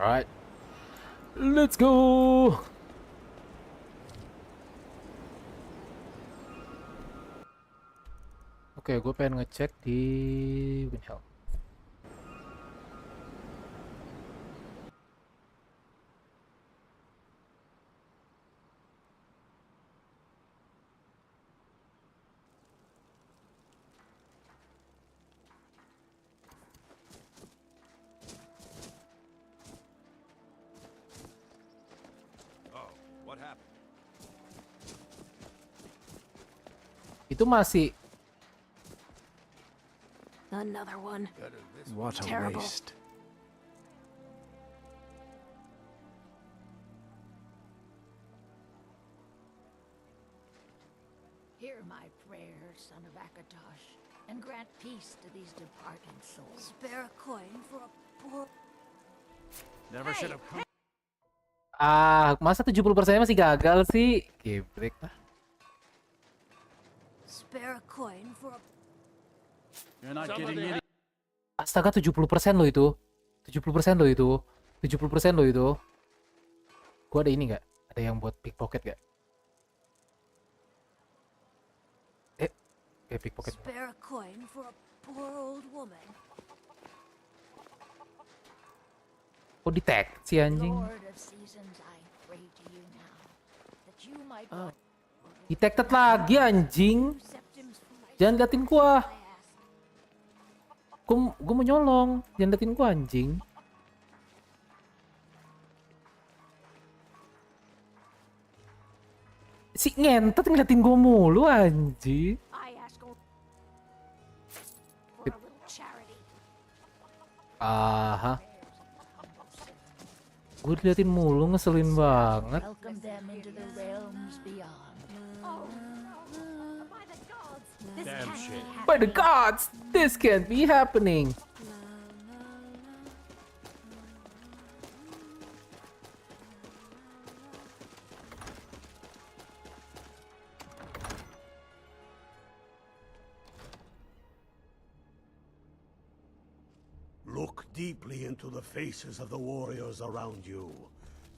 Alright. Let's go. Oke, gue pengen ngecek di Winhell. Itu masih Another one. What a Terrible. waste. Hear my prayers, son of Akatosh, and grant peace to these departed souls. Spare a coin for a poor... Never should have come. masa 70% masih gagal sih? Gebrek lah. Spare a coin for a... You're not getting any. Astaga, 70% loh itu. 70% loh itu. 70% loh itu. Gua ada ini nggak? Ada yang buat pickpocket nggak? Pickpocket. Spare a coin for a poor old woman. Oh, detect si anjing. Lord of seasons, I pray to you now that you might Detected lagi anjing. septims for my Jangan liatin gua. ask. Gua mau nyolong. Jangan liatin gua anjing. Si ngentot ngeliatin gua mulu anjing. I ask for a little charity. Aha. Gue diliatin mulu, ngeselin banget. Welcome them into the realms beyond. Oh, by the gods, this Damn can't shit. be happening. By the gods, this can't be happening. Look deeply into the faces of the warriors around you.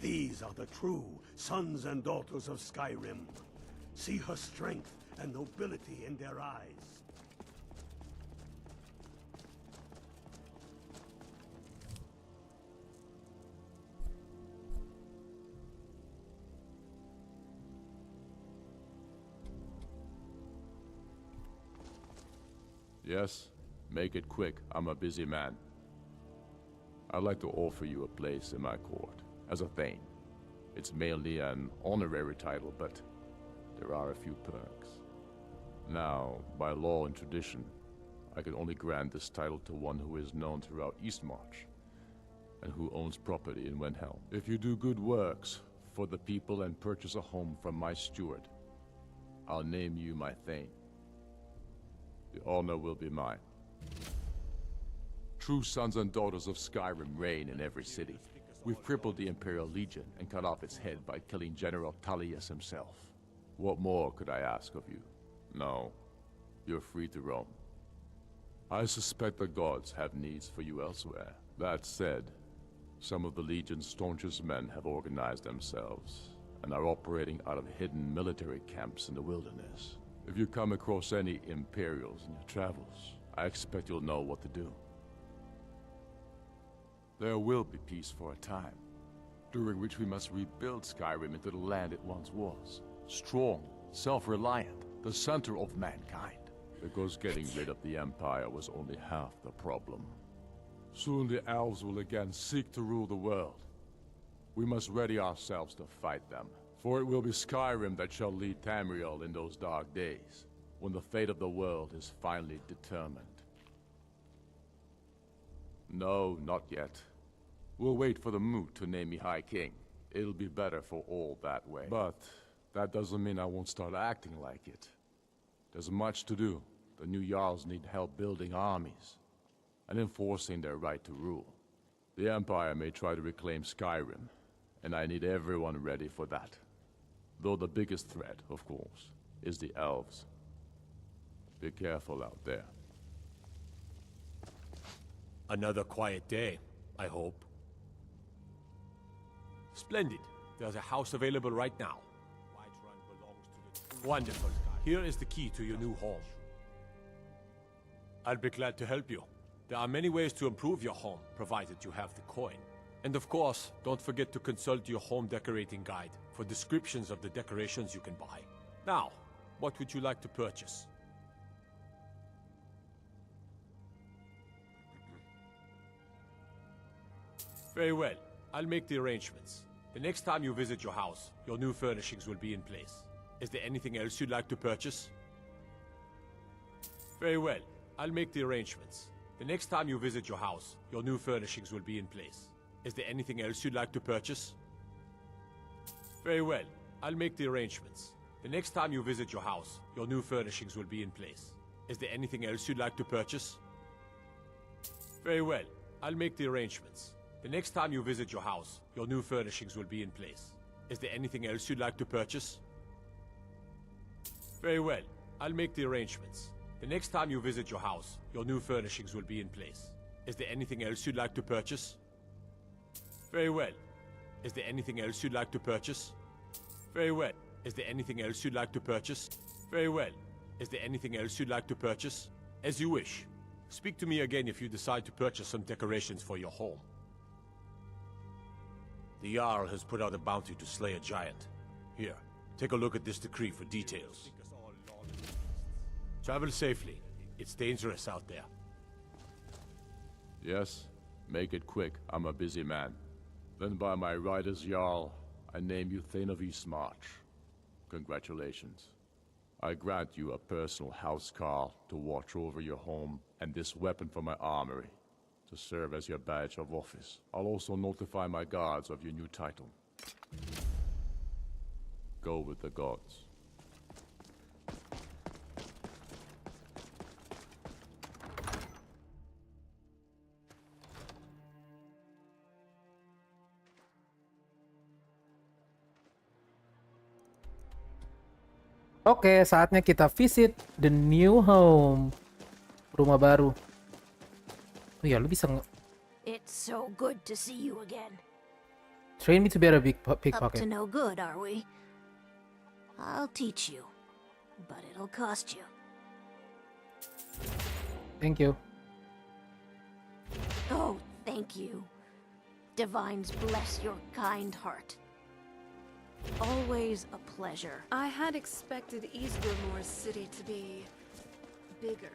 These are the true sons and daughters of Skyrim. See her strength and nobility in their eyes. Yes? Make it quick. I'm a busy man. I'd like to offer you a place in my court, as a thane. It's mainly an honorary title, but there are a few perks. Now, by law and tradition, I can only grant this title to one who is known throughout Eastmarch, and who owns property in Wenhell. If you do good works for the people and purchase a home from my steward, I'll name you my thane. The honor will be mine. True sons and daughters of Skyrim reign in every city. We've crippled the Imperial Legion and cut off its head by killing General Tullius himself. What more could I ask of you? No, you're free to roam. I suspect the gods have needs for you elsewhere. That said, some of the Legion's staunchest men have organized themselves and are operating out of hidden military camps in the wilderness. If you come across any Imperials in your travels, I expect you'll know what to do. There will be peace for a time, during which we must rebuild Skyrim into the land it once was. Strong, self-reliant, the center of mankind. Because getting rid of the Empire was only half the problem. Soon the elves will again seek to rule the world. We must ready ourselves to fight them, for it will be Skyrim that shall lead Tamriel in those dark days, when the fate of the world is finally determined. No, not yet. We'll wait for the moot to name me High King. It'll be better for all that way. But that doesn't mean I won't start acting like it. There's much to do. The new Jarls need help building armies and enforcing their right to rule. The Empire may try to reclaim Skyrim, and I need everyone ready for that. Though the biggest threat, of course, is the elves. Be careful out there. Another quiet day, I hope. Splendid. There's a house available right now. Whiterun belongs to the... Wonderful. Here is the key to your new home. I'll be glad to help you. There are many ways to improve your home, provided you have the coin. And of course, don't forget to consult your home decorating guide for descriptions of the decorations you can buy. Now, what would you like to purchase? Very well. I'll make the arrangements. The next time you visit your house, your new furnishings will be in place. Is there anything else you'd like to purchase? Very well. I'll make the arrangements. The next time you visit your house, your new furnishings will be in place. Is there anything else you'd like to purchase? Very well. I'll make the arrangements. The next time you visit your house, your new furnishings will be in place. Is there anything else you'd like to purchase? Very well. I'll make the arrangements. The next time you visit your house, your new furnishings will be in place. Is there anything else you'd like to purchase? Very well. I'll make the arrangements. The next time you visit your house, your new furnishings will be in place. Is there anything else you'd like to purchase? Very well. Is there anything else you'd like to purchase? Very well. Is there anything else you'd like to purchase? Very well. Is there anything else you'd like to purchase? As you wish. Speak to me again if you decide to purchase some decorations for your home. The Jarl has put out a bounty to slay a giant. Here, take a look at this decree for details. Travel safely. It's dangerous out there. Yes, make it quick. I'm a busy man. Then by my rider's Jarl, I name you Thane of Eastmarch. Congratulations. I grant you a personal housecarl to watch over your home and this weapon from my armory to serve as your badge of office. I'll also notify my guards of your new title. Go with the gods. Oke, saatnya kita visit the new home. Rumah baru. Oh ya, lu bisa It's so good to see you again. train me to be a big Up to pickpocket. no good, are we? I'll teach you, but it'll cost you. Thank you. Oh, thank you. Divines bless your kind heart. Always a pleasure. I had expected Eastgrimor's city to be bigger.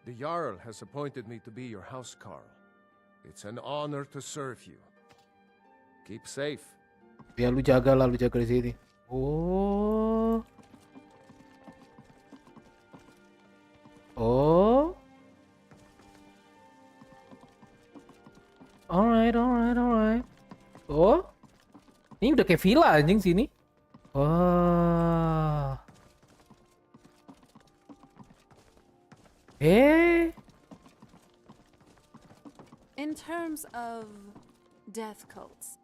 The Jarl has appointed me to be your housecarl. It's an honor to serve you. Keep safe. Ya lu jaga lah, lu jaga di sini. Oh. Oh. Alright. Oh. Ini udah kayak villa anjing sini. Wah. In terms of death cults,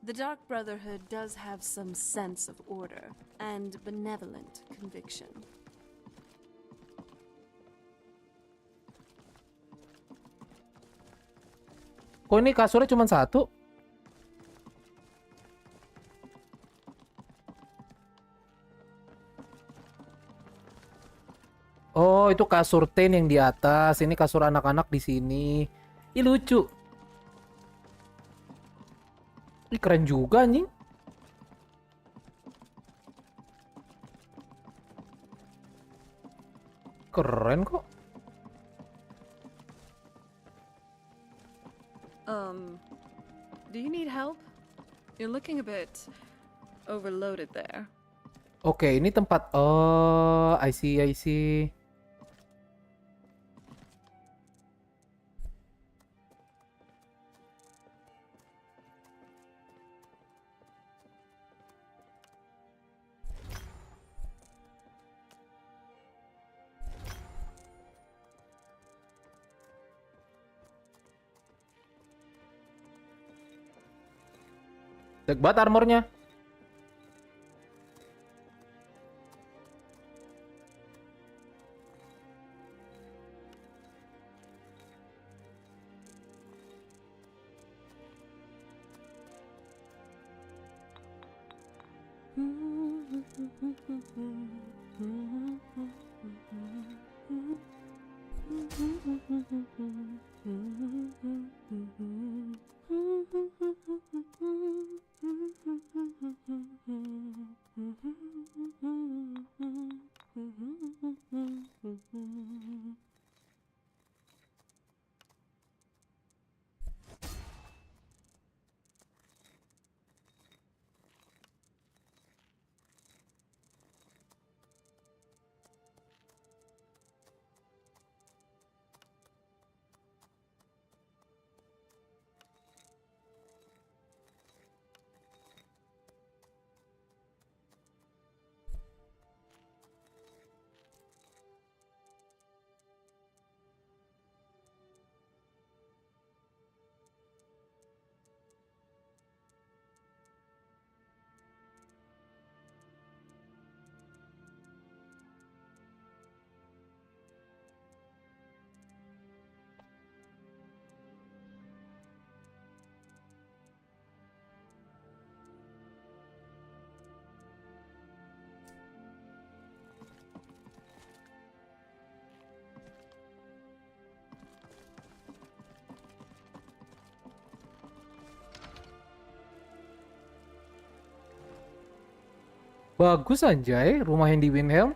the Dark Brotherhood does have some sense of order and benevolent conviction. Kok ini kasurnya cuma satu? Oh, itu kasur Ten yang di atas. Ini kasur anak-anak di sini. Ih, lucu. Ih, keren juga anjing. Keren kok. Do you need help? You're looking a bit overloaded there. Oke, ini tempat. Oh, I see. Jelek banget armornya. Bagus anjay, rumah yang di Windhelm.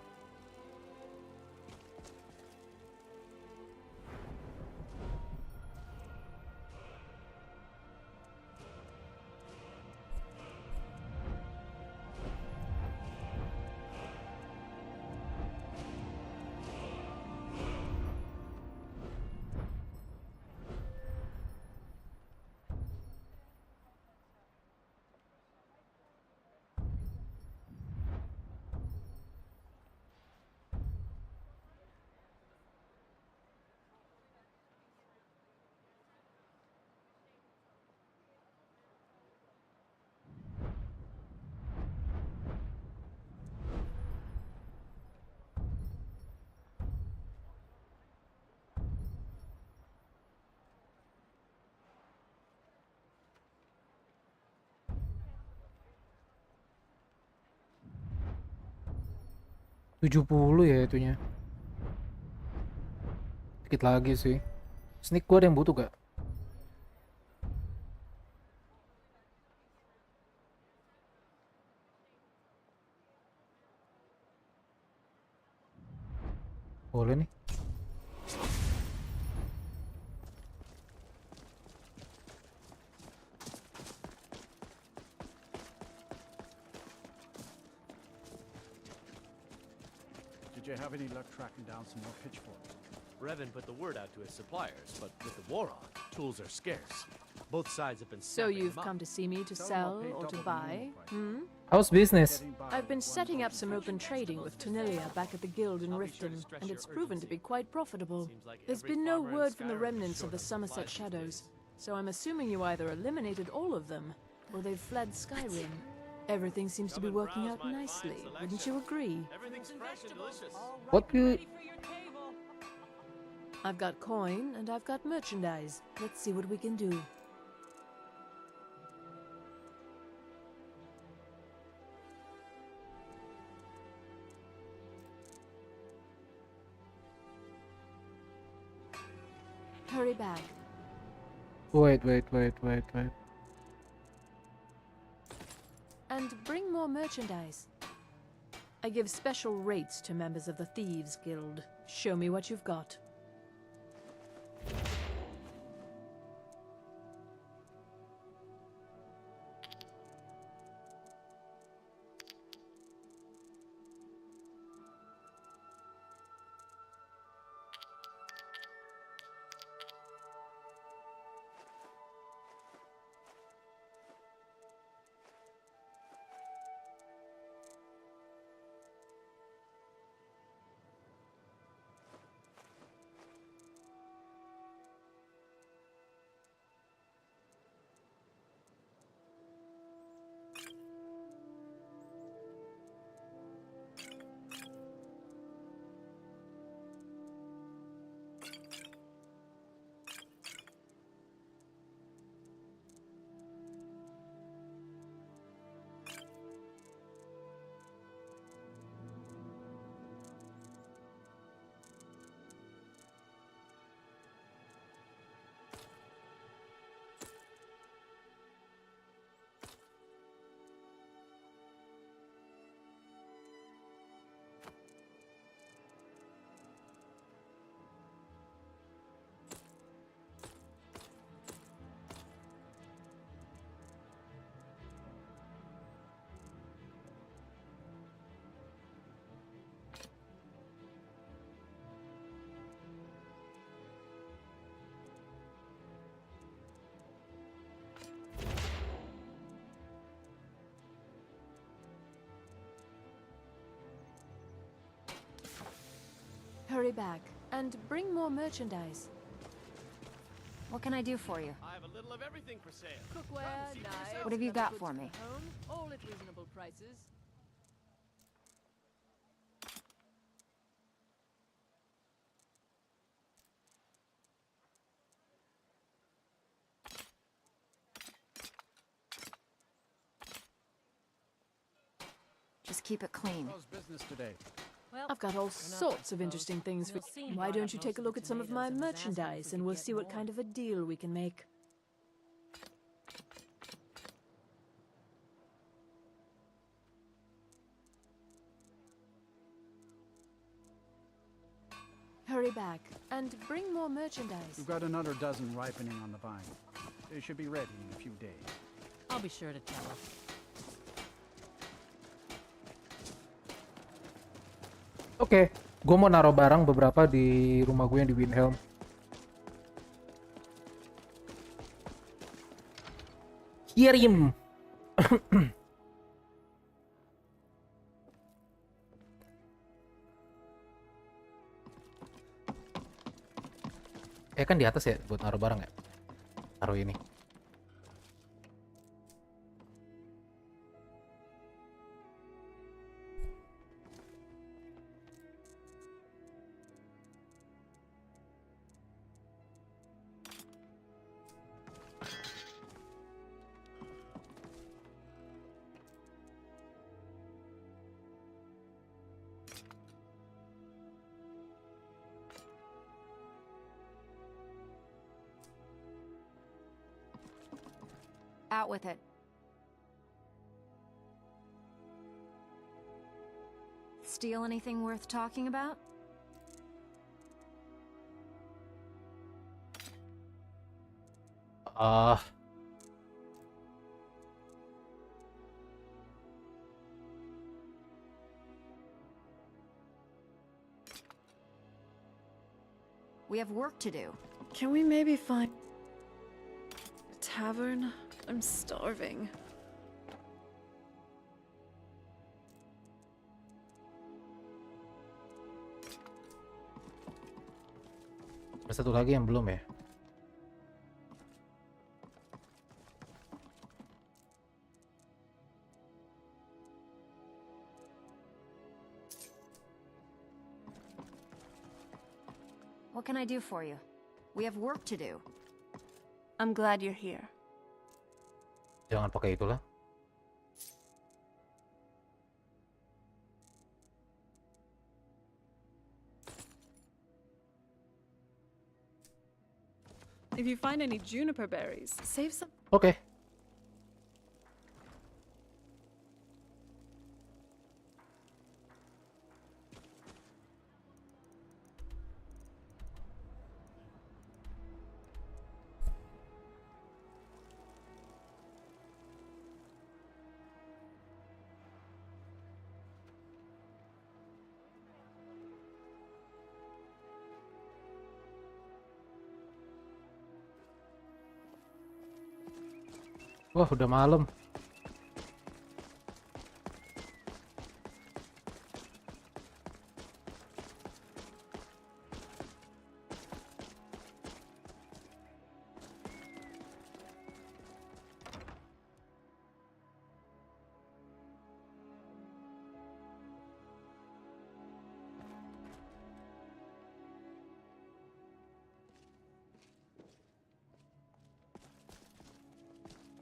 $70 ya itunya. Dikit lagi sih. Sneak gua ada yang butuh gak? Boleh nih. Did you have any luck tracking down some more pitchforks? Revan put the word out to his suppliers, but with the war on, tools are scarce. Both sides have been So snapping you've them up. come to see me to Tell them sell I'll pay or to double the buy? normal price. How's business? Getting by I've been with one setting up golden some open pitchfork. trading with Tonilia back at the guild in I'll be sure to Riften, stress and your it's proven to be urgency. quite profitable. Seems like There's every been no farmer in word from the Skyrim is remnants of short the on Somerset supplies these Shadows, days. so I'm assuming you either eliminated all of them, or they've fled Skyrim. Everything seems to be working out nicely, wouldn't you agree? Everything's fresh and delicious. What do I've got coin, and I've got merchandise. Let's see what we can do. Hurry back. Wait. And bring more merchandise. I give special rates to members of the Thieves Guild. Show me what you've got. Hurry back and bring more merchandise. What can I do for you? I have a little of everything for sale. Cookware, knives. What have you other got goods for me? home, all at reasonable prices. Just keep it clean. How's business today? I've got all sorts of interesting things for. Why don't you take a look at some of my merchandise and we'll see what kind of a deal we can make. Hurry back and bring more merchandise. We've got another dozen ripening on the vine. They should be ready in a few days. I'll be sure to tell her. Oke, gue mau naruh barang beberapa di rumah gue yang di Windhelm. Kirim. Kan di atas ya buat naruh barang ya. Taruh ini. Out with it. Steal anything worth talking about? We have work to do. Can we maybe find a tavern? I'm starving. Ada satu lagi yang belum ya. What can I do for you? We have work to do. I'm glad you're here. Jangan pakai itulah. If you find any juniper berries, save some. Oke. Wah, udah malam.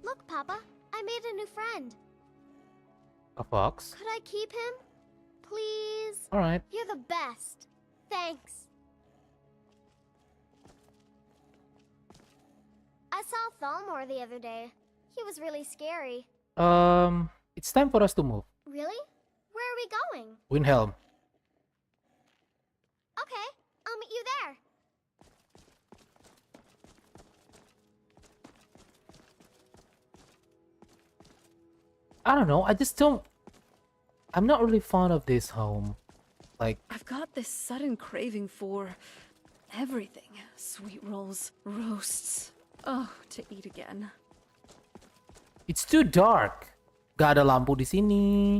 Look, Papa, I made a new friend. A fox? Could I keep him? Please? Alright. You're the best. Thanks. I saw Thalmor the other day. He was really scary. It's time for us to move. Really? Where are we going? Windhelm. Okay, I'll meet you there. I don't know, I just don't... I'm not really fond of this home. Like... I've got this sudden craving for everything. Sweet rolls, roasts. Oh, to eat again. It's too dark. Gak ada lampu di sini.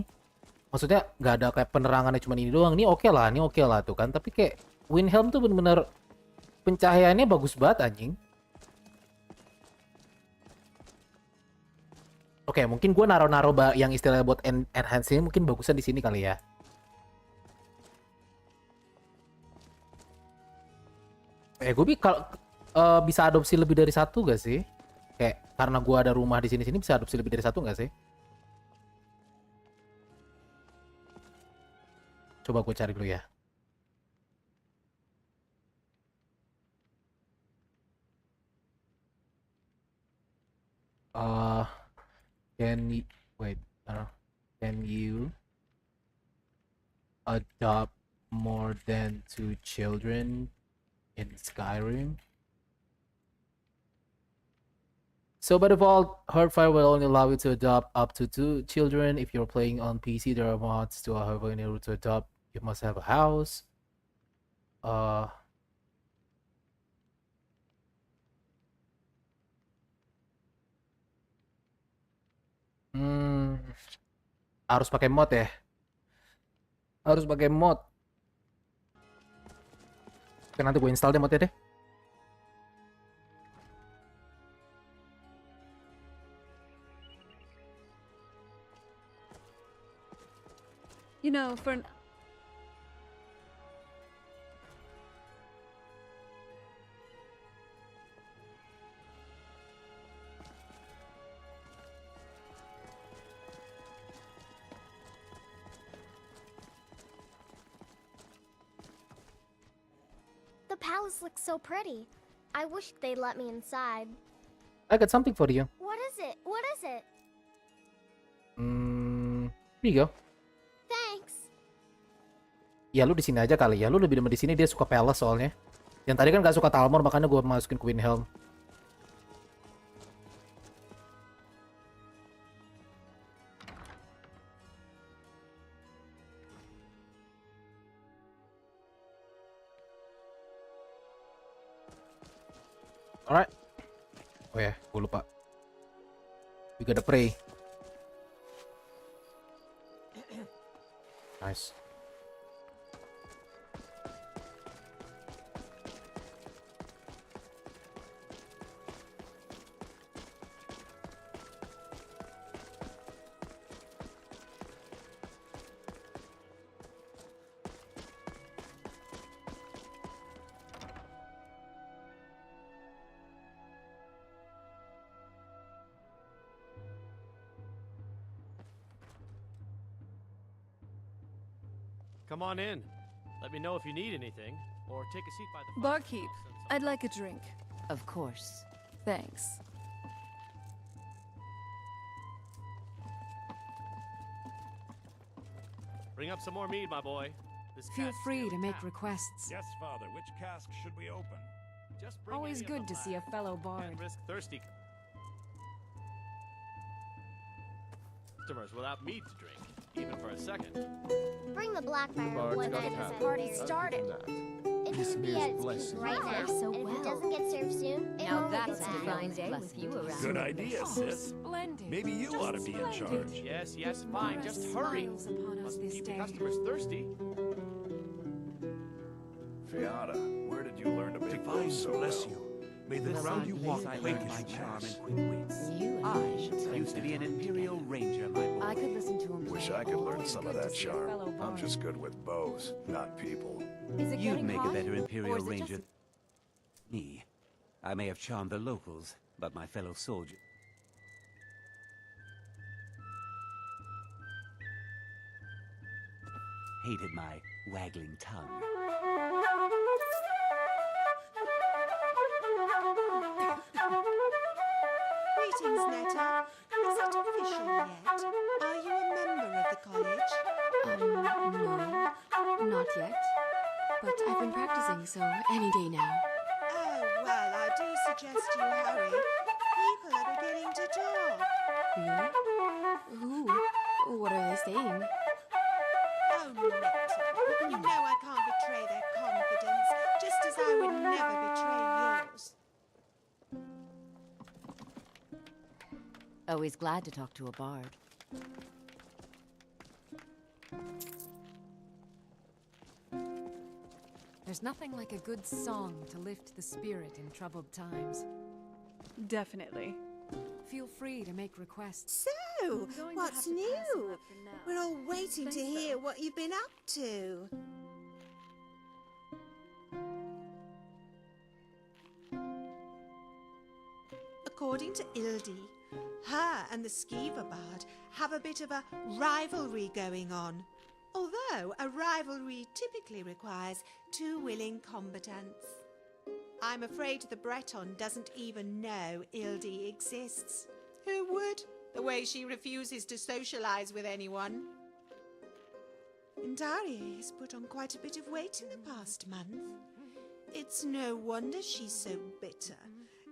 Maksudnya gak ada kayak penerangannya cuma ini doang. Ini oke lah tuh kan. Tapi kayak Wilhelm tuh bener-bener pencahayaannya bagus banget anjing. Oke, mungkin gue naro-naro yang istilahnya buat enhance ini mungkin bagusnya di sini kali ya. Gue kalau bisa adopsi lebih dari satu gak sih? Kayak karena gue ada rumah di sini bisa adopsi lebih dari satu gak sih? Coba gue cari dulu ya. Can you adopt more than 2 children in Skyrim? So by default, Hearthfire will only allow you to adopt up to 2 children. If you're playing on PC, there are mods to however in order to adopt, you must have a house. Harus pakai mod ya? Harus pakai mod. Oke, nanti gue install deh modnya deh. You know, for The palace looks so pretty. I wish they'd let me inside. I got something for you. What is it? What is it? Here you go. Thanks. Ya lu di sini aja kali ya. Lu lebih demen di sini, dia suka palace soalnya. Yang tadi kan gak suka Talmor, makanya gue masukin Queen Helm. Alright. Oh ya, gue lupa. We gotta pray. Nice. Come on in. Let me know if you need anything, or take a seat by the barkeep, I'd like a drink. Of course. Thanks. Bring up some more mead, my boy. This Feel cat's free still to make tapped. requests. Yes, Father. Which cask should we open? Just bring Always any of good them to see a back. fellow bard. Can't risk thirsty customers without mead to drink, even for a second. Bring the Blackfire Bard's when got it a is habit. party Other started. than that, It This should be mere at its blessing. peak right now. So and if well. it doesn't get served soon, it Now won't that's get a back. divine day with you around. Good idea, sis. Splendid. Maybe you ought to be in charge. Yes, yes, fine. Just hurry. Smiles upon us Must this keep the day. customers thirsty. Fiata, where did you learn to make Divine those so bless well? you. May the ground you walk quake as you charm pass. and quick wits. You and I I should spend used to be an some time Imperial together. Ranger, my boy. I could listen to him Wish play. I could learn Always some good of to that see a charm. fellow I'm bard. just good with bows, not people. Is it You'd getting make hot? a better Or Imperial is it Ranger just- than me. I may have charmed the locals, but my fellow soldiers... hated my waggling tongue. Greetings, Netta. Is it official yet? Are you a member of the college? No, not yet. But I've been practicing, so any day now. Oh, well, I do suggest you hurry. People are beginning to talk. Really? Who? What are they saying? Oh, Netta. You know I can't betray their confidence, just as I would never betray yours. Always glad to talk to a bard. There's nothing like a good song to lift the spirit in troubled times. Definitely. Feel free to make requests. So, what's new? We're all waiting to hear what you've been up to. According to Ildi, her and the Skiva Bard have a bit of a rivalry going on. Although a rivalry typically requires two willing combatants. I'm afraid the Breton doesn't even know Ildi exists. Who would? The way she refuses to socialize with anyone. Daria has put on quite a bit of weight in the past month. It's no wonder she's so bitter,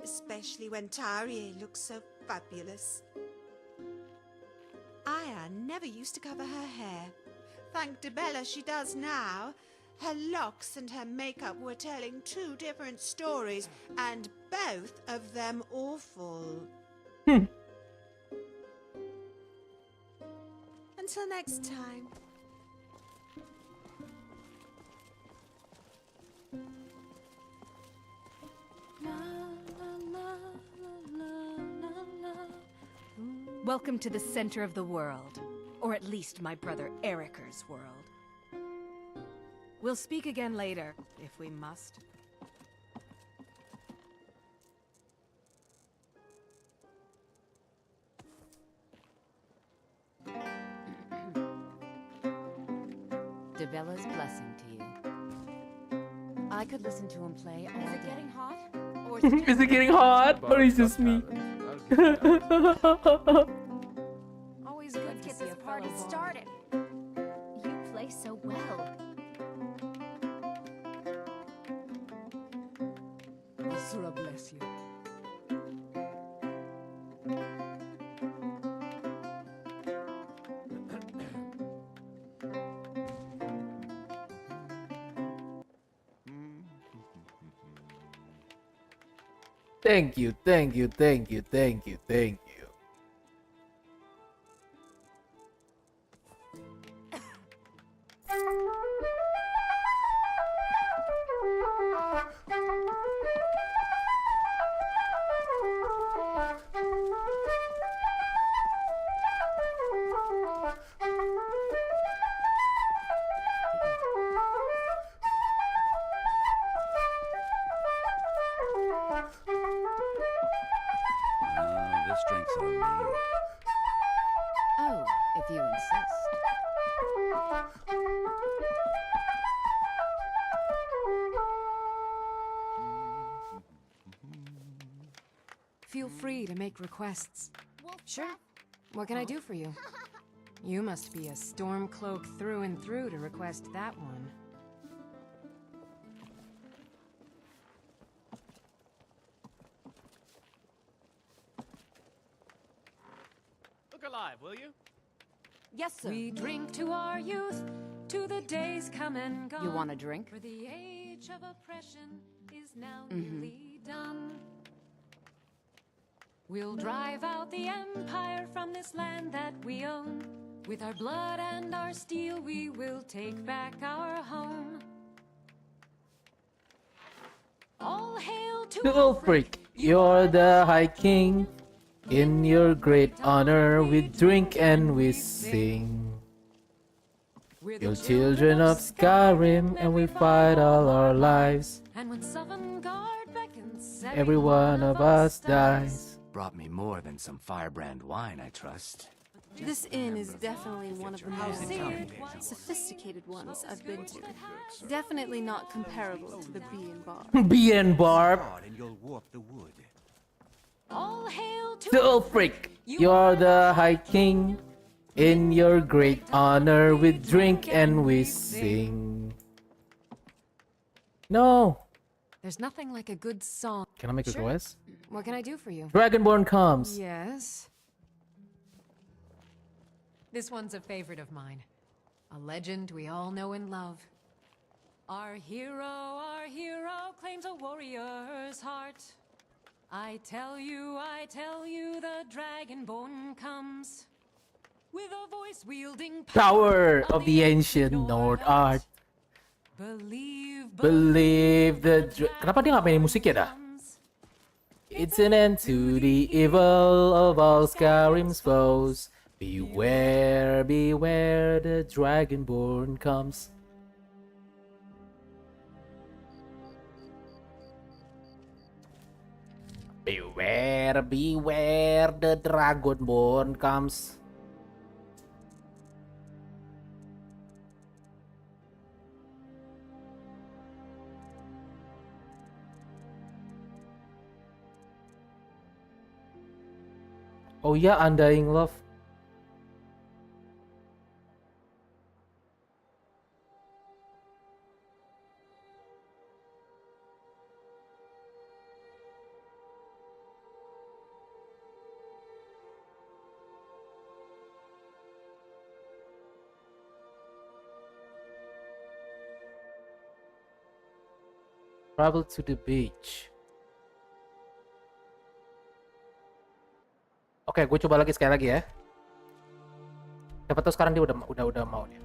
especially when Taria looks so fabulous. Aya never used to cover her hair. Thank Debella she does now. Her locks and her makeup were telling two different stories, and both of them awful. Until next time. Welcome to the center of the world. Or at least my brother Eriker's world. We'll speak again later, if we must. Debella's blessing to you. I could listen to him play all day. Is it getting hot? Or Is it getting hot? Or is this me? always good to see a party started. You play so well. Asura bless you. Thank you, thank you, thank you, thank you, thank you. This drink's on me. Oh, if you insist. Feel free to make requests. Sure. What can I do for you? You must be a Stormcloak through and through to request that one. Look alive, will you? Yes, sir. We drink to our youth, to the days come and gone. You want a drink? For the age of oppression is now nearly done. We'll drive out the empire from this land that we own. With our blood and our steel, we will take back our home. All hail to Ulfric, you're the High King. In your great honor, we drink and we sing. You're children of Skyrim, and we fight all our lives. And when Sovngarde beckons, Every one of us dies. Brought me more than some firebrand wine, I trust. This inn is definitely one of the most sophisticated ones I've been to. Definitely not comparable to the Bar. B and Barb. And you'll warp the wood. all hail to Ulfric, you're the High King. In your great honor, we drink and we sing. No. There's nothing like a good song. Can I make a request? What can I do for you? Dragonborn comes. Yes. This one's a favorite of mine. A legend we all know and love. Our hero claims a warrior's heart. I tell you, the Dragonborn comes. With a voice wielding Power of the ancient Nord art. Believe Kenapa dia nggak mainin musik ya dah? It's an end to the evil of all Skyrim's foes. Beware, beware, the dragonborn comes. Beware, beware, the dragonborn comes. Oh ya, Undying Love. Travel to the beach. Oke, gue coba lagi sekali lagi ya. Siapa tahu sekarang dia udah mau dia.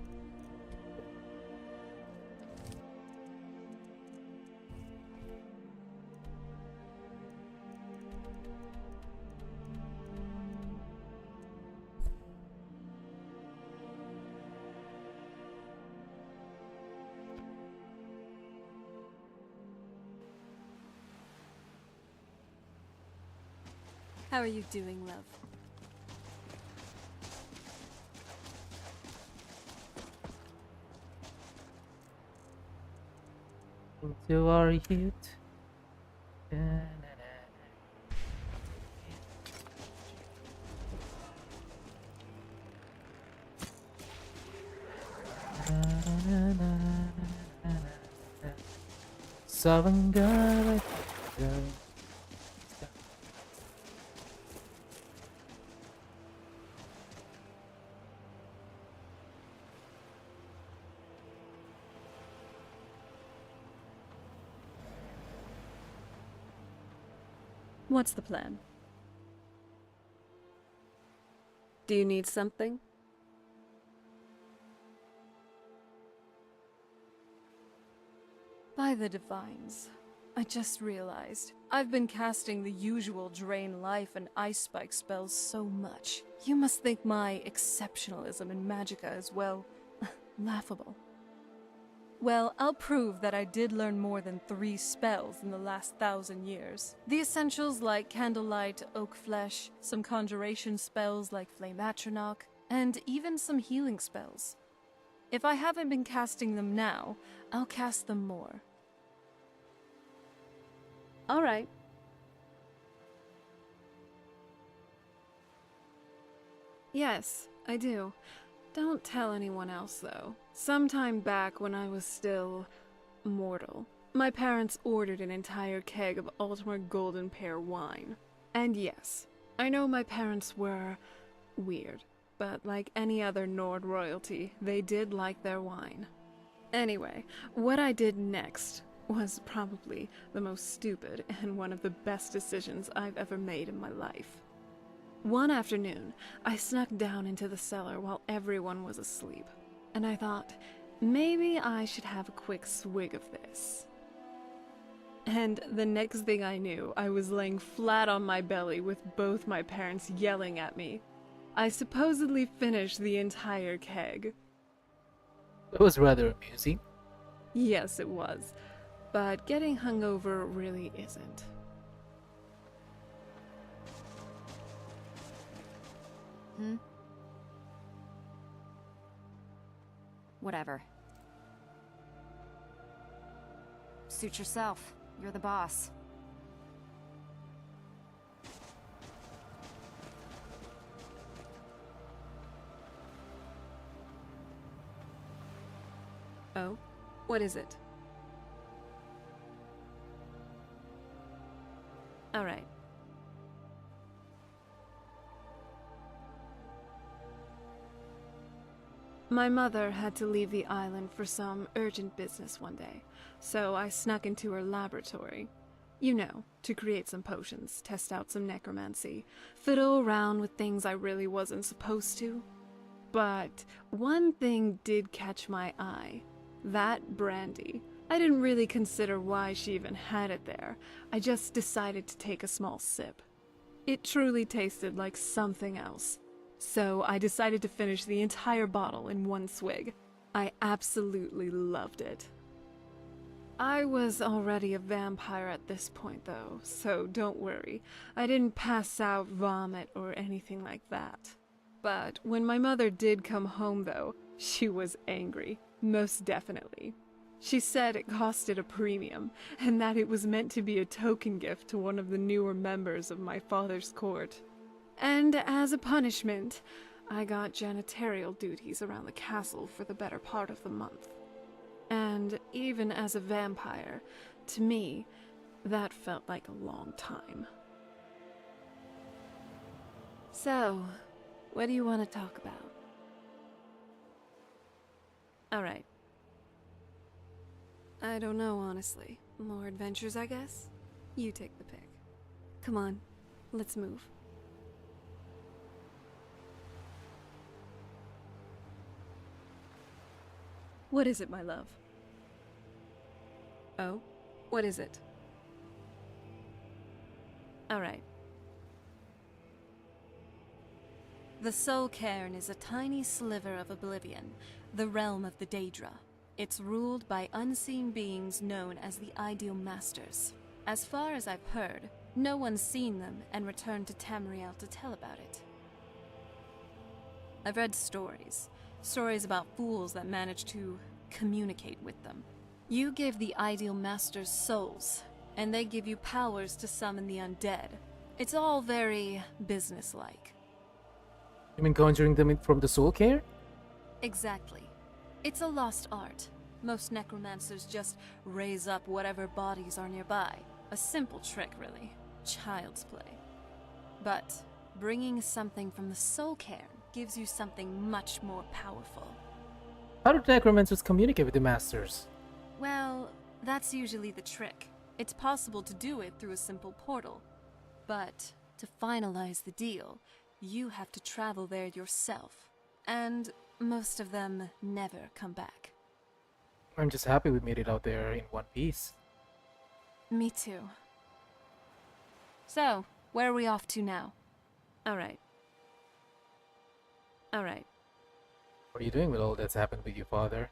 How are you doing, love? Into our youth. Savangara. What's the plan? Do you need something? By the divines, I just realized I've been casting the usual drain life and ice spike spells so much. You must think my exceptionalism in magicka is, well, laughable. Well, I'll prove that I did learn more than 3 spells in the last 1,000 years. The essentials like Candlelight, Oak Flesh, some conjuration spells like Flame Atronach, and even some healing spells. If I haven't been casting them now, I'll cast them more. All right. Yes, I do. Don't tell anyone else, though. Sometime back when I was still mortal, my parents ordered an entire keg of Ultimate Golden Pear wine. And yes, I know my parents were weird, but like any other Nord royalty, they did like their wine. Anyway, what I did next was probably the most stupid and one of the best decisions I've ever made in my life. One afternoon, I snuck down into the cellar while everyone was asleep, and I thought, maybe I should have a quick swig of this. And the next thing I knew, I was laying flat on my belly with both my parents yelling at me. I supposedly finished the entire keg. It was rather amusing. Yes, it was, but getting hungover really isn't. Whatever. Suit yourself. You're the boss. Oh? What is it? All right. My mother had to leave the island for some urgent business one day, so I snuck into her laboratory. You know, to create some potions, test out some necromancy, fiddle around with things I really wasn't supposed to. But one thing did catch my eye. That brandy. I didn't really consider why she even had it there. I just decided to take a small sip. It truly tasted like something else. So I decided to finish the entire bottle in one swig. I absolutely loved it. I was already a vampire at this point though, so don't worry. I didn't pass out, vomit, or anything like that. But when my mother did come home though, she was angry, most definitely. She said it costed a premium, and that it was meant to be a token gift to one of the newer members of my father's court. And as a punishment, I got janitorial duties around the castle for the better part of the month. And even as a vampire, to me, that felt like a long time. So, what do you want to talk about? Alright. I don't know, honestly. More adventures, I guess? You take the pick. Come on, let's move. What is it, my love? Oh? What is it? Alright. The Soul Cairn is a tiny sliver of oblivion, the realm of the Daedra. It's ruled by unseen beings known as the Ideal Masters. As far as I've heard, no one's seen them and returned to Tamriel to tell about it. I've read stories about fools that manage to communicate with them. You give the Ideal Masters souls, and they give you powers to summon the undead. It's all very businesslike. You mean conjuring them from the soul care? Exactly. It's a lost art. Most necromancers just raise up whatever bodies are nearby. A simple trick, really. Child's play. But bringing something from the Soul Cairn gives you something much more powerful. How do necromancers communicate with the masters? Well, that's usually the trick. It's possible to do it through a simple portal. But to finalize the deal, you have to travel there yourself. And most of them never come back. I'm just happy we made it out there in one piece. Me too. So, where are we off to now? Alright. Alright. What are you doing with all that's happened with your father?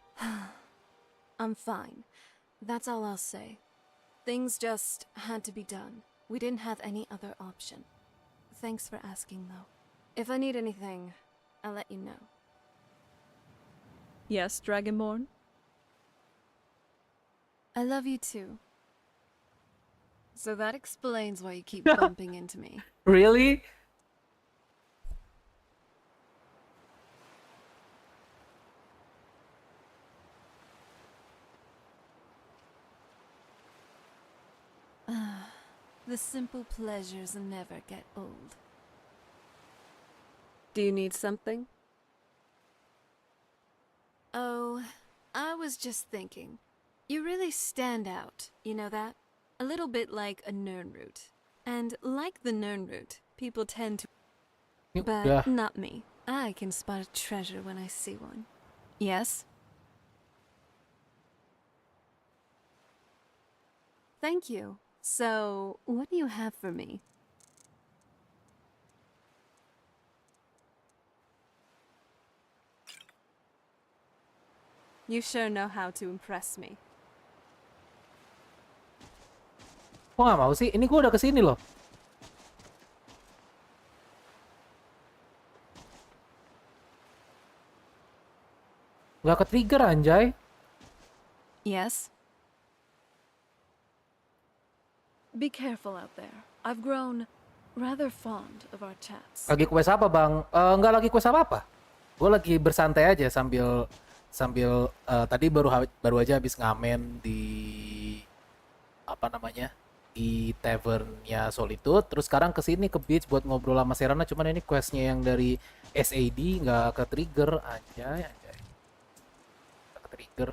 I'm fine. That's all I'll say. Things just had to be done. We didn't have any other option. Thanks for asking, though. If I need anything, I'll let you know. Yes, Dragonborn? I love you too. So that explains why you keep bumping into me. Really? The simple pleasures never get old. Do you need something? Oh, I was just thinking. You really stand out, you know that? A little bit like a Nirnroot. And like the Nirnroot, people tend to... But not me. I can spot a treasure when I see one. Yes? Thank you. So, what do you have for me? You sure know how to impress me. Kok gak mau sih? Ini gua udah kesini loh. Gak ke-trigger anjay. Yes? Be careful out there. I've grown rather fond of our chats. Lagi quest apa bang? Nggak lagi quest apa-apa. Gue lagi bersantai aja sambil tadi baru aja habis ngamen di apa namanya di tavernnya Solitude. Terus sekarang kesini ke beach buat ngobrol sama Serana. Cuman ini questnya yang dari SAD nggak ke trigger aja. Nggak ke trigger.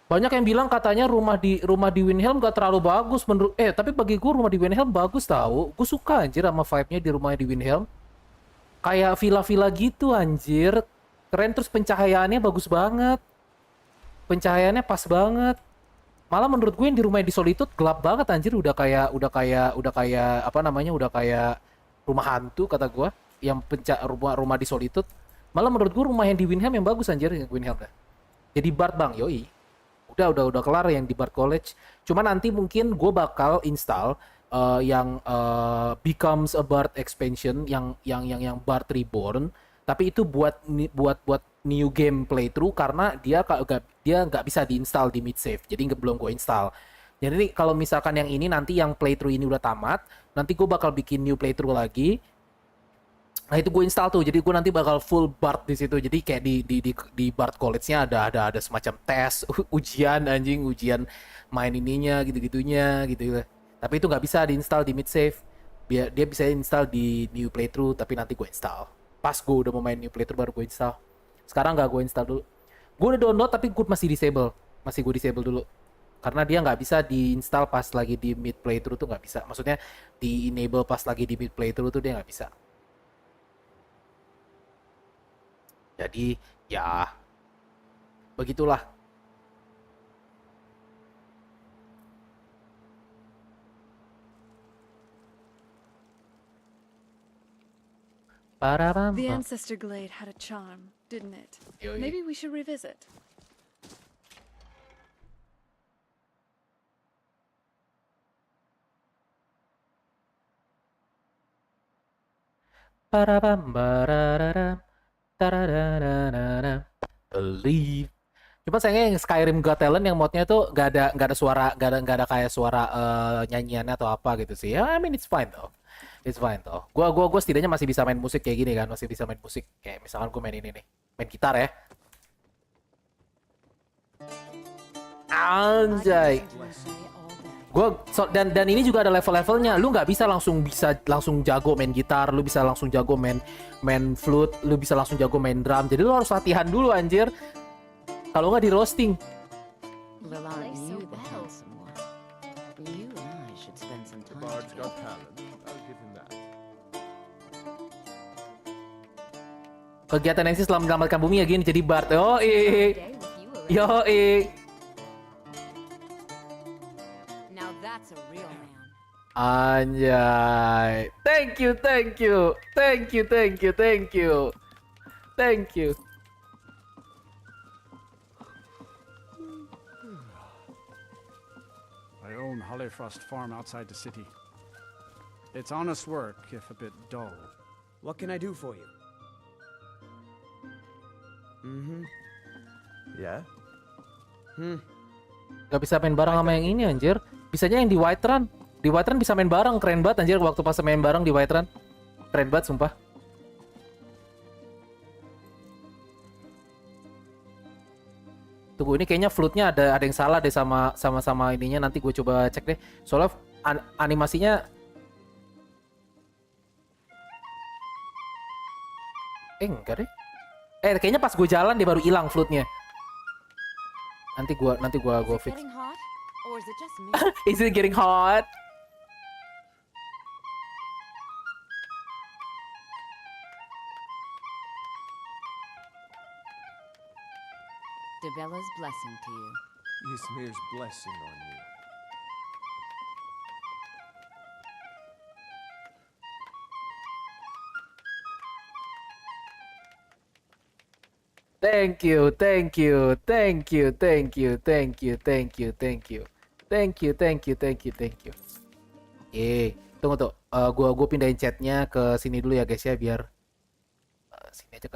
Banyak yang bilang katanya rumah di Windhelm gak terlalu bagus menurut tapi bagi gue rumah di Windhelm bagus tahu. Gue suka anjir sama vibe-nya di rumah di Windhelm. Kayak villa-villa gitu anjir. Keren, terus pencahayaannya bagus banget. Pencahayaannya pas banget. Malah menurut gue yang di rumah di Solitude gelap banget anjir, udah kayak apa namanya? Udah kayak rumah hantu kata gue. Yang rumah di Solitude. Malah menurut gue rumah yang di Windhelm yang bagus anjir, yang Windhelm dah. Jadi Bard bang, yoi. Udah kelar yang di Bard College. Cuma nanti mungkin gue bakal install yang Becomes a Bard expansion yang Bard Reborn. Tapi itu buat new game playthrough karena dia nggak bisa diinstal di mid save. Jadi belum gue install. Jadi kalau misalkan yang ini nanti yang playthrough ini udah tamat, nanti gue bakal bikin new playthrough lagi. Nah itu gue install tuh, jadi gue nanti bakal full Bard di situ. Jadi kayak di Bard College-nya ada semacam tes, ujian main ininya gitu-gitunya gitu. Tapi itu nggak bisa diinstal di mid save. Dia bisa install di new playthrough, tapi nanti gue install. Pas gue udah mau main new playthrough baru gue install. Sekarang nggak gue install dulu. Gue udah download tapi gue masih gue disable dulu. Karena dia nggak bisa diinstal pas lagi di mid playthrough tuh nggak bisa. Maksudnya di enable pas lagi di mid playthrough tuh dia nggak bisa. Jadi ya begitulah. The ancestor glade had a charm, didn't it? Yoi. Maybe we should revisit. Believe. Cuma sayangnya yang Skyrim Got Talent yang modnya tuh gak ada suara, gak ada kayak suara nyanyiannya atau apa gitu sih. I mean it's fine though. It's fine though. Gua setidaknya masih bisa main musik kayak gini kan, masih bisa main musik kayak misalkan gue main ini nih, main gitar ya. Anjay. Dan ini juga ada level-levelnya. Lu nggak bisa langsung jago main gitar, lu bisa langsung jago main flute, lu bisa langsung jago main drum. Jadi lu harus latihan dulu anjir. Kalau nggak di roasting. Kegiatan Nancy setelah menyelamatkan bumi ya gini jadi Bard. Yoi. Anjay. Thank you. I own Hollifrost Farm outside the city. It's honest work, if a bit dull. What can I do for you? Yeah? Gak bisa main bareng sama yang ini anjir. Bisanya yang di Whiterun. Di Whiterun bisa main bareng, keren banget anjir waktu pas main bareng di Whiterun. Keren banget sumpah. Tunggu ini kayaknya flute-nya ada yang salah deh sama ininya, nanti gue coba cek deh. Soalnya animasinya enggak deh. Kayaknya pas gue jalan dia baru hilang flute-nya. Nanti gua fix. Is it getting hot? Debella's blessing to you. Ysmir's blessing on you. Thank you. Tunggu tuh. Gua pindahin chatnya ke sini dulu ya guys ya biar sini aja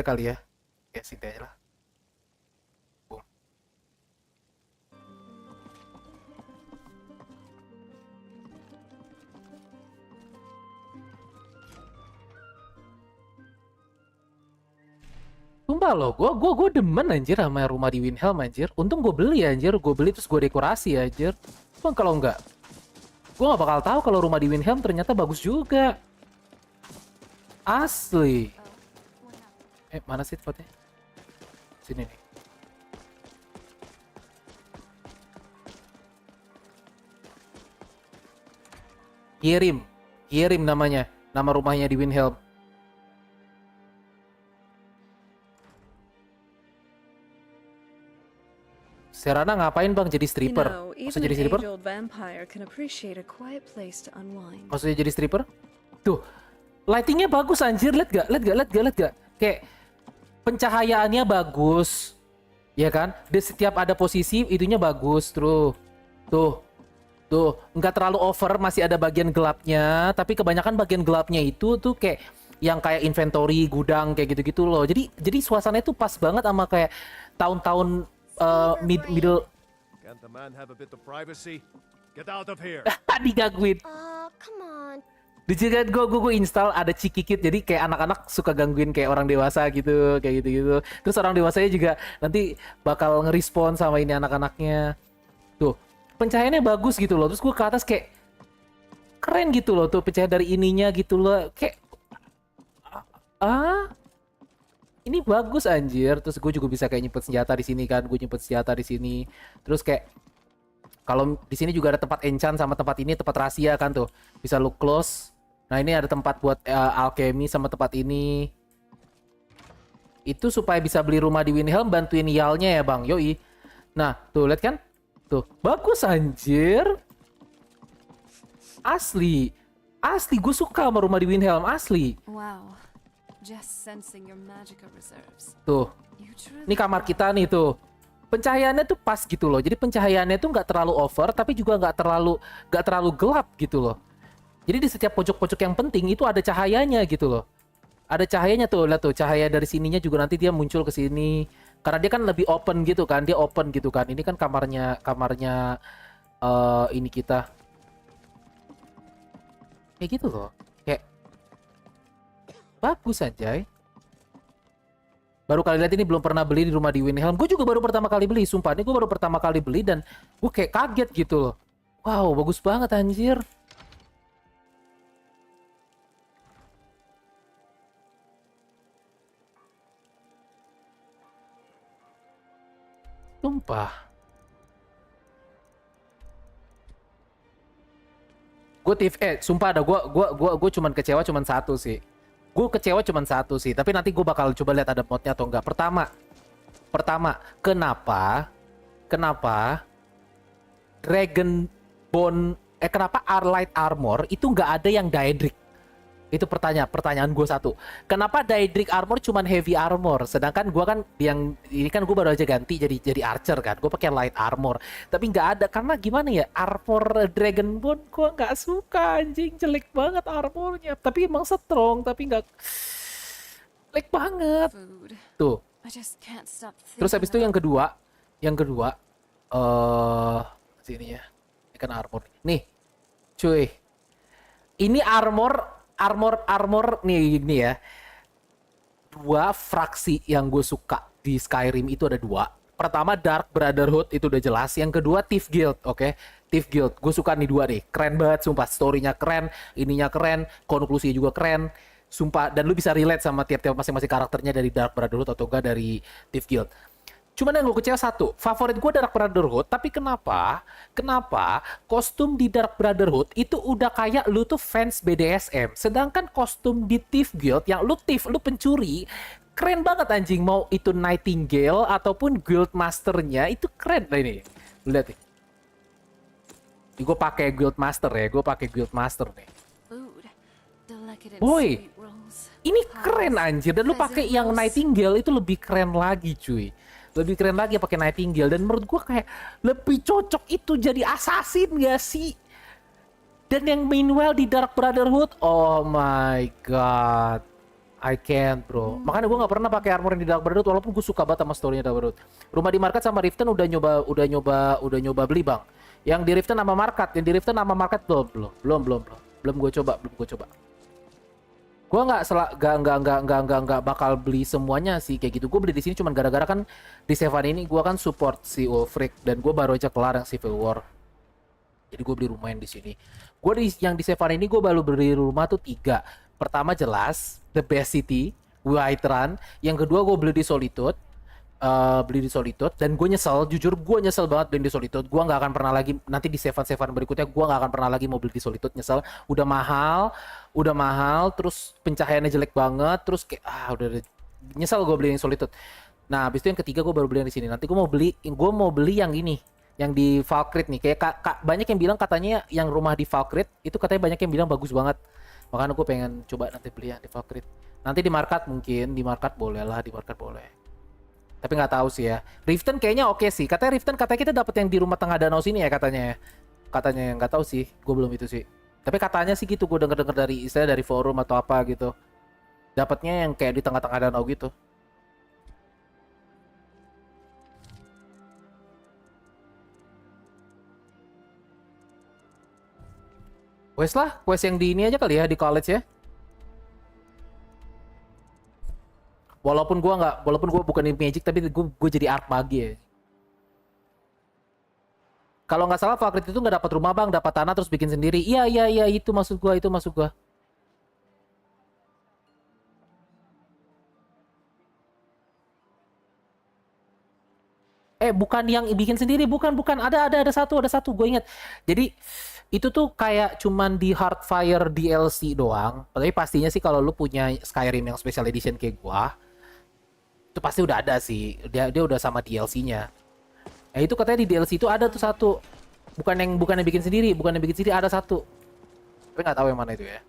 kali ya. Ya sini aja lah. Boom. Sumpah loh, gue demen anjir sama rumah di Windhelm anjir. Untung gue beli anjir, terus gue dekorasi anjir. Cuman kalau enggak, gue gak bakal tahu kalau rumah di Windhelm ternyata bagus juga. Asli. Mana sih spotnya? Sini nih. Skyrim namanya, nama rumahnya di Windhelm. Serana ngapain bang jadi stripper? Maksudnya jadi stripper? Maksudnya jadi stripper? Tuh, lightingnya bagus anjir, liat gak? Kayak pencahayaannya bagus, ya kan? Di setiap ada posisi itunya bagus, tuh, nggak terlalu over, masih ada bagian gelapnya, tapi kebanyakan bagian gelapnya itu tuh kayak yang kayak inventory, gudang kayak gitu-gitu loh. Jadi suasananya tuh pas banget sama kayak tahun-tahun middle. Can't the man have a bit of privacy? Get out of here. Digangguin. Come on. Dijadikan gue install ada Cikikit, jadi kayak anak-anak suka gangguin kayak orang dewasa gitu, kayak gitu. Terus orang dewasanya juga nanti bakal ngerespon sama ini anak-anaknya. Tuh, pencahayaannya bagus gitu loh. Terus gue ke atas kayak keren gitu loh tuh pencahayaan dari ininya gitu loh. Kayak ini bagus anjir. Terus gue juga bisa kayak nyimpen senjata di sini kan. Gue nyimpen senjata di sini. Terus kayak kalau di sini juga ada tempat enchant sama tempat ini tempat rahasia kan tuh. Bisa lu close. Nah, ini ada tempat buat alchemy sama tempat ini. Itu supaya bisa beli rumah di Windhelm, bantuin Yalnya ya, Bang. Yoi. Nah, tuh lihat kan? Tuh, bagus anjir. Asli gue suka sama rumah di Windhelm, asli. Wow. Just sensing your magical reserves. Tuh. Ini kamar kita nih tuh. Pencahayaannya tuh pas gitu loh. Jadi pencahayaannya tuh nggak terlalu over, tapi juga nggak terlalu gelap gitu loh. Jadi di setiap pojok-pojok yang penting itu ada cahayanya gitu loh. Ada cahayanya tuh, lihat tuh cahaya dari sininya juga nanti dia muncul ke sini. Karena dia kan lebih open gitu kan, dia open gitu kan. Ini kan kamarnya ini kita. Kayak gitu loh. Kayak bagus anjay. Baru kali lihat ini, belum pernah beli di rumah di Windhelm. Gue juga baru pertama kali beli, sumpah. Ini gue baru pertama kali beli dan gue kayak kaget gitu loh. Wow, bagus banget anjir. Sumpah. Sumpah ada gue cuman kecewa cuman satu sih. Gue kecewa cuman satu sih, tapi nanti gue bakal coba lihat ada modnya atau enggak. Pertama, kenapa kenapa Light Armor itu nggak ada yang Daedric? Itu pertanyaan gue satu. Kenapa Daedric Armor cuman Heavy Armor? Sedangkan gue kan yang ini kan gue baru aja ganti jadi Archer kan. Gue pakai Light Armor. Tapi nggak ada karena gimana ya? Armor Dragonbone gue nggak suka anjing, jelek banget armornya. Tapi emang strong, tapi nggak jelek banget. Tuh. Terus habis itu yang kedua sini ya. Ini kan armor. Nih. Cuy. Ini armor nih gini ya. Dua fraksi yang gue suka di Skyrim itu ada dua. Pertama Dark Brotherhood, itu udah jelas. Yang kedua Thief Guild, oke? Thief Guild, gue suka nih dua nih. Keren banget, sumpah. Story-nya keren, ininya keren, konklusinya juga keren. Sumpah, dan lu bisa relate sama tiap-tiap masing-masing karakternya dari Dark Brotherhood atau enggak dari Thief Guild. Cuman yang gue kecewa satu, favorit gue Dark Brotherhood, tapi kenapa kostum di Dark Brotherhood itu udah kayak lu tuh fans BDSM, sedangkan kostum di Thief Guild yang lu pencuri, keren banget anjing, mau itu Nightingale ataupun Guild Masternya itu keren lah ini. Lu lihat nih. Ini gue pakai Guild Master ya, nih. Boy, ini keren anjir, dan lu pakai yang Nightingale itu lebih keren lagi cuy. Lebih keren lagi pakai Nightingale, dan menurut gua kayak lebih cocok itu jadi assassin gak sih? Dan yang meanwhile di Dark Brotherhood, oh my god, I can't bro. Makanya gua nggak pernah pakai armor yang di Dark Brotherhood, walaupun gua suka banget sama storynya Dark Brotherhood. Rumah di Market sama Riften udah nyoba beli bang. Yang di Riften sama Market, belum gua coba. Gue nggak bakal beli semuanya sih kayak gitu. Gue beli di sini cuman gara-gara kan di Sevan ini gue kan support si Ulfric, dan gue baru aja kelar yang Civil War. Jadi gue beli rumah yang di sini. Yang di Sevan ini gue baru beli rumah tuh 3. Pertama jelas The Best City, Whiterun. Yang kedua gue beli di Solitude. beli di Solitude dan gue nyesel, jujur gue nyesel banget beli di Solitude. Gue nggak akan pernah lagi nanti di sevan berikutnya gue nggak akan pernah lagi mau beli di Solitude, nyesel. Udah mahal, terus pencahayaannya jelek banget, terus kayak udah nyesel gue beli yang Solitude. Nah, habis itu yang ketiga gue baru beli yang di sini. Nanti gue mau beli yang ini, yang di Valkyrie nih. Kayak banyak yang bilang katanya yang rumah di Valkyrie itu katanya banyak yang bilang bagus banget. Makanya gue pengen coba nanti beli yang di Valkyrie. Nanti di market mungkin, di market boleh lah, di market boleh. Tapi nggak tahu sih ya. Riften kayaknya oke sih. Katanya Riften kita dapat yang di rumah tengah danau sini ya katanya. Katanya nggak tahu sih. Gue belum itu sih. Tapi katanya sih gitu. Gue denger dari forum atau apa gitu. Dapatnya yang kayak di tengah-tengah danau gitu. Quest yang di ini aja kali ya, di college ya. Walaupun gue bukan di Magic, tapi gue jadi art magi ya. Kalau nggak salah Valkyrie itu nggak dapat rumah bang, dapat tanah terus bikin sendiri. Iya itu maksud gue, bukan yang bikin sendiri, bukan ada satu gue ingat. Jadi itu tuh kayak cuman di Hardfire DLC doang. Tapi pastinya sih kalau lu punya Skyrim yang special edition kayak gua, itu pasti udah ada sih. Dia udah sama DLC-nya. Itu katanya di DLC itu ada tuh satu. Bukan yang bikin sendiri, ada satu. Tapi nggak tahu yang mana itu ya.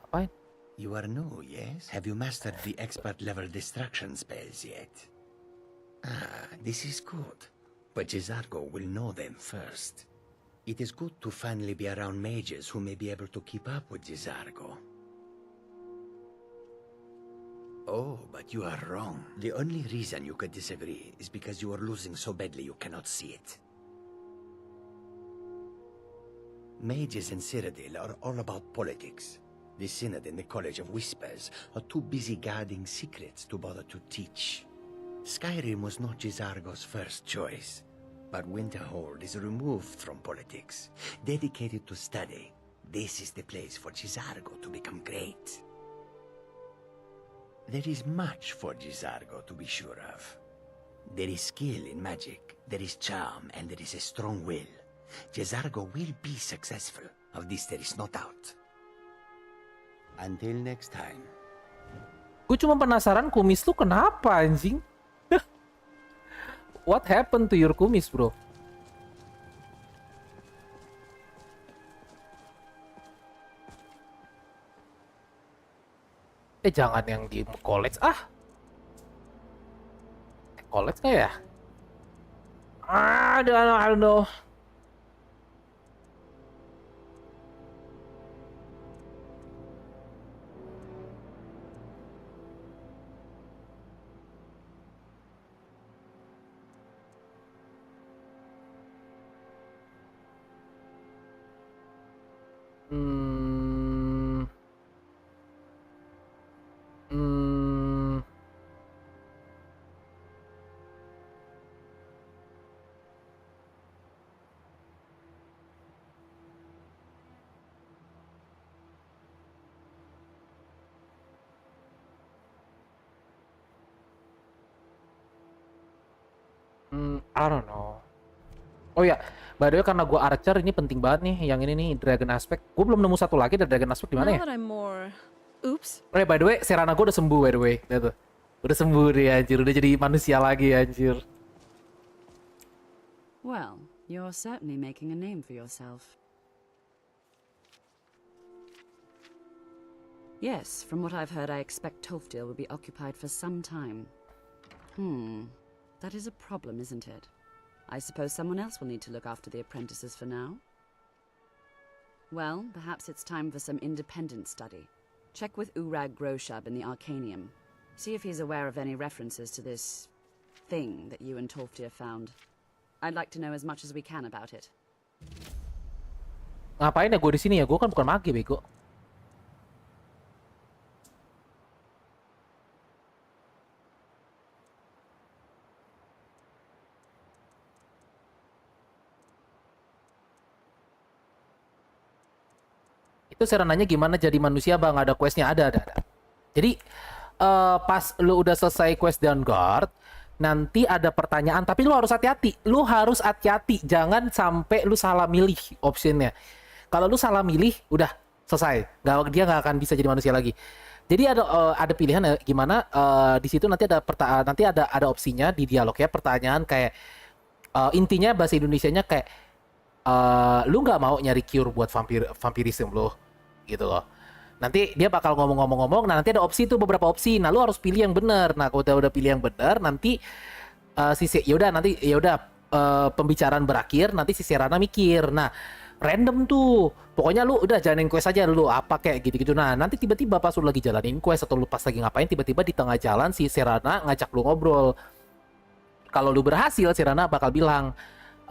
Apain? You are new, yes? Have you mastered the expert level destruction spells yet? This is good. But Jizargo will know them first. It is good to finally be around mages who may be able to keep up with Jizargo. Oh, but you are wrong. The only reason you could disagree is because you are losing so badly you cannot see it. Mages in Cyrodiil are all about politics. The Synod and the College of Whispers are too busy guarding secrets to bother to teach. Skyrim was not Jizargo's first choice, but Winterhold is removed from politics, dedicated to study. This is the place for Jizargo to become great. There is much for Jizargo to be sure of. There is skill in magic, there is charm, and there is a strong will. Jizargo will be successful. Of this there is no doubt. Until next time. Gue cuma penasaran kumis lu kenapa anjing? What happened to your kumis, bro? Jangan yang di college college kayak ya? I don't know. I don't know. Oh ya, by the way karena gue archer ini penting banget nih. Yang ini nih dragon aspect. Gue belum nemu satu lagi dari dragon aspect di mana ya? Oops. Oh ya, by the way Serana gue udah sembuh by the way. Lihat tuh. Udah sembuh dia anjir, udah jadi manusia lagi anjir. Well, you're certainly making a name for yourself. Yes, from what I've heard, I expect Tolfdale will be occupied for some time. That is a problem, isn't it? I suppose someone else will need to look after the apprentices for now. Well, perhaps it's time for some independent study. Check with Urag Groshab in the Arcanium. See if he's aware of any references to this thing that you and Tolfdir found. I'd like to know as much as we can about it. Ngapain ya gue di sini ya? Gue kan bukan magi, bego. Itu Serenanya gimana jadi manusia bang? Ada questnya? Ada. Jadi pas lu udah selesai quest down guard, nanti ada pertanyaan, tapi lu harus hati-hati. Lu harus hati-hati, jangan sampai lu salah milih optionnya. Kalau lu salah milih, udah selesai. Dia nggak akan bisa jadi manusia lagi. Jadi ada pilihan gimana di situ nanti ada opsinya di dialog ya, pertanyaan kayak intinya bahasa Indonesianya kayak lu nggak mau nyari cure buat vampirisme lo gitu loh. Nanti dia bakal ngomong-ngomong, nah nanti ada opsi tuh, beberapa opsi. Nah lu harus pilih yang benar. Nah kalau udah pilih yang benar, nanti pembicaraan berakhir, nanti si Serana mikir. Nah random tuh, pokoknya lu udah jalanin quest aja dulu apa kayak gitu-gitu. Nah nanti tiba-tiba pas lu lagi jalanin quest atau lu pas lagi ngapain, tiba-tiba di tengah jalan si Serana ngajak lu ngobrol. Kalau lu berhasil, Serana bakal bilang,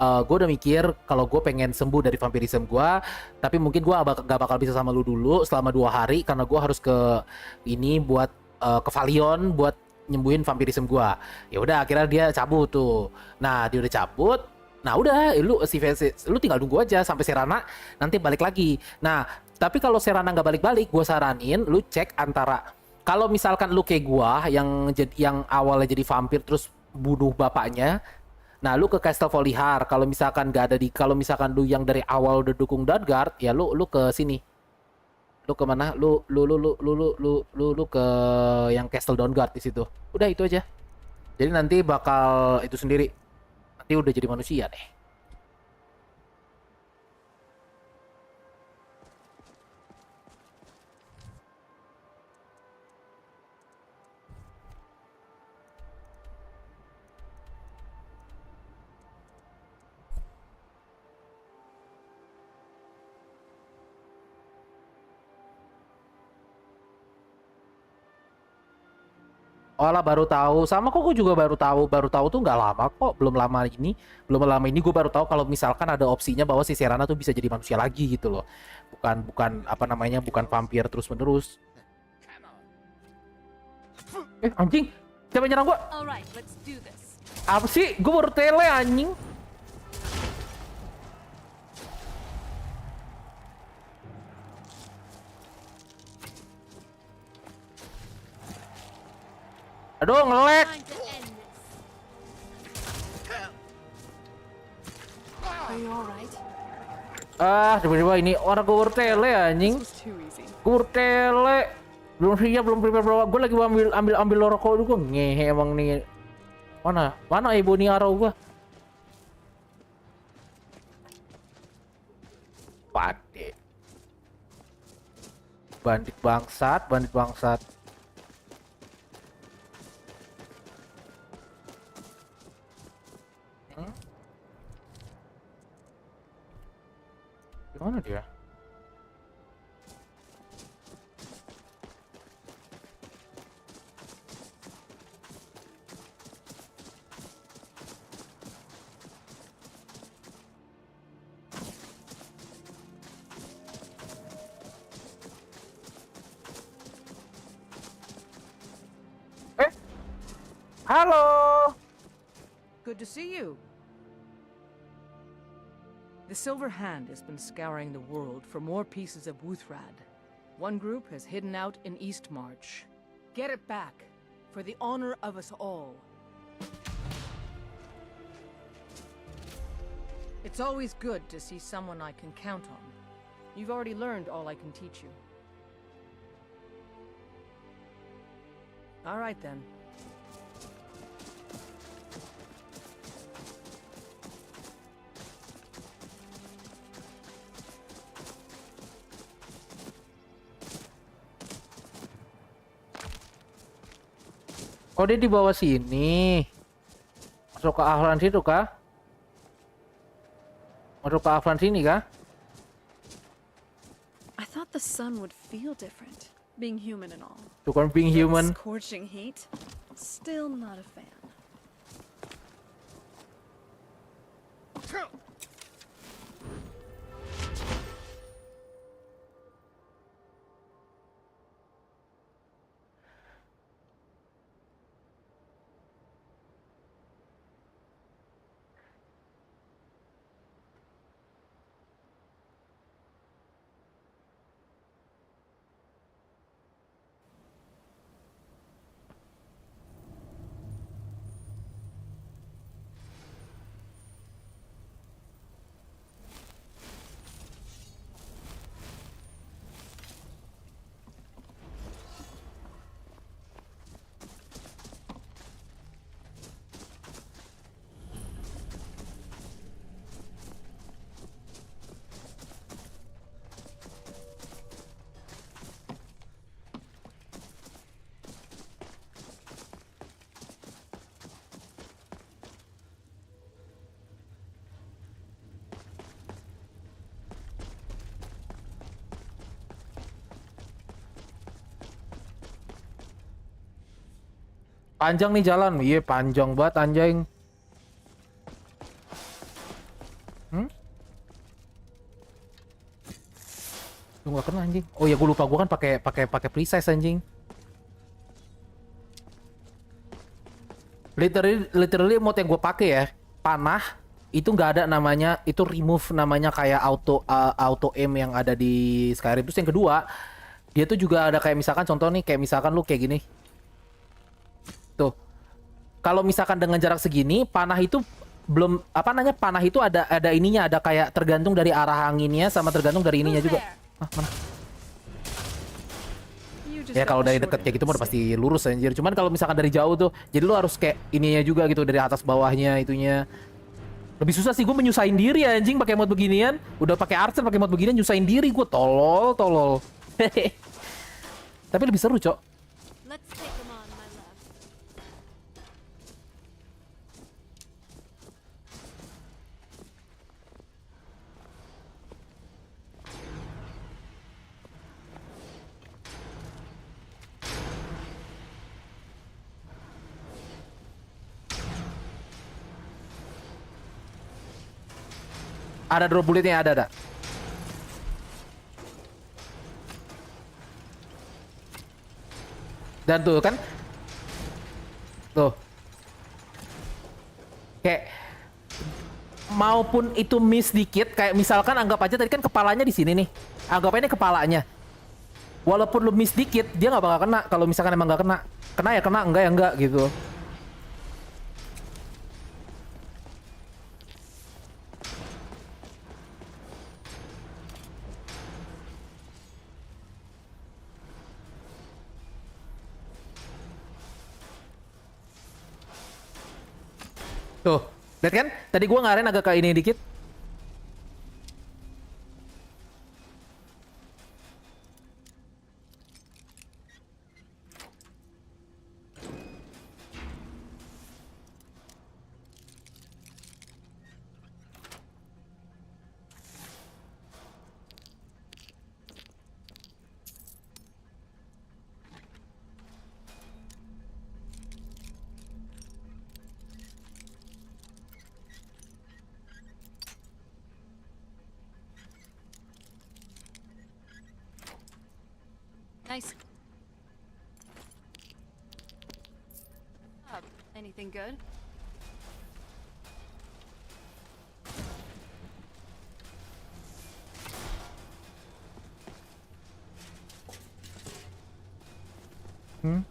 gue udah mikir kalau gue pengen sembuh dari vampirisme gue, tapi mungkin gue gak bakal bisa sama lu dulu selama 2 hari karena gue harus ke ini buat ke Valion buat nyembuhin vampirisme gue. Ya udah akhirnya dia cabut tuh. Nah dia udah cabut. Nah udah, lu tinggal nunggu aja sampai Serana nanti balik lagi. Nah, tapi kalau Serana nggak balik-balik, gue saranin lu cek antara, kalau misalkan lu kayak gue yang awalnya jadi vampir terus bunuh bapaknya, nah lu ke Castle Folihar. Kalau misalkan kalau misalkan lu yang dari awal udah dukung Dawnguard, ya lu ke sini. Lu ke mana? Lu ke yang Castle Dawnguard di situ. Udah itu aja. Jadi nanti bakal itu sendiri. Nanti udah jadi manusia deh. Oh lah baru tahu, sama kok gue juga baru tahu tuh nggak lama kok, belum lama ini gue baru tahu kalau misalkan ada opsinya bahwa si Serana tuh bisa jadi manusia lagi gitu loh, bukan apa namanya, bukan vampir terus menerus. Anjing, siapa nyerang gue? Apa sih? Gue baru tele anjing. Aduh, ngelag. Tiba-tiba ini orang gue bertele anjing. Gue bertele. Belum siap, belum prepare. Gue lagi ambil rokok dulu. Gue ngehe emang nih. Mana ibu nih arrow gue. Pade. Bandit bangsat. Gimana dia? Halo. Good to see you. The Silver Hand has been scouring the world for more pieces of Wuthrad. One group has hidden out in East March. Get it back, for the honor of us all. It's always good to see someone I can count on. You've already learned all I can teach you. All right then. Oh dia di bawah sini. Masuk ke Afran situ kah? Masuk ke Afran sini kah? I thought the sun would feel different, being human and all. Bukan being human. Scorching heat. Still not a fan. Panjang nih jalan. Iya, panjang banget anjing. Lu nggak kena anjing. Oh ya gue lupa, gue kan pakai precise anjing. Literally mode yang gue pakai ya, panah itu nggak ada namanya, itu remove namanya kayak auto aim yang ada di Skyrim. Terus yang kedua, dia tuh juga ada kayak misalkan contoh nih, kayak misalkan lu kayak gini. Tuh. Kalau misalkan dengan jarak segini, panah itu belum panah itu ada ininya, ada kayak tergantung dari arah anginnya sama tergantung dari ininya juga. Ah, mana? Ya kalau dari deket kayak gitu mah udah pasti lurus anjir. Cuman kalau misalkan dari jauh tuh, jadi lu harus kayak ininya juga gitu, dari atas bawahnya itunya. Lebih susah sih, gue menyusahin diri anjing pakai mod beginian. Udah pakai archer pakai mod beginian nyusahin diri gue, tolol. Tapi lebih seru, Cok. Ada drop bulletnya, ada. Dan tuh kan, tuh, kayak maupun itu miss dikit, kayak misalkan anggap aja tadi kan kepalanya di sini nih, anggap aja ini kepalanya. Walaupun lu miss dikit, dia nggak bakal kena. Kalau misalkan emang nggak kena ya kena, enggak ya enggak gitu. Tuh, lihat kan? Tadi gua ngaren agak ke ini dikit. Nice. Anything good?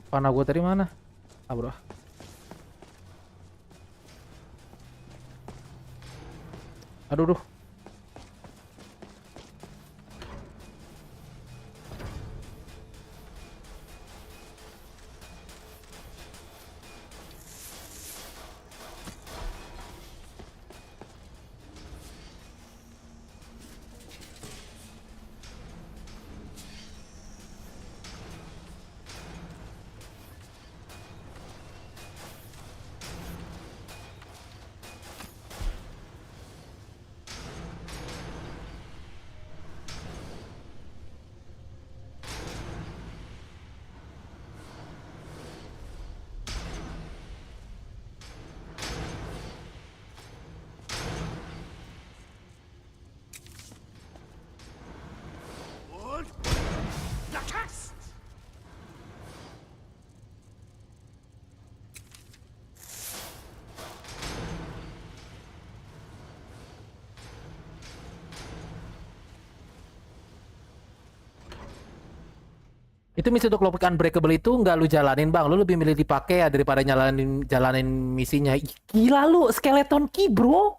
Panah gua tadi mana? Ah, bro. Aduh. Itu misi untuk lock unbreakable itu nggak lu jalanin bang, lu lebih milih dipakai ya daripada jalanin misinya. Ih, gila lu, skeleton key bro.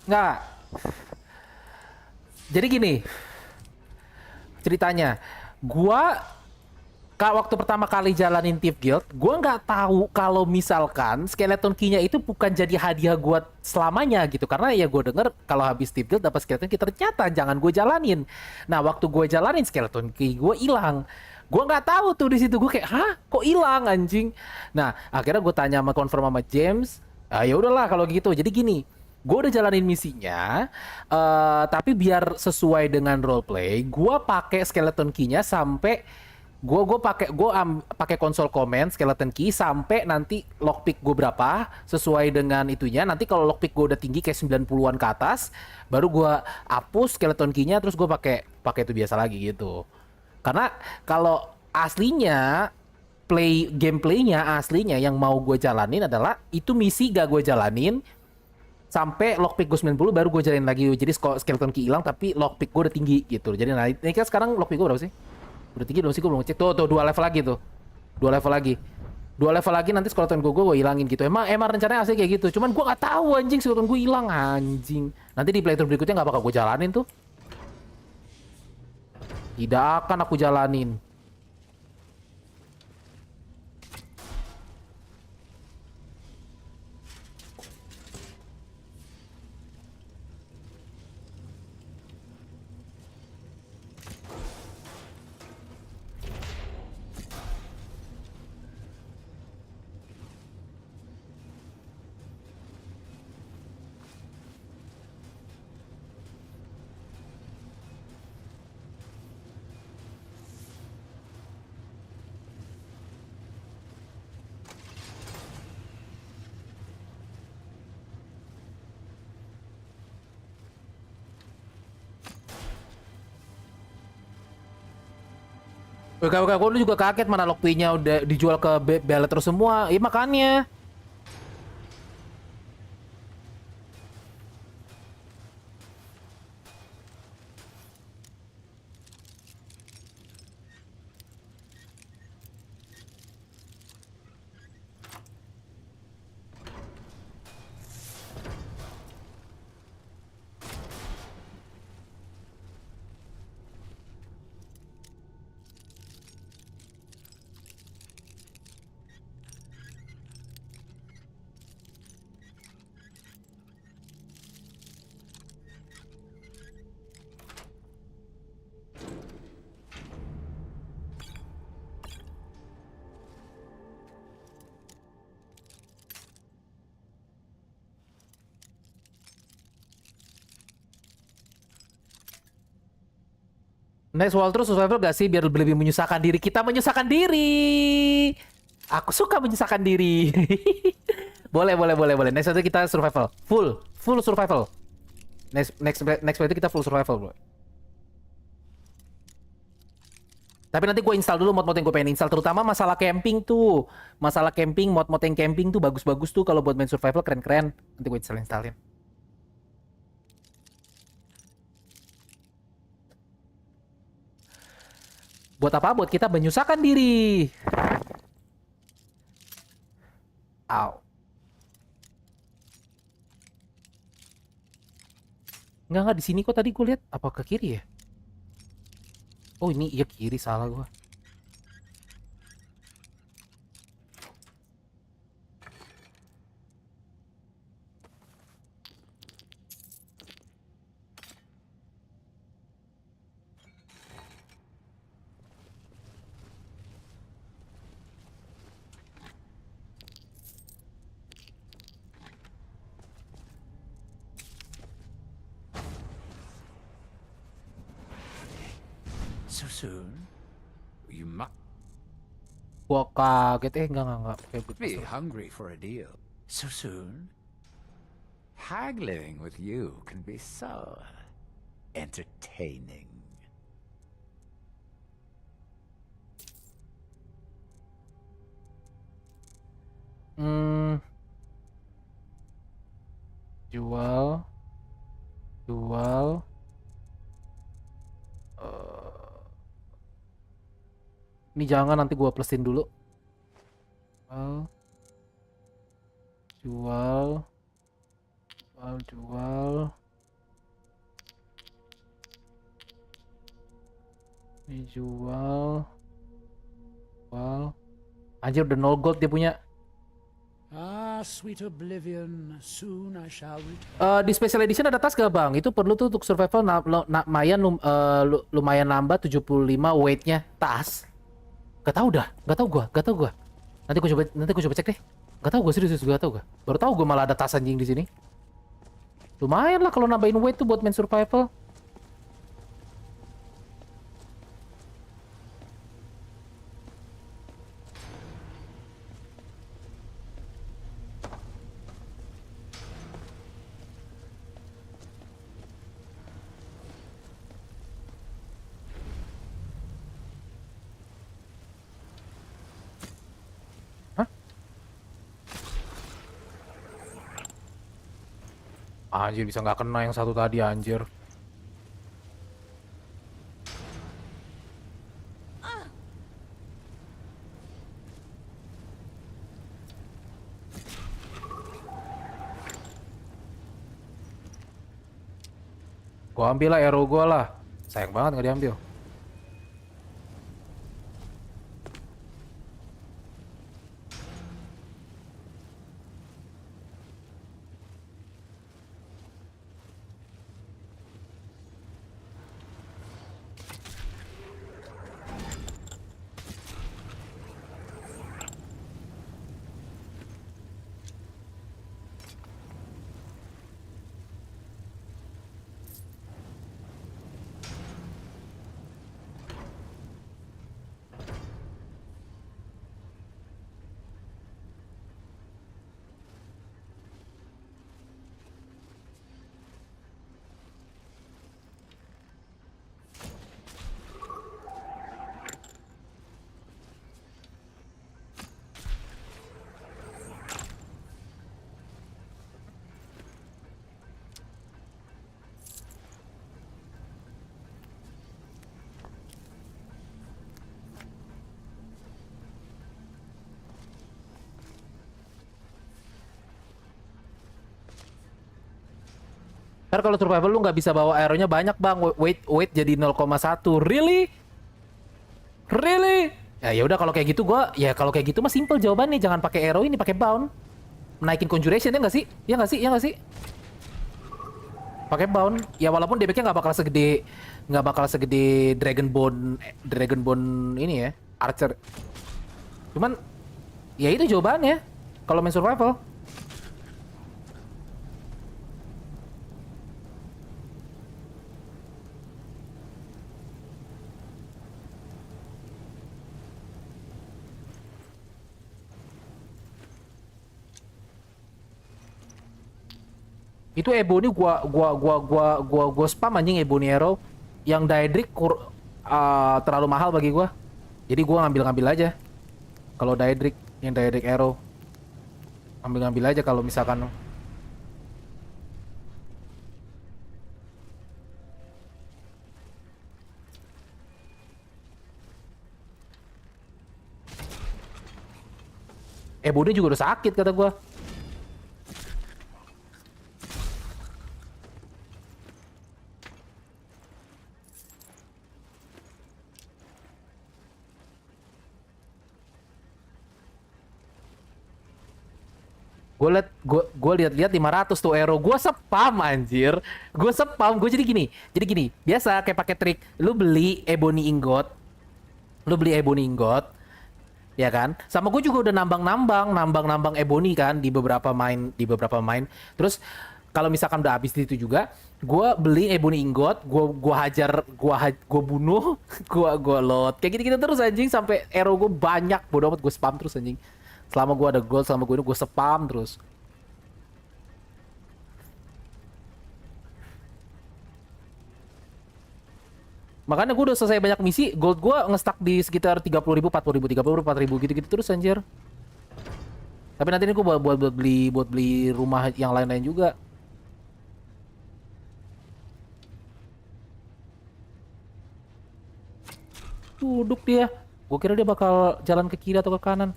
Nggak. Jadi gini, ceritanya, gua waktu pertama kali jalanin Thief Guild, gue nggak tahu kalau misalkan skeleton key-nya itu bukan jadi hadiah gue selamanya gitu. Karena ya gue denger kalau habis Thief Guild dapat skeleton key, ternyata jangan gue jalanin. Nah waktu gue jalanin skeleton key gue hilang. Gue nggak tahu tuh di situ, gue kayak hah kok hilang anjing. Nah akhirnya gue tanya sama confirm sama James. Ah ya udahlah kalau gitu. Jadi gini, gue udah jalanin misinya, tapi biar sesuai dengan roleplay, gue pakai skeleton key-nya sampai gue pakai konsol comment skeleton key sampai nanti lockpick gue berapa sesuai dengan itunya. Nanti kalau lockpick gue udah tinggi kayak 90-an ke atas, baru gue hapus skeleton key-nya, terus gue pakai itu biasa lagi gitu. Karena kalau aslinya gameplaynya aslinya yang mau gue jalanin adalah itu misi gak gue jalanin sampai lockpick gue 90 baru gue jalanin lagi. Jadi skeleton key hilang tapi lockpick gue udah tinggi gitu. Jadi nah ini kan sekarang lockpick gue berapa sih? Udah tinggi belum sih? Gue belum ngecek. Tuh 2 level lagi tuh. 2 level lagi nanti skeleton gue hilangin gitu. Emang rencananya asli kayak gitu. Cuman gue nggak tahu anjing skeleton gue hilang anjing. Nanti di playthrough berikutnya nggak bakal gue jalanin tuh. Tidak akan aku jalanin. Oke, lu juga kaget mana lockpick-nya udah dijual ke ballet terus semua. Iya makanya. Next walkthrough survival gak sih biar lebih menyusahkan diri? Kita menyusahkan diri. Aku suka menyusahkan diri. boleh. Next itu kita survival. Full survival. Next itu kita full survival, bro. Tapi nanti gue install dulu mod-mod yang gue pengen install, terutama masalah camping tuh. Masalah camping, mod-mod yang camping tuh bagus-bagus tuh kalau buat main survival keren-keren. Nanti gue installin. Buat apa? Buat kita menyusahkan diri. Au. Enggak di sini kok tadi gue lihat. Apa ke kiri ya? Oh ini iya kiri, salah gue. So soon? You must Gua kaget enggak. be hungry for a deal. So soon? Haggling with you can be so entertaining. Jual. Ini jangan, nanti gua plusin dulu. Jual. Ini jual. Anjir udah 0 gold dia punya. Ah, sweet oblivion, soon I shall return. Di special edition ada tas gak bang? Itu perlu tuh untuk survival lumayan nambah 75 weight-nya tas. Gak tau gua. Nanti gua coba cek deh. Gak tau gua serius, gak tau gua. Baru tahu gua malah ada tas anjing di sini. Lumayan lah kalau nambahin weight tuh buat main survival. Anjir, bisa nggak kena yang satu tadi, anjir. Gua ambil lah arrow gua lah. Sayang banget nggak diambil. Ntar kalau survival lu nggak bisa bawa arrow-nya banyak bang, weight jadi 0,1. Really? Really? Ya udah kalau kayak gitu kalau kayak gitu mah simple jawabannya, jangan pakai arrow ini, pakai bound. Naikin conjuration ya nggak sih? Ya nggak sih? Ya nggak sih? Pakai bound. Ya walaupun damage-nya nggak bakal segede Dragonbone ini ya, Archer. Cuman ya itu jawabannya kalau main survival. Itu Ebony gua spam anjing Ebony Arrow. Yang Daedric terlalu mahal bagi gua. Jadi gua ngambil aja. Kalau Daedric, yang Daedric Arrow. Ngambil aja kalau misalkan Ebony juga udah sakit kata gua. Gue lihat 500 tuh arrow, gue spam anjir, gue jadi gini, biasa kayak pakai trik, lu beli ebony ingot, ya kan, sama gue juga udah nambang ebony kan di beberapa main, terus kalau misalkan udah habis itu juga, gue beli ebony ingot, gue hajar, gue bunuh, gue load, kayak gitu terus anjing sampai arrow gue banyak, bodo amat gue spam terus anjing. Selama gue ada gold, selama gue spam terus. Makanya gue udah selesai banyak misi, gold gue nge-stuck di sekitar 30.000, 40.000, 30.000, 40.000 gitu-gitu terus anjir. Tapi nanti ini gue buat beli rumah yang lain-lain juga. Duduk dia. Gue kira dia bakal jalan ke kiri atau ke kanan.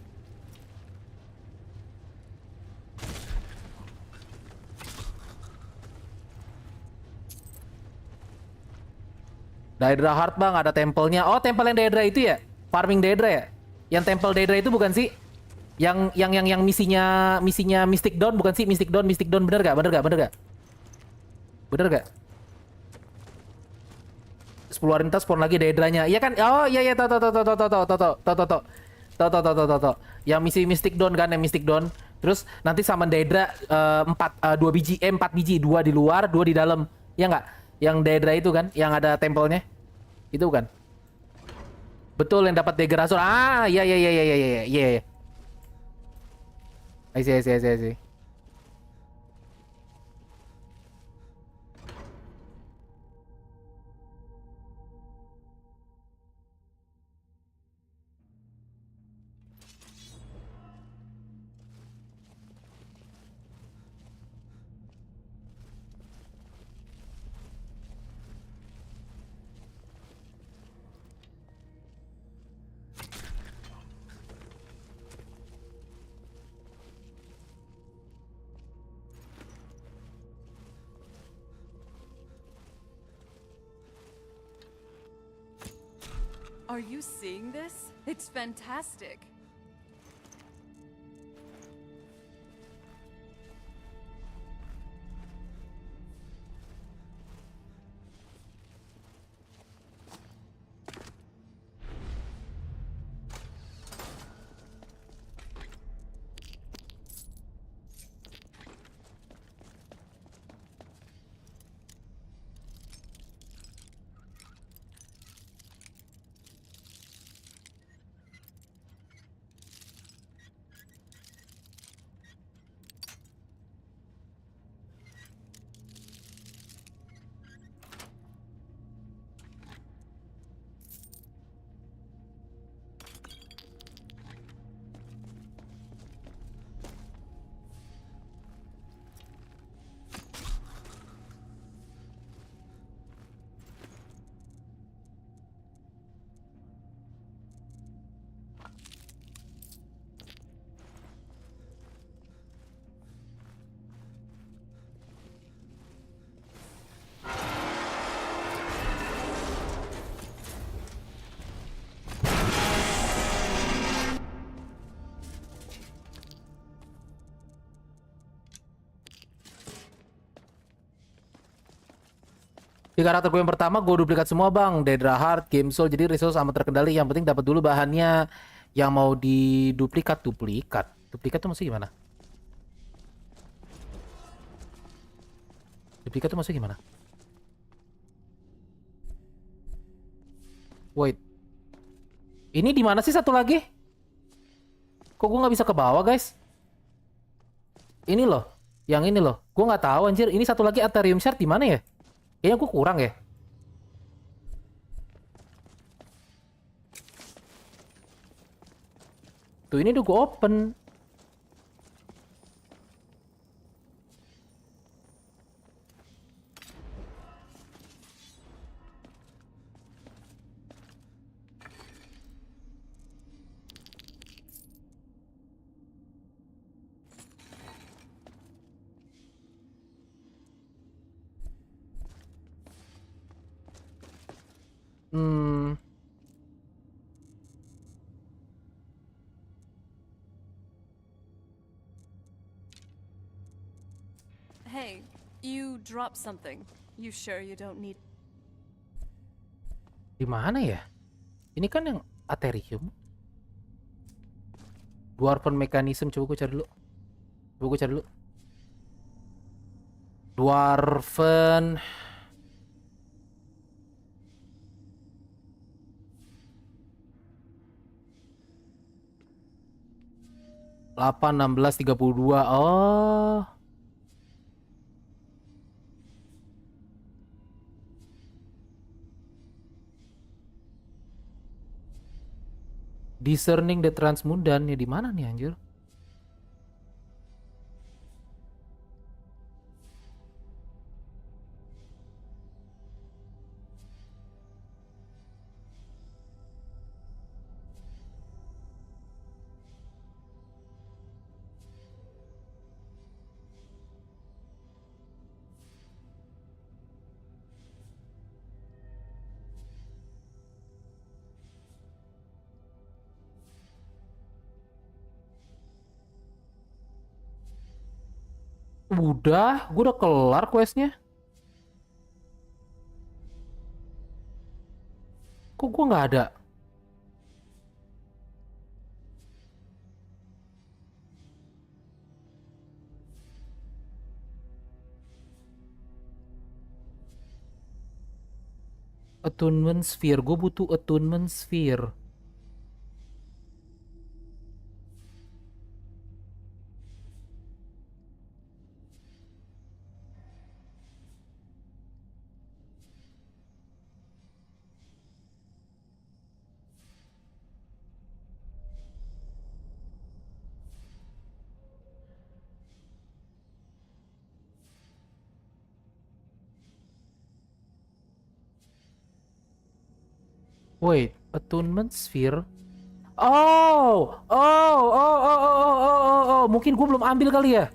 Daedra Heart bang, ada tempelnya. Oh, tempel yang Daedra itu ya? Farming Daedra ya? Yang tempel Daedra itu bukan sih? Yang misinya Mystic Dawn bukan sih? Mystic Dawn bener gak? Bener gak? 10 hari ntar spawn lagi Daedranya. Iya kan? Oh iya tau. Yang misi Mystic Dawn kan, yang Mystic Dawn. Terus nanti sama Daedra 4 biji, 2 di luar, 2 di dalam. Ya nggak? Yang Daedra itu kan, yang ada tempelnya. Itu kan? Betul yang dapat dagger Azur. Ah, iya. I see. Are you seeing this? It's fantastic. Di karakter gue yang pertama gue duplikat semua bang, Daedra Heart, Game Soul, jadi resource amat terkendali. Yang penting dapat dulu bahannya yang mau diduplikat. Duplikat tuh maksudnya gimana? Duplikat tuh maksudnya gimana? Wait, ini di mana sih satu lagi? Kok gue nggak bisa ke bawah guys? Ini loh, yang ini loh, gue nggak tahu anjir. Ini satu lagi Aetherium Shard di mana ya? Kayaknya gue kurang ya. Tuh ini udah gue open. Hey, you dropped something. You sure you don't need... Di mana ya? Ini kan yang Aetherium. Dwarven Mechanism, coba gue cari dulu. Dwarven delapan 16 32. Oh. Discerning the Transmudan ya di mana nih anjir? Gue udah kelar questnya. Kok gue nggak ada? Attunement sphere. Gue butuh attunement sphere. Wait, attunement sphere. Oh, oh, oh, oh, oh, oh, oh, oh, oh. Mungkin gue belum ambil kali ya.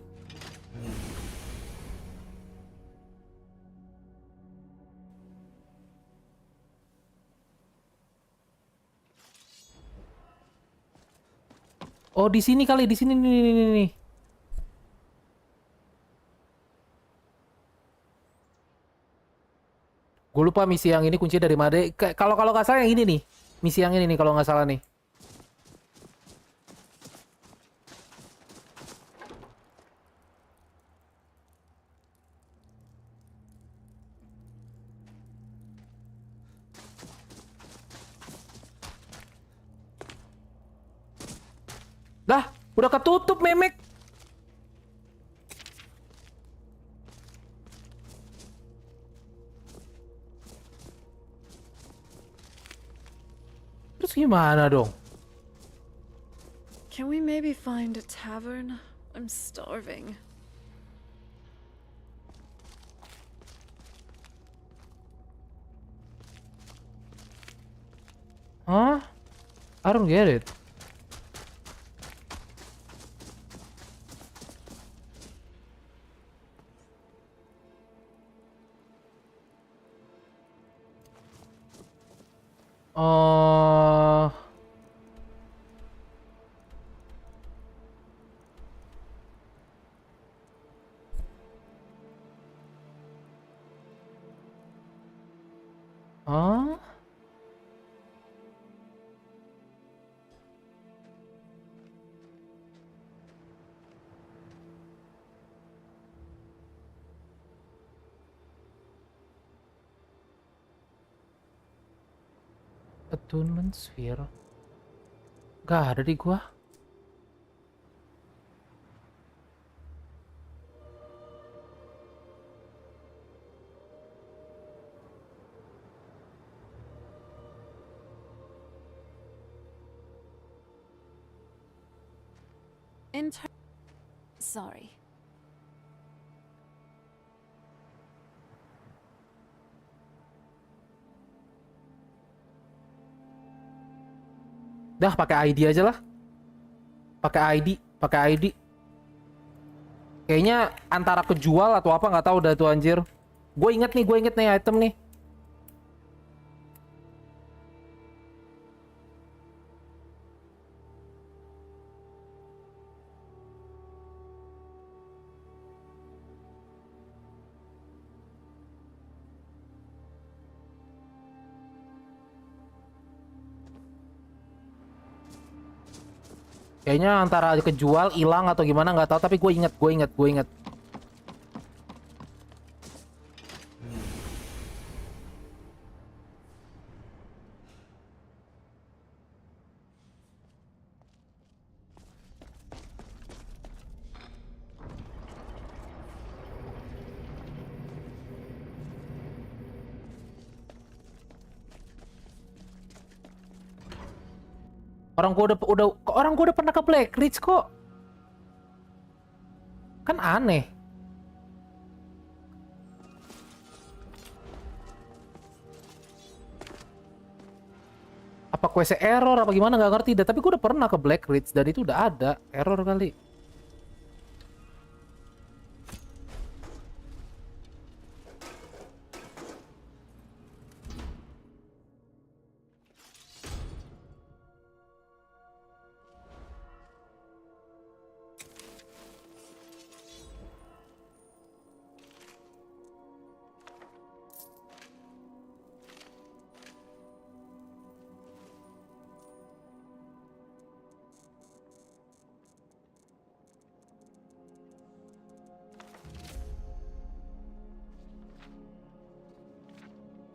Oh, di sini kali, di sini nih. Gue lupa misi yang ini kunci dari mana. Kalau nggak salah yang ini nih. Misi yang ini nih kalau nggak salah nih. Dah, udah ketutup memek. Terus gimana dong? Can we maybe find a tavern? I'm starving. Huh? I don't get it. Uh, huh? Attunement sphere. Gak ada di gua. Sorry. Dah pakai ID aja lah. Pakai ID. Kayaknya antara kejual atau apa nggak tahu dah tuh anjir. Gue inget nih item nih. Kayaknya antara kejual, hilang atau gimana nggak tahu, tapi gue inget. Orang gue udah pernah ke Blackridge kok. Kan aneh. Apa quest error apa gimana nggak ngerti dah, tapi gue udah pernah ke Blackridge dan itu udah ada error kali.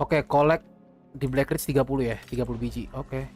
Oke, collect Di Black Ridge 30 ya, 30 biji. Oke.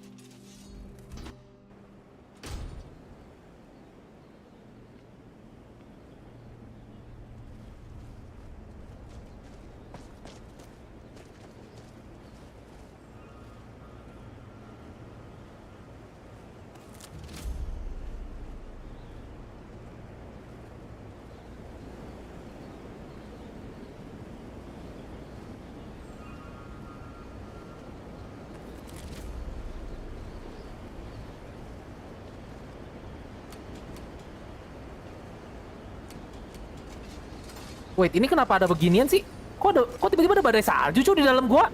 Wait, ini kenapa ada beginian sih? Kok tiba-tiba ada badai salju cuy di dalam gua?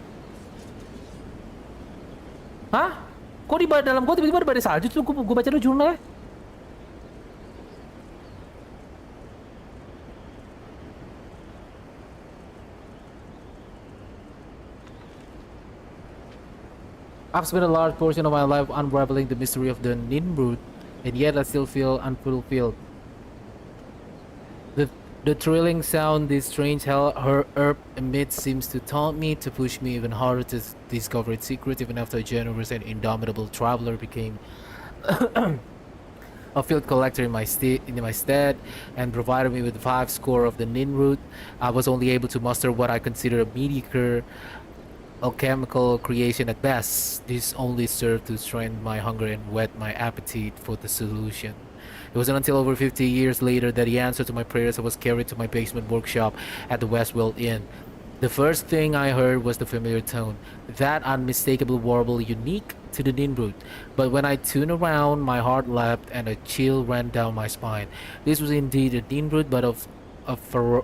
Hah? Kok di dalam gua tiba-tiba ada badai salju tuh? Gua baca dulu jurnalnya. I've spent a large portion of my life unraveling the mystery of the Ninbrut, and yet I still feel unfulfilled. The thrilling sound this strange her herb emits seems to taunt me, to push me even harder to discover its secret, even after a generous and indomitable traveler became a field collector in my stead and provided me with 5 score of the Ninbrut. I was only able to muster what I consider a mediocre alchemical creation at best. This only served to strengthen my hunger and whet my appetite for the solution. It wasn't until over 50 years later that the answer to my prayers was carried to my basement workshop at the Westwell Inn. The first thing I heard was the familiar tone, that unmistakable warble unique to the Ninbrut. But when I turned around, my heart leapt and a chill ran down my spine. This was indeed a Ninbrut, but of a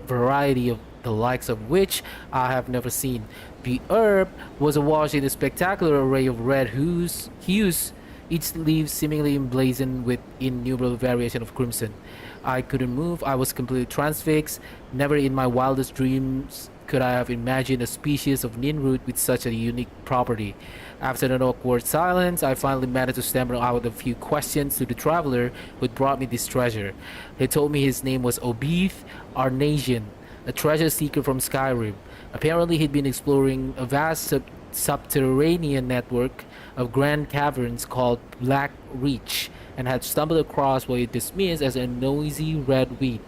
variety of the likes of which I have never seen. The herb was awash in a spectacular array of red hues, each leaf seemingly emblazoned with innumerable variations of crimson. I couldn't move, I was completely transfixed. Never in my wildest dreams could I have imagined a species of Ninbrut with such a unique property. After an awkward silence, I finally managed to stammer out a few questions to the traveler who brought me this treasure. He told me his name was Obith Arnasian, a treasure seeker from Skyrim. Apparently he'd been exploring a vast subterranean network of grand caverns called Black Reach and had stumbled across what he dismissed as a noisy red weed.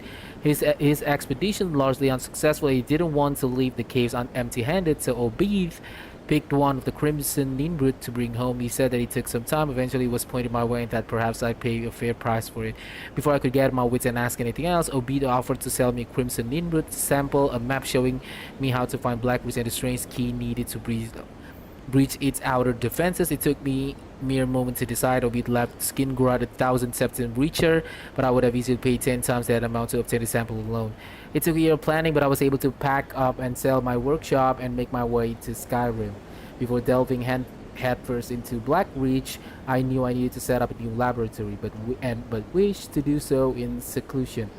His expedition largely unsuccessful. He didn't want to leave the caves empty-handed, so Obith picked one of the crimson Ninbrut to bring home. He said that it took some time. Eventually it was pointed my way and that perhaps I'd pay a fair price for it. Before I could get my wits and ask anything else, Obith offered to sell me a crimson Ninbrut sample, a map showing me how to find Black Reach and the strange key needed to breach its outer defenses. It took me mere moment to decide. Obith left Skin-Grad 1,000 septim reacher, but I would have easily paid 10 times that amount to obtain a sample alone. It took a year of planning, but I was able to pack up and sell my workshop and make my way to Skyrim. Before delving headfirst into Black Reach, I knew I needed to set up a new laboratory, but wished to do so in seclusion.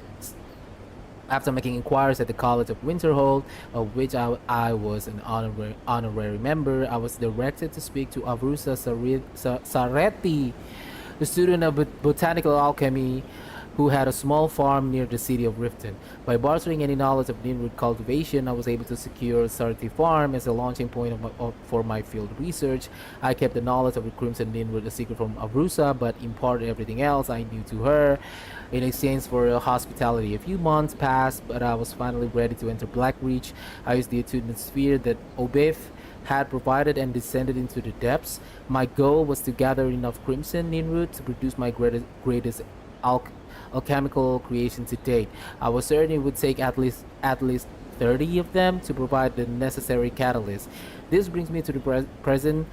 After making inquiries at the College of Winterhold, of which I was an honorary member, I was directed to speak to Avrusa Saretti, a student of botanical alchemy who had a small farm near the city of Riften. By bartering any knowledge of Ninbrut cultivation, I was able to secure Sarti Farm as a launching point for my field research. I kept the knowledge of the Crimson Ninbrut a secret from Avrusa, but imparted everything else I knew to her in exchange for hospitality. A few months passed, but I was finally ready to enter Black Reach. I used the attunement sphere that Obith had provided and descended into the depths. My goal was to gather enough Crimson Ninbrut to produce my greatest alchemical creation to date. I was certain it would take at least 30 of them to provide the necessary catalyst. This brings me to the present.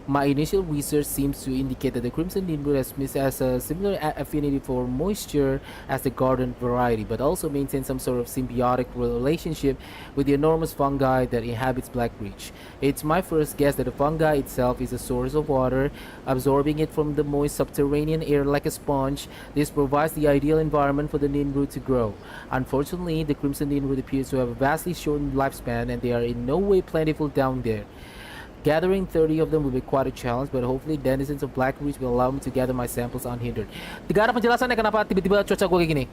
My initial research seems to indicate that the Crimson Ninbrut has a similar affinity for moisture as the garden variety, but also maintains some sort of symbiotic relationship with the enormous fungi that inhabits Black Reach. It's my first guess that the fungi itself is a source of water, absorbing it from the moist subterranean air like a sponge. This provides the ideal environment for the Ninbrut to grow. Unfortunately, the Crimson Ninbrut appears to have a vastly shortened lifespan, and they are in no way plentiful down there. Gathering 30 of them will be quite a challenge, but hopefully denizens of Black Reach will allow me to gather my samples unhindered. Tidak ada penjelasannya kenapa tiba-tiba cuaca gue kayak gini.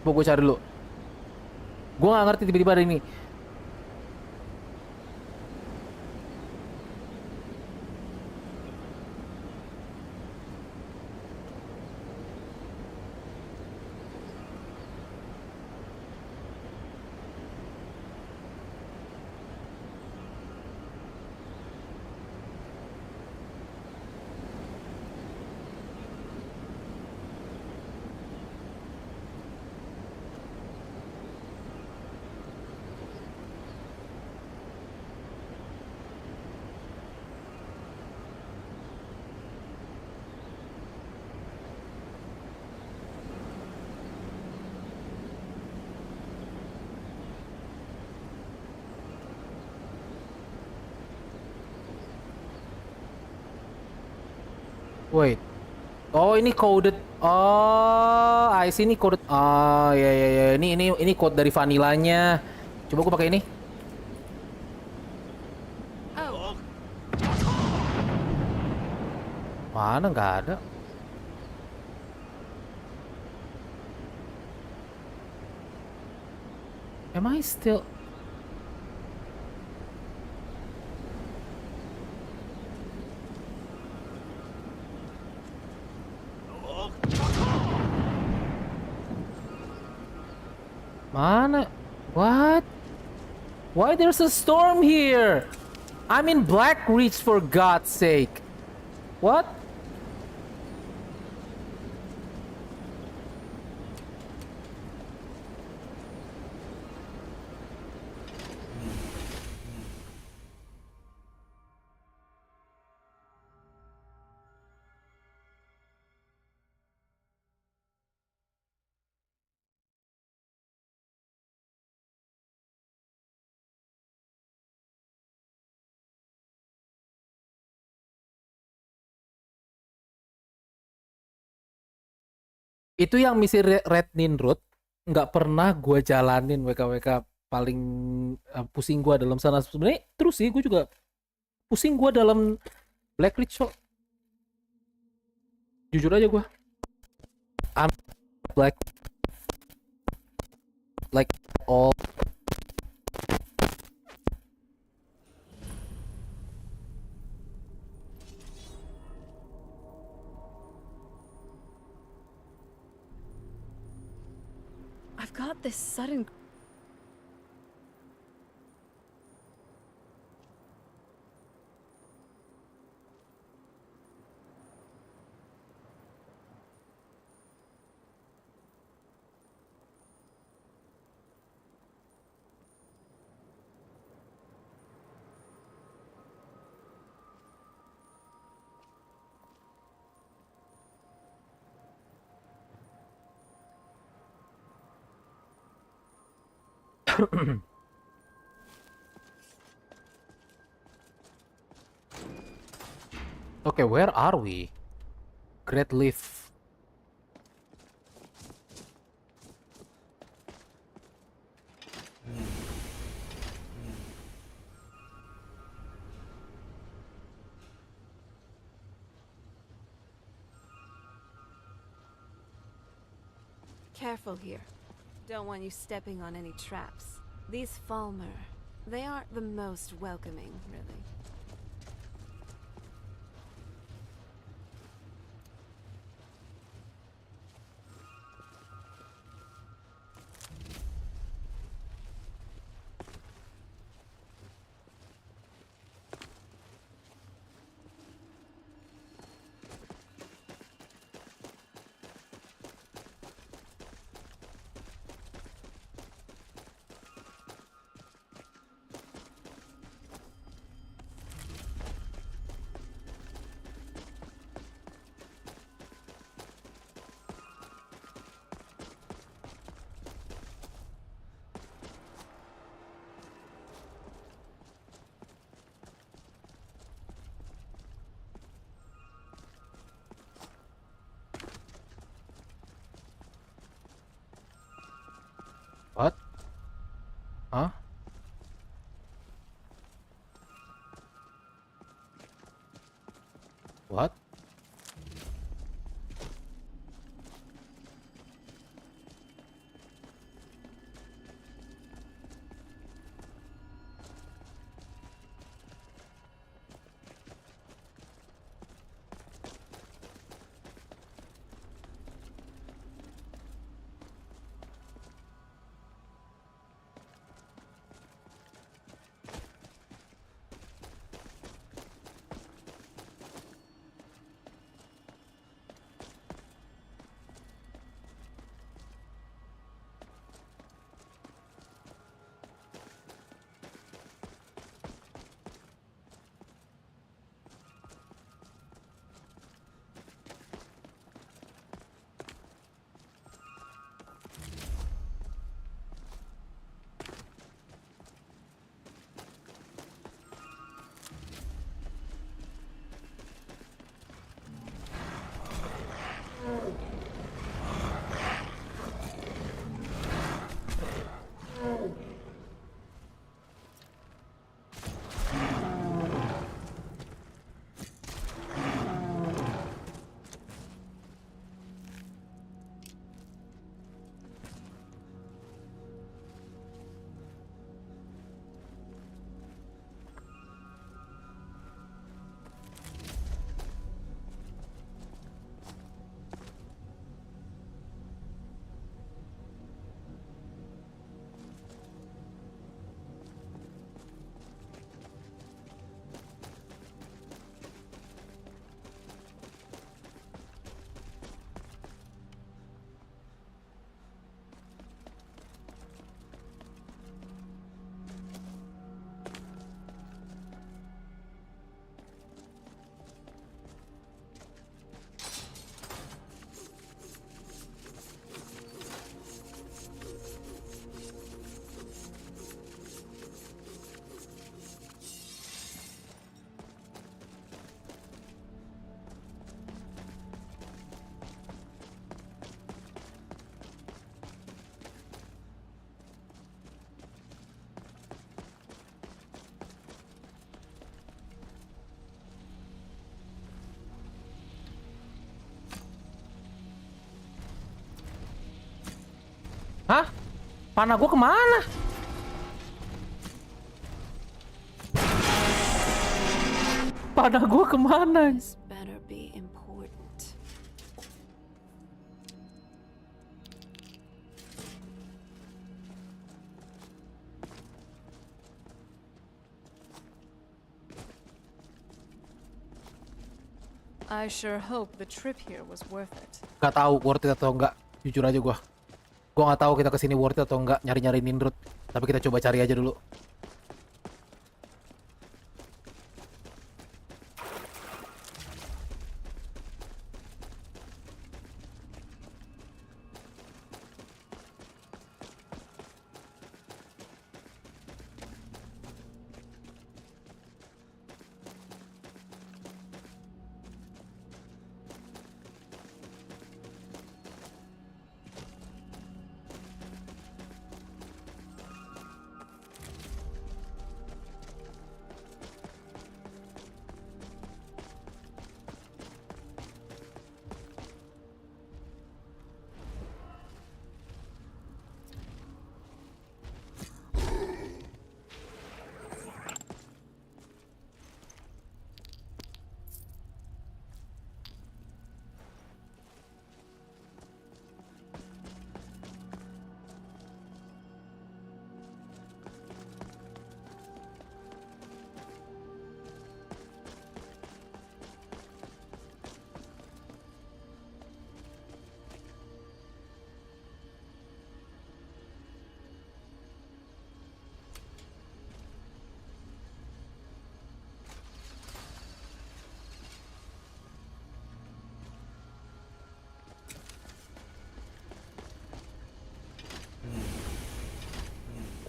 Coba gue cari dulu. Gue nggak ngerti tiba-tiba ada ini. Wait. Oh, ini coded. Oh, I see, ini coded. Oh, ya ya ya. Ini code dari vanilanya. Coba gue pakai ini. Oh. Mana nggak ada? Am I still? Mana? What? Why there's a storm here? I'm in Black Reach, for God's sake. What? Itu yang misi Red Ninrut nggak pernah gue jalanin. WKWK paling pusing gue dalam sana. Sebenarnya terus sih gue juga pusing gue dalam Blacklist show. Jujur aja gue. I'm like all. I've got this sudden... Okay, where are we? Great Leaf. Careful here. Don't want you stepping on any traps. These Falmer, they aren't the most welcoming, really. Hah? Panah gua kemana? Panah gua kemana? This better be important. I sure hope the trip here was worth it. Gak tahu worth it atau enggak. Jujur aja gua. Gua nggak tahu kita kesini worth it atau enggak nyari-nyari Nindrut. Tapi kita coba cari aja dulu.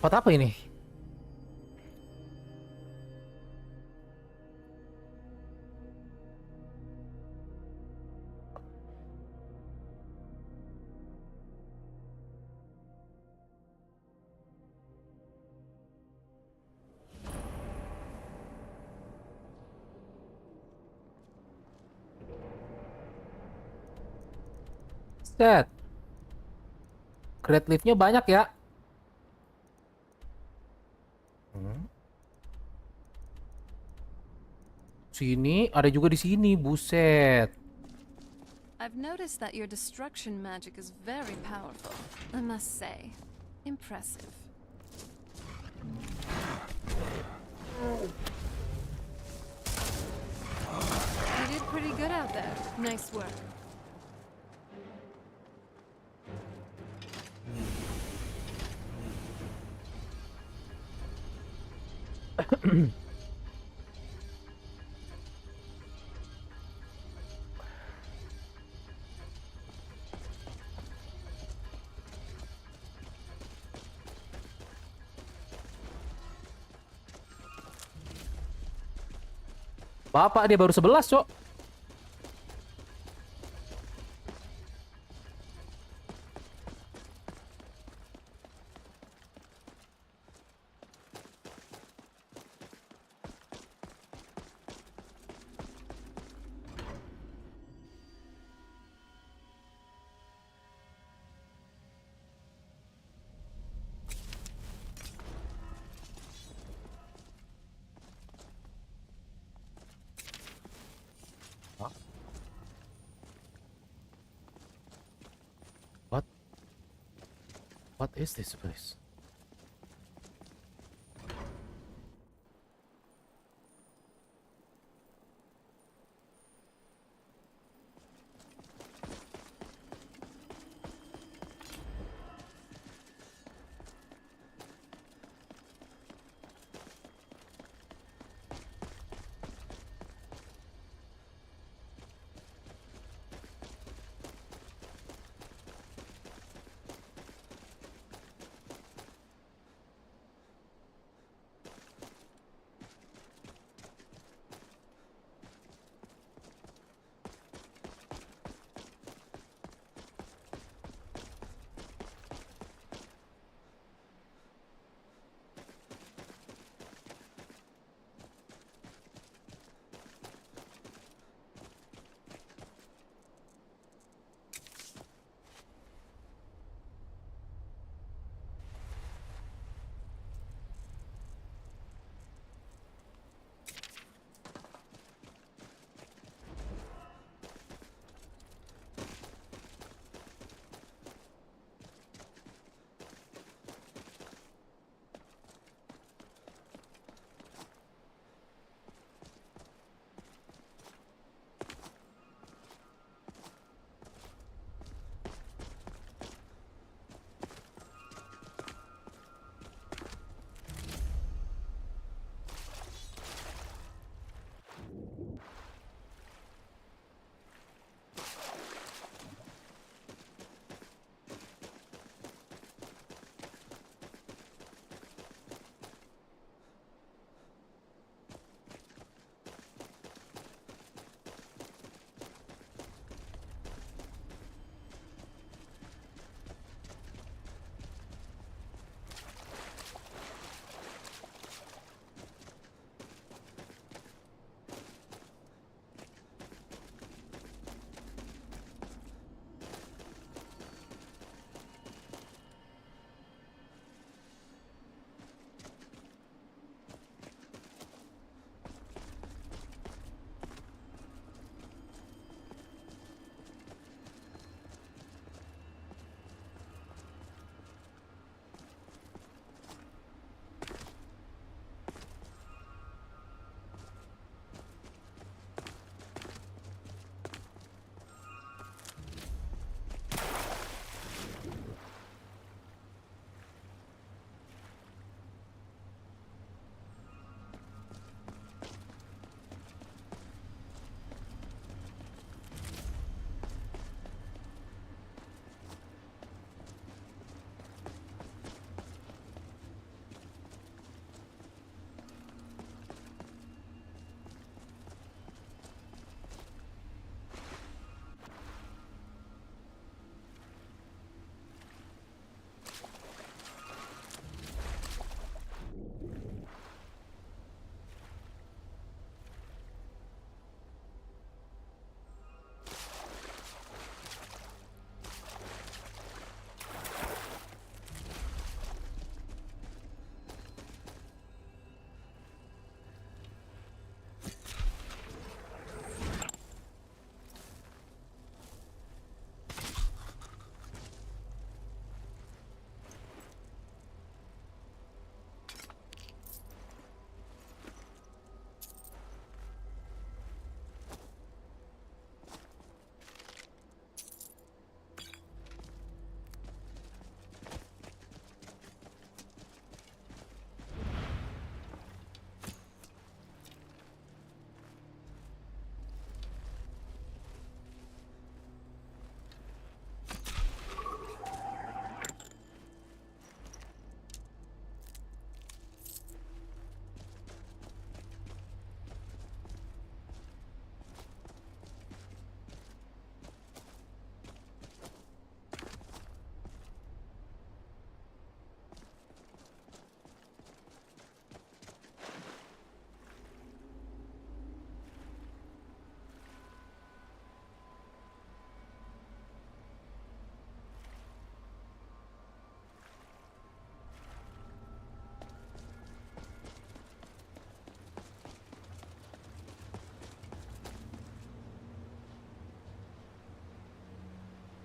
Tempat apa ini? Set. Great lift-nya banyak ya. Sini, ada juga di sini, buset. I've noticed that your destruction magic is very powerful. I must say, impressive. You did pretty good out there. Nice work. Bapak dia baru 11, Cok. What is this place?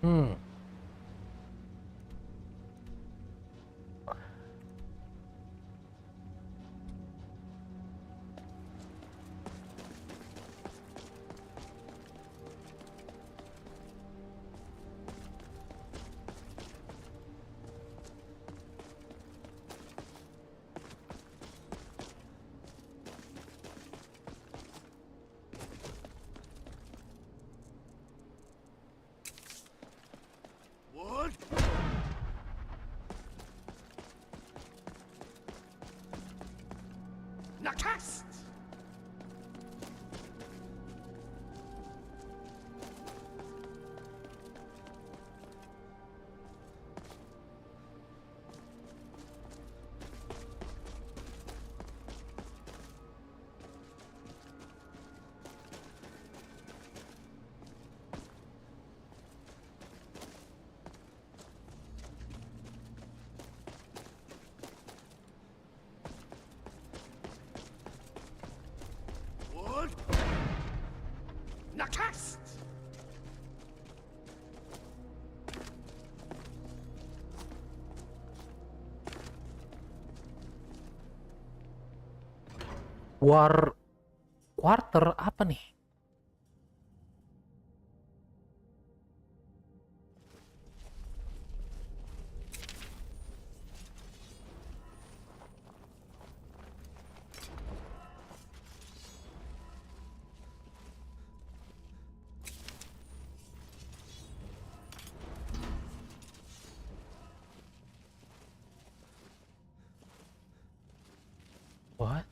Hmm. What? Nakast! What? Nakast! Quarter apa nih? What?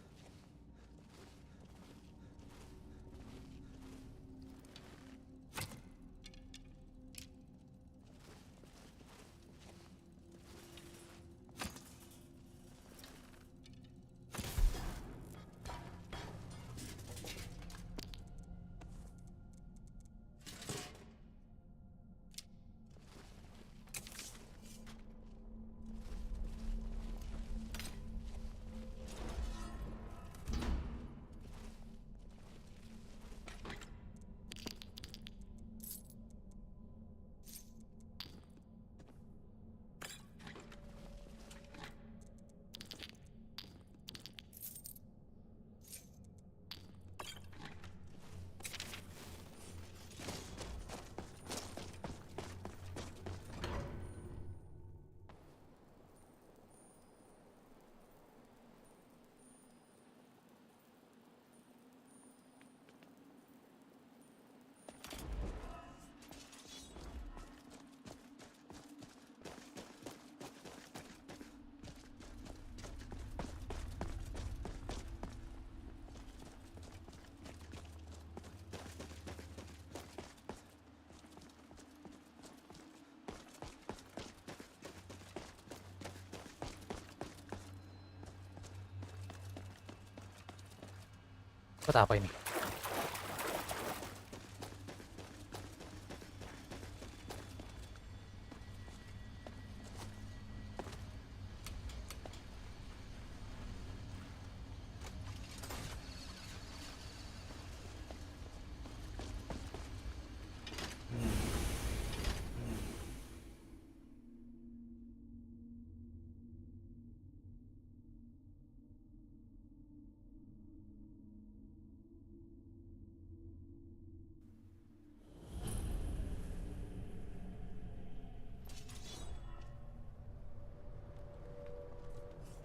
Buat apa ini?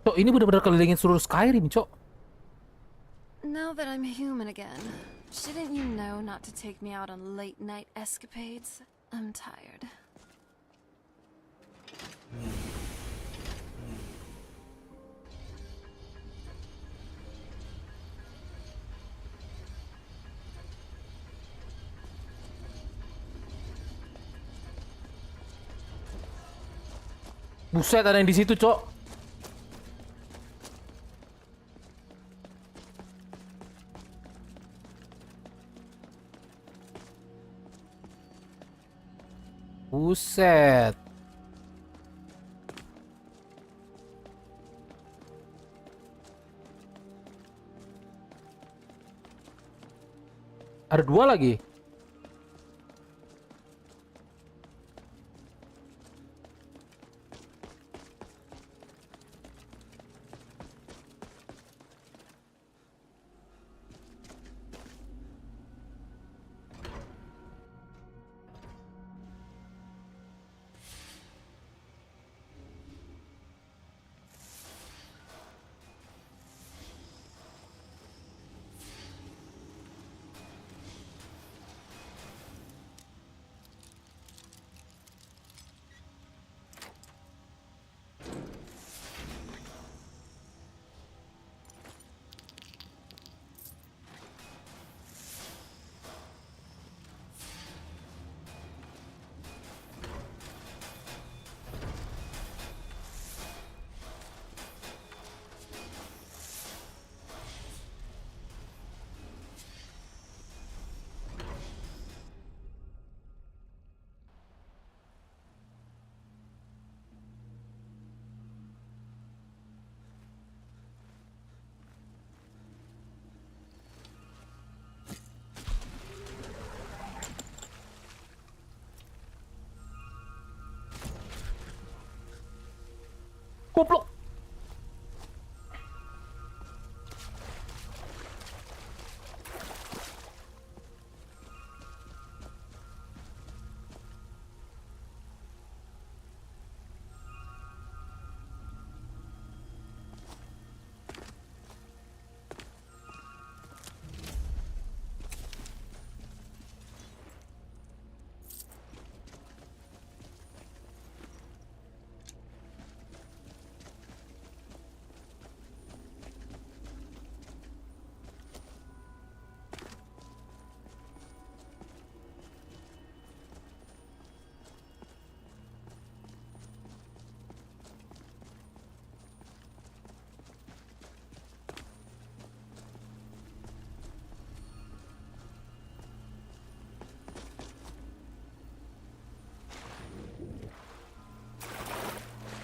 Cok, ini benar-benar kelilingin seluruh Skyrim, Cok. Now that I'm human again, shouldn't you know not to take me out on late night escapades? I'm tired. Buset, ada yang di situ, Cok. Buset. Ada dua lagi. Goblok.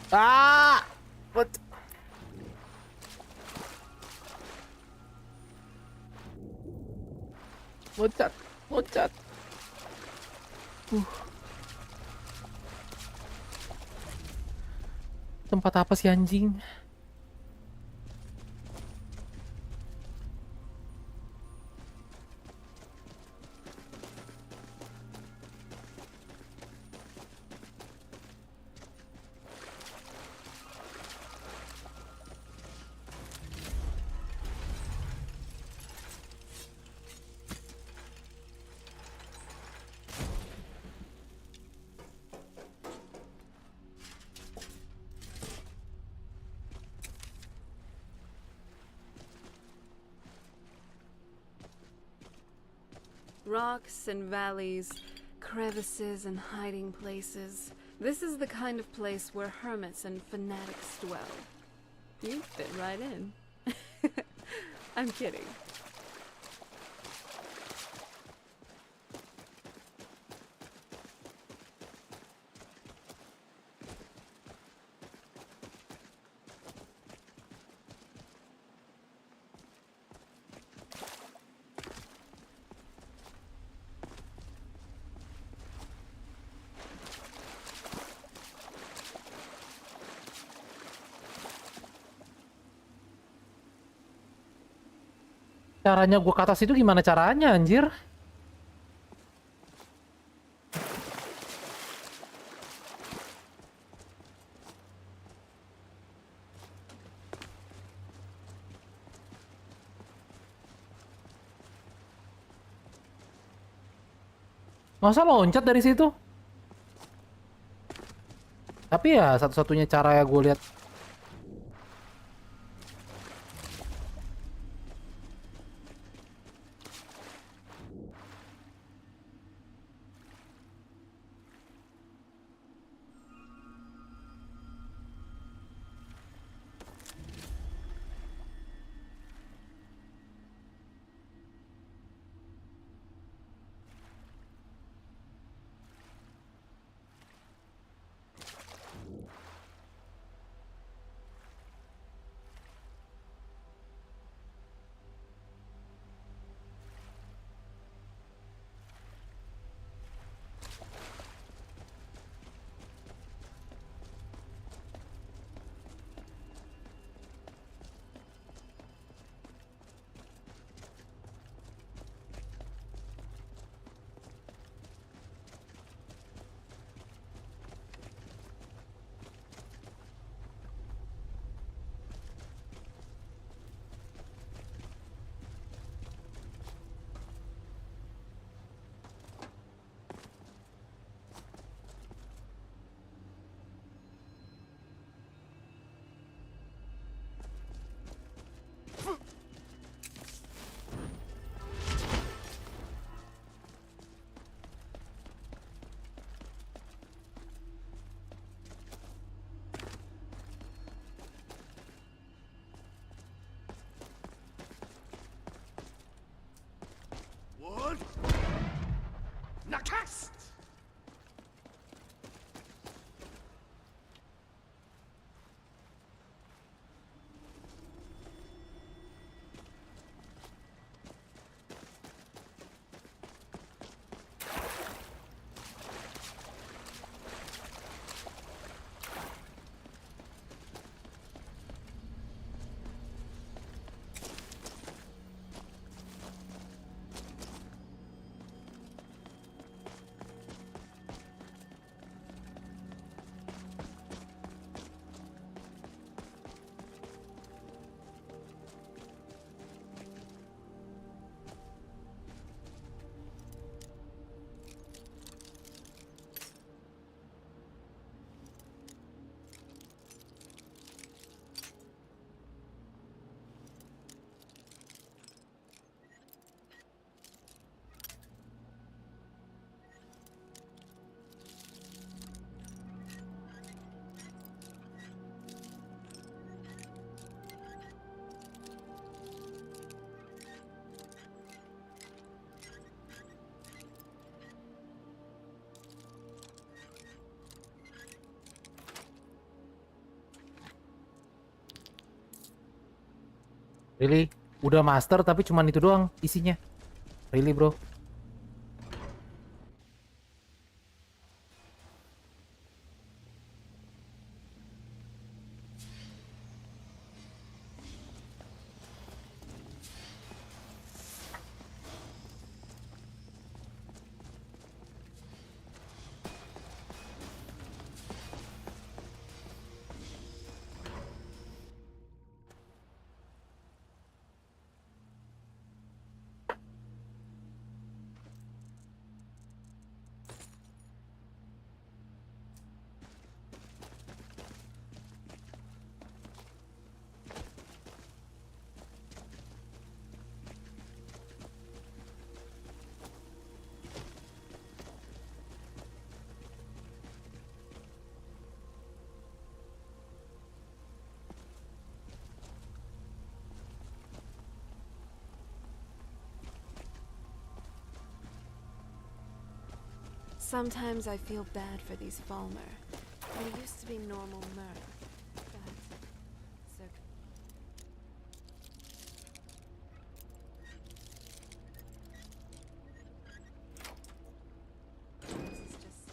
Ah! What? Loncat, loncat. Tempat apa sih anjing? Rocks and valleys, crevices and hiding places. This is the kind of place where hermits and fanatics dwell. You fit right in. I'm kidding. Caranya gue ke atas itu gimana caranya anjir? Masa loncat dari situ? Tapi ya satu-satunya cara ya gue lihat. Really? Udah master tapi cuman itu doang isinya. Really, bro? Sometimes I feel bad for these Falmer. They used to be normal mer. But it's okay. This is just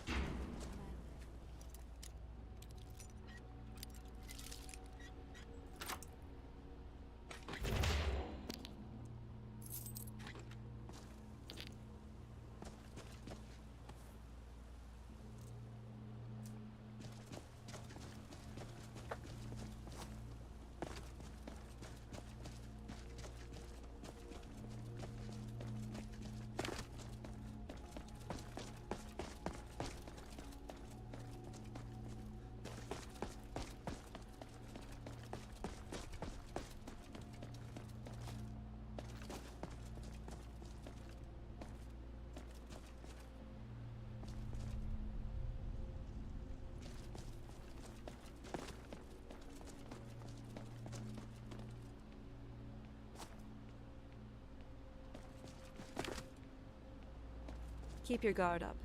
keep your guard up.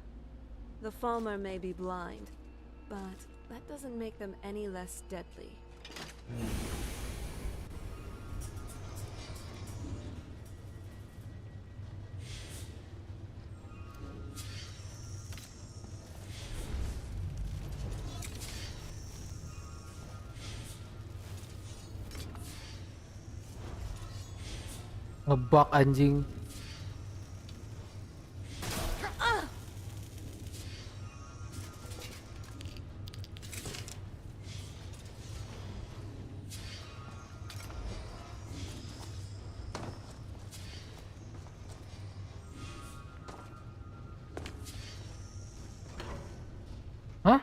The Falmer may be blind, but that doesn't make them any less deadly. Ngebug anjing. Hah?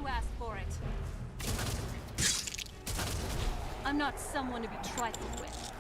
You asked for it. I'm not someone to be trifled with.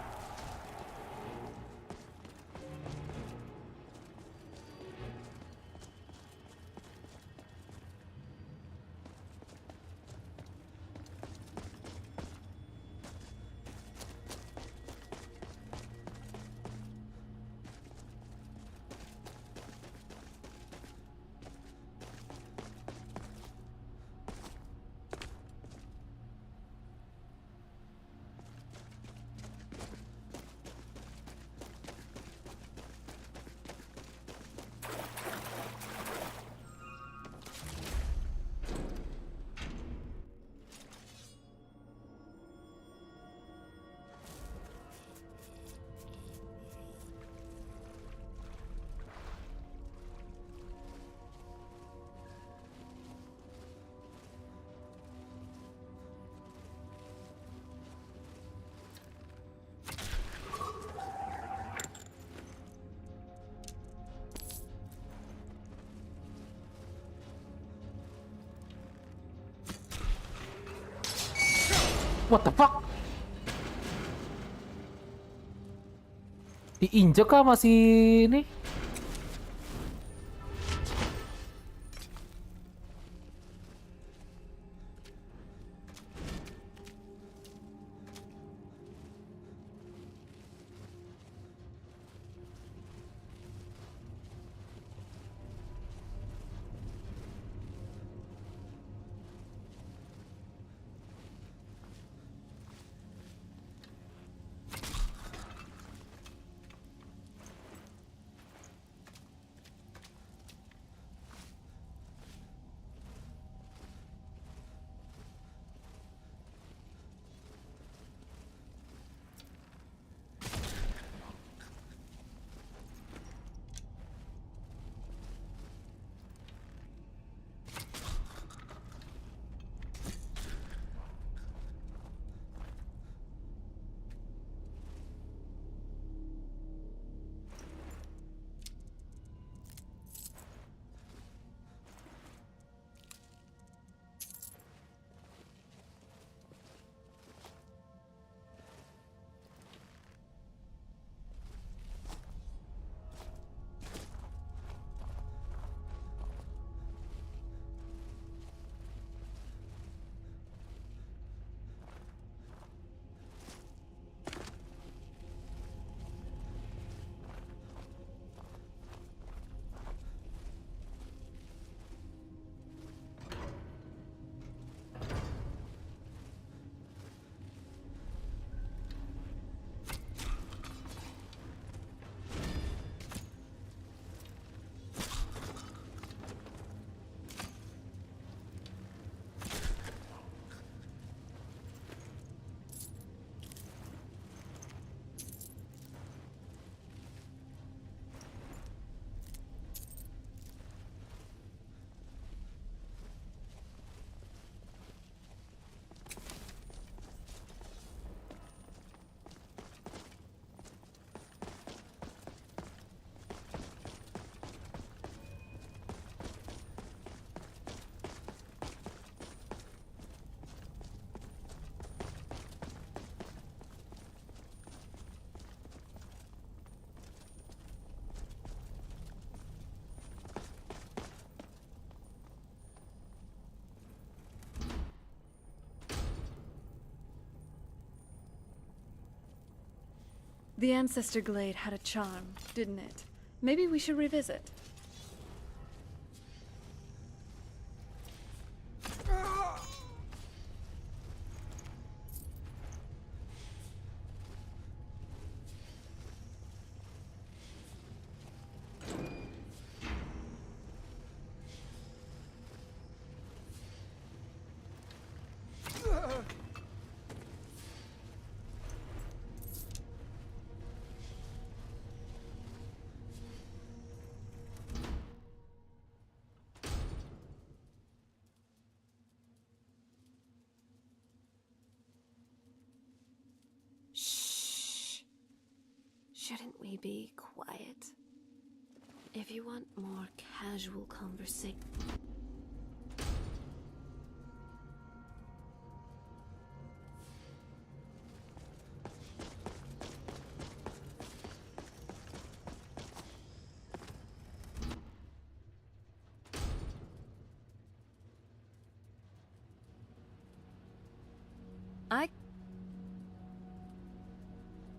What the fuck? Diinjek kah masih ini? The Ancestor Glade had a charm, didn't it? Maybe we should revisit. Shouldn't we be quiet? If you want more casual conversation...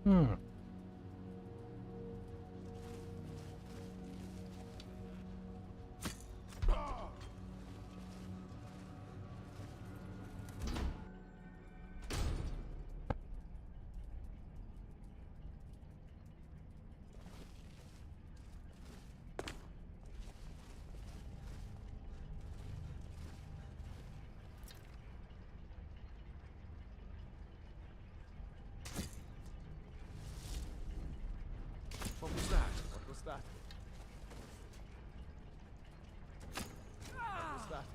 Hmm. What was that? What was that? What was that?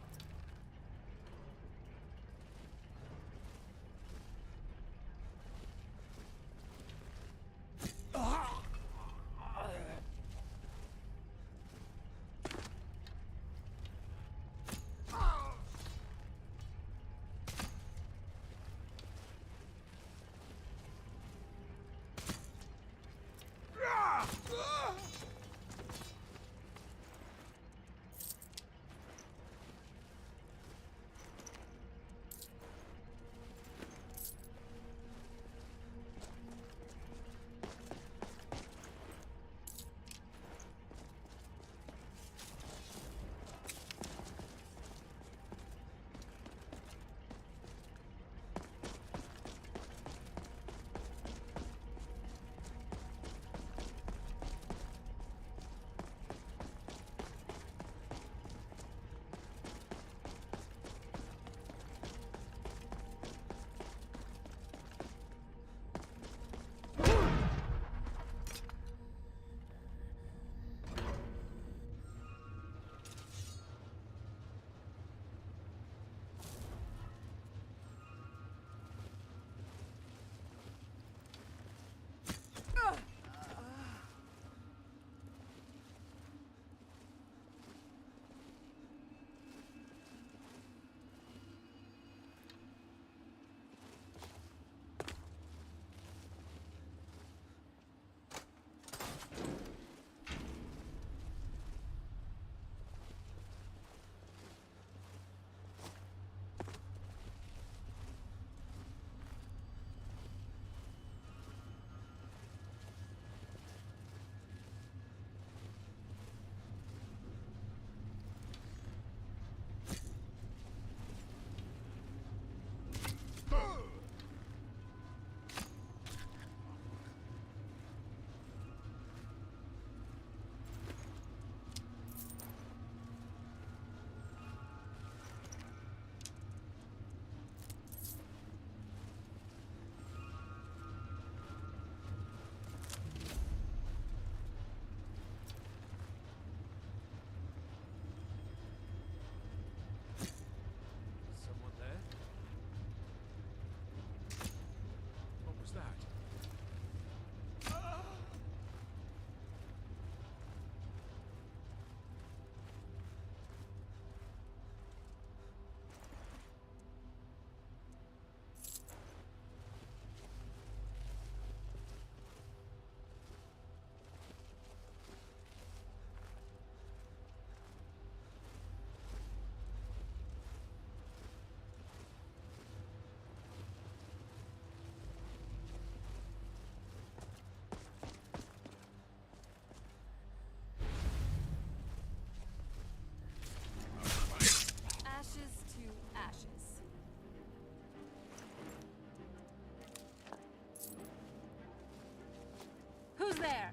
Who's there?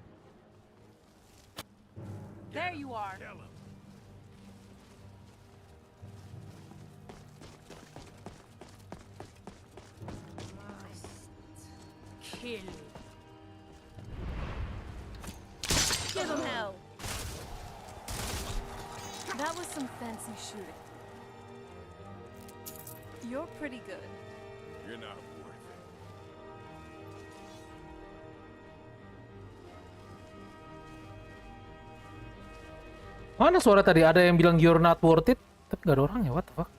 There you are. Kill. Give him hell. That was some fancy shooting. You're pretty good. You're not worth it. Mana suara tadi? Ada yang bilang you're not worth it, tapi nggak ada orang ya, what the fuck?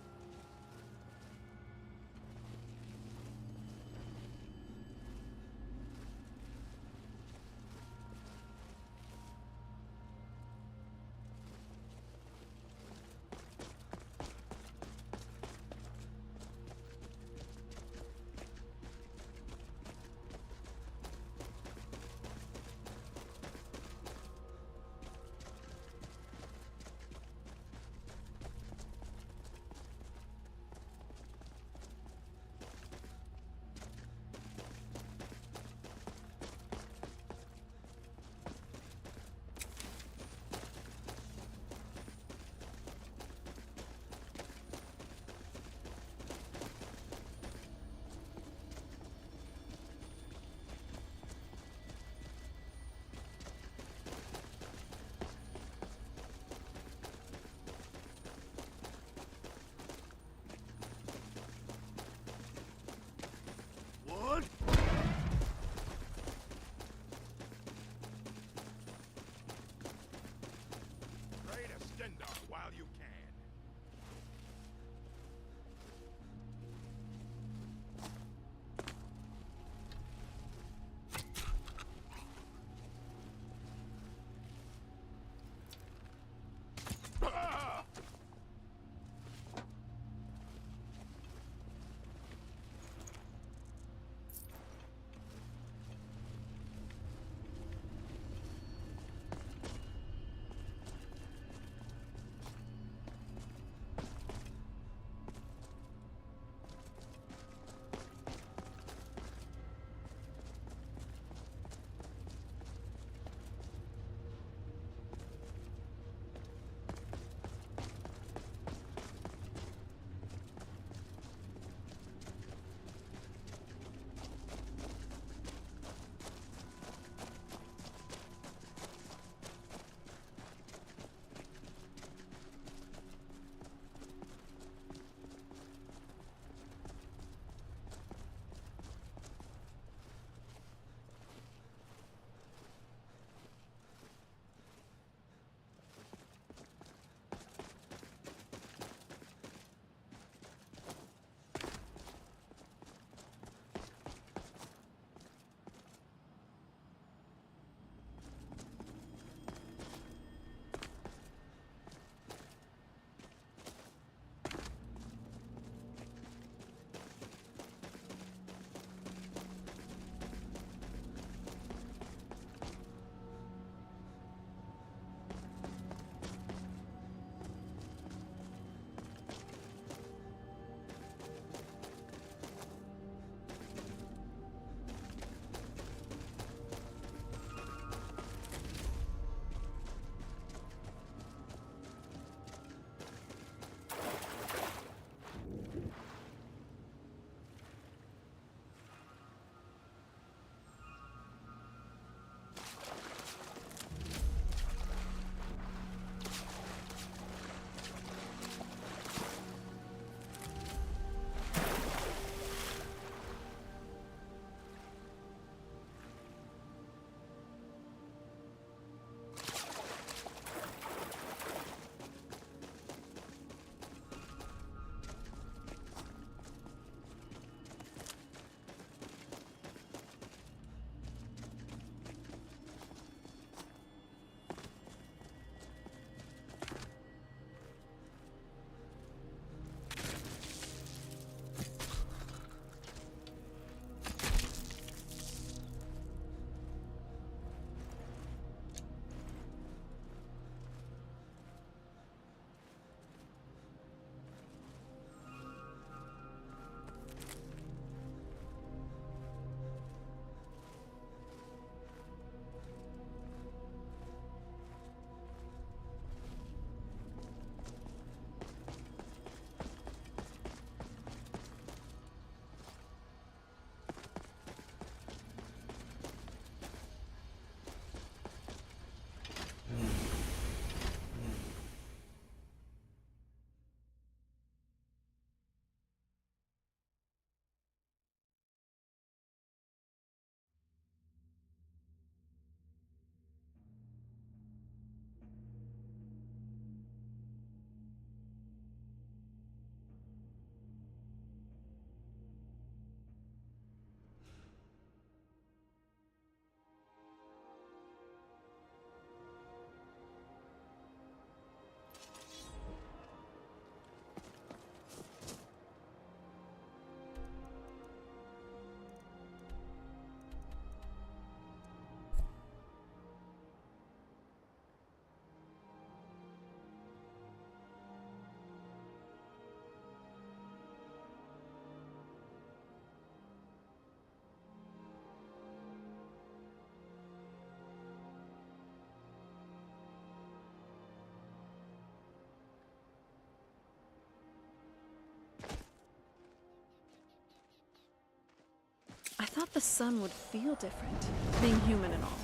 thought the sun would feel different, being human and all.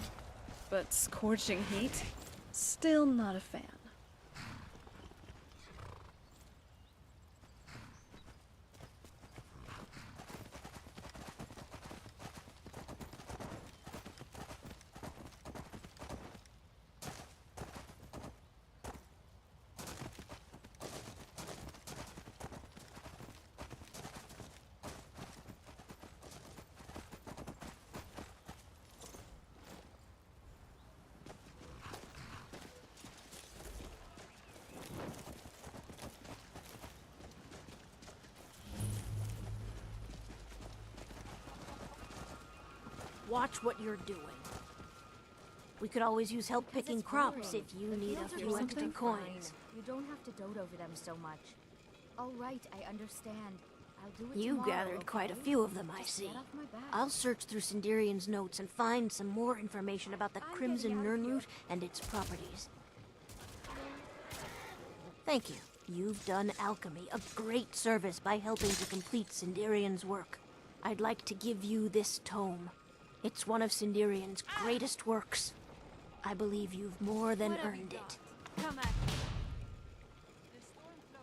But scorching heat? Still not a fan. Watch what you're doing. We could always use help picking crops if you need a few extra coins. You don't have to dote over them so much. All right, I understand. I'll do it You tomorrow, gathered quite a okay? few of them, I Just see. get off my back. I'll search through Sinderian's notes and find some more information about the Crimson Nirnroot and its properties. Thank you. You've done alchemy a great service by helping to complete Sinderian's work. I'd like to give you this tome. It's one of Sinderian's greatest works. I believe you've more than earned it. Come at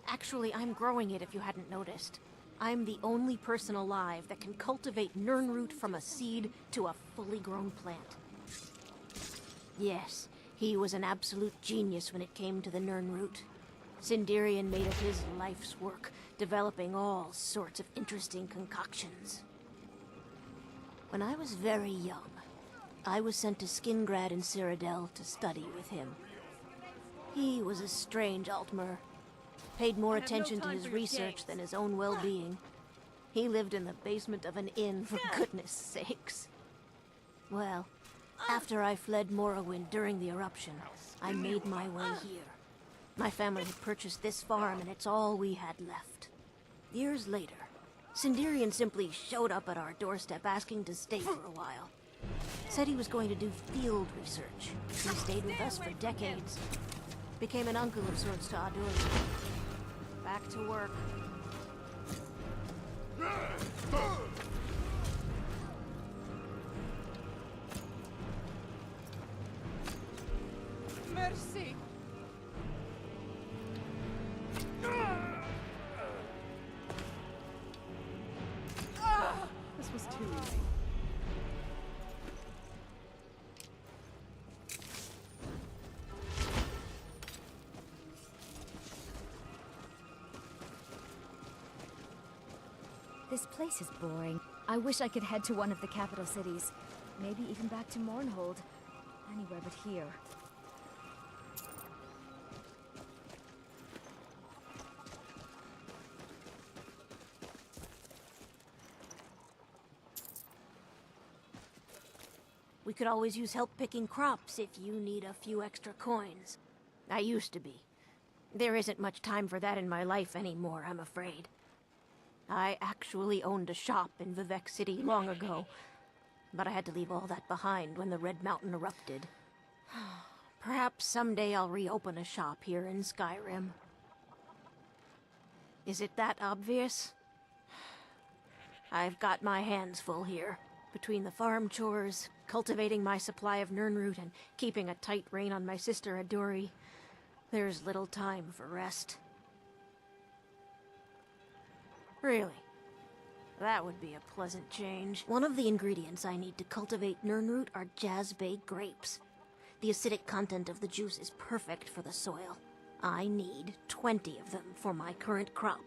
Actually, I'm growing it if you hadn't noticed. I'm the only person alive that can cultivate Nirnroot from a seed to a fully grown plant. Yes, he was an absolute genius when it came to the Nirnroot. Sinderian made it his life's work, developing all sorts of interesting concoctions. When I was very young, I was sent to Skingrad in Cyrodiil to study with him. He was a strange Altmer. Paid more attention to his research than his own well-being. He lived in the basement of an inn, for goodness sakes. Well, after I fled Morrowind during the eruption, I made my way here. My family had purchased this farm, and it's all we had left. Years later, Sinderian simply showed up at our doorstep asking to stay for a while. Said he was going to do field research. He stayed with us for decades. Became an uncle of sorts to Aduri. Back to work. Merci. This was too easy. This place is boring. I wish I could head to one of the capital cities. Maybe even back to Mournhold. Anywhere but here. We could always use help picking crops if you need a few extra coins. I used to be. There isn't much time for that in my life anymore, I'm afraid. I actually owned a shop in Vivek City long ago, but I had to leave all that behind when the Red Mountain erupted. Perhaps someday I'll reopen a shop here in Skyrim. Is it that obvious? I've got my hands full here, between the farm chores, cultivating my supply of Nirnroot, and keeping a tight rein on my sister Aduri. There's little time for rest. Really? That would be a pleasant change. One of the ingredients I need to cultivate Nirnroot are Jazbay grapes. The acidic content of the juice is perfect for the soil. I need 20 of them for my current crop.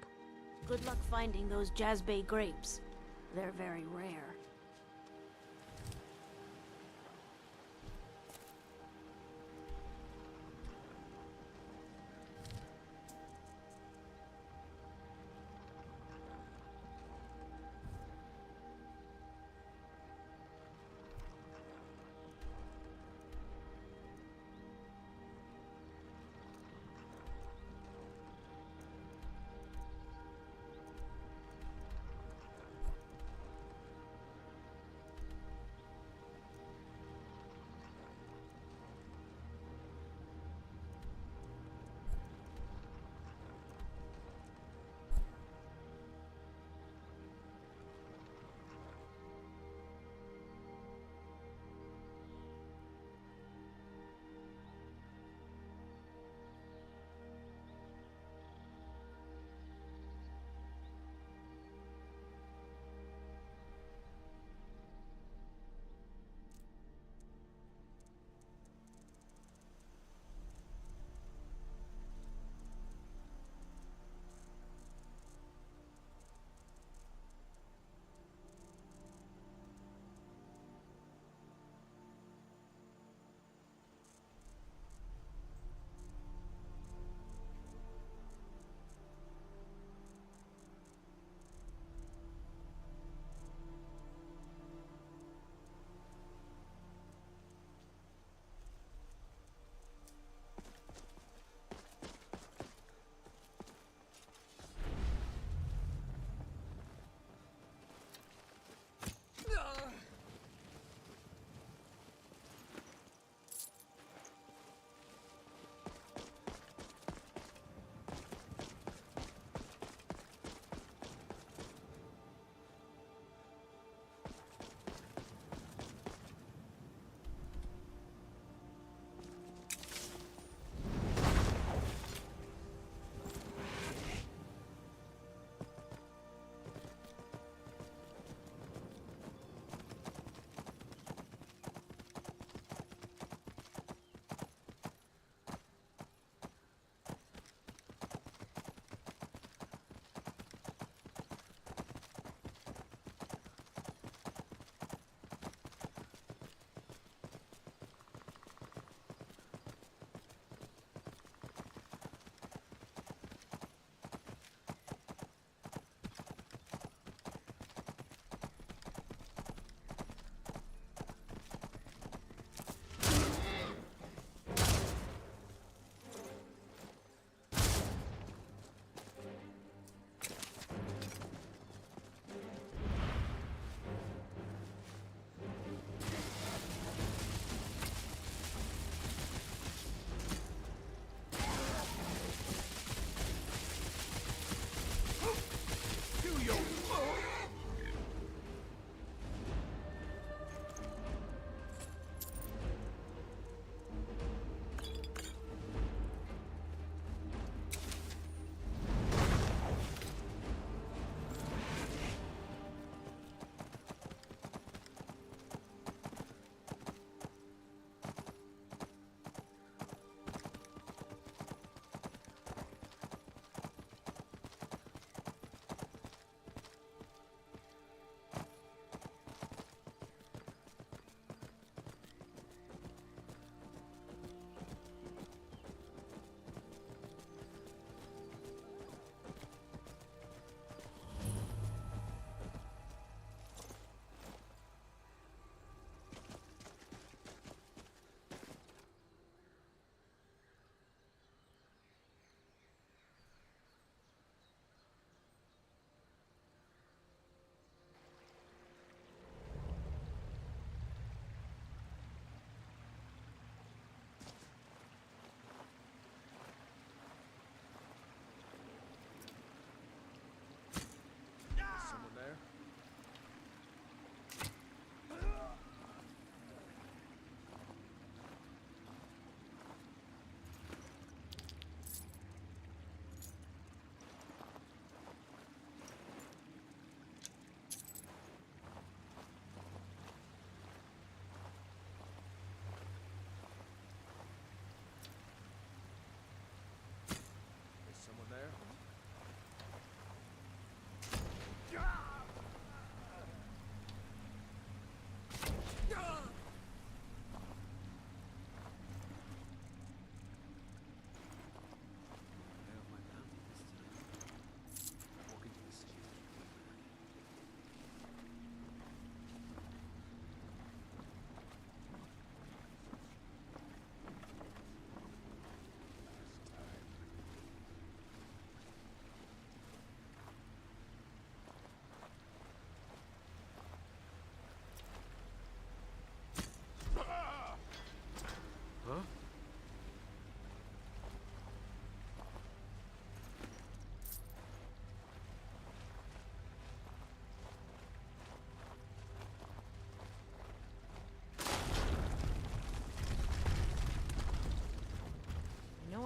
Good luck finding those Jazbay grapes. They're very rare.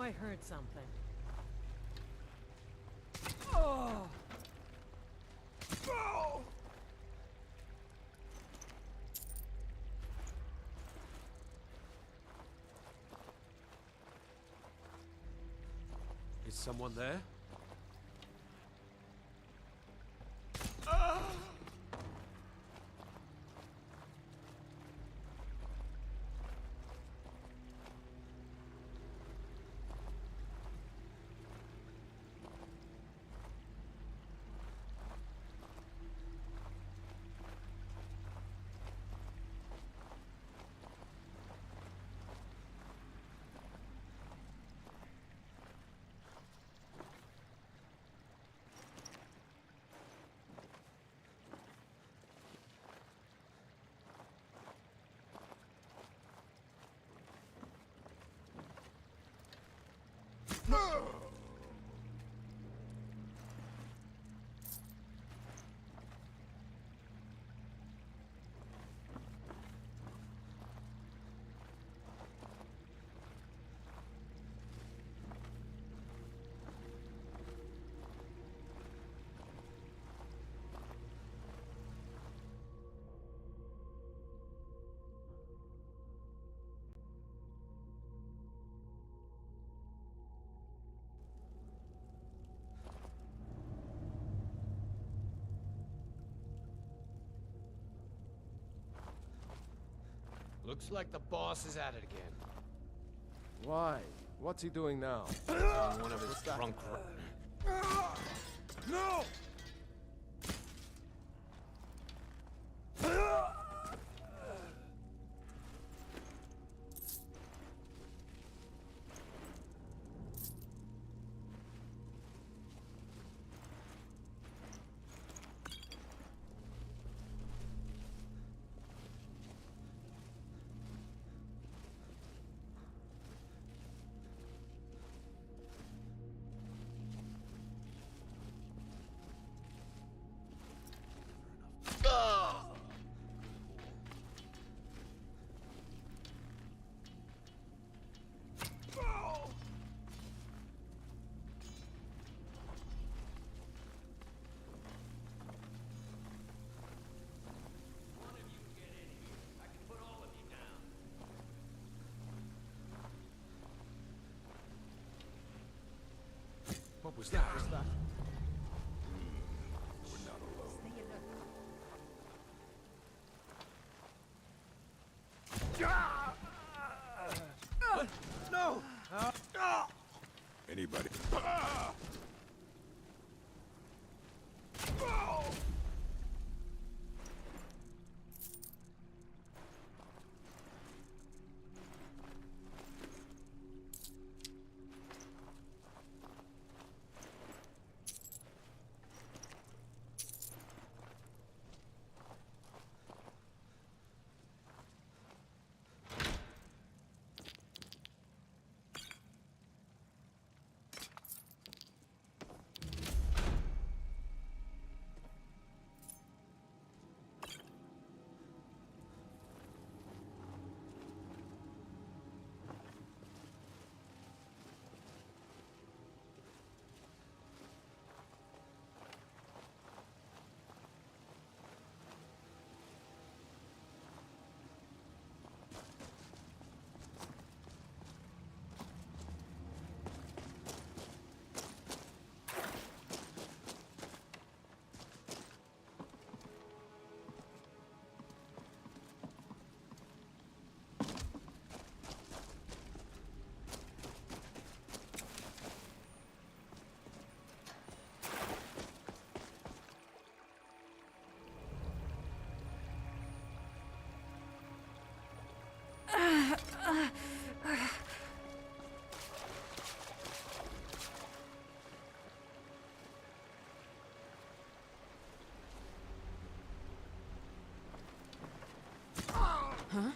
I heard something. Oh! Oh! Is someone there? Looks like the boss is at it again. Why? What's he doing now? One of his drunk... No! What was that? We're not alone. No! Anybody? Huh?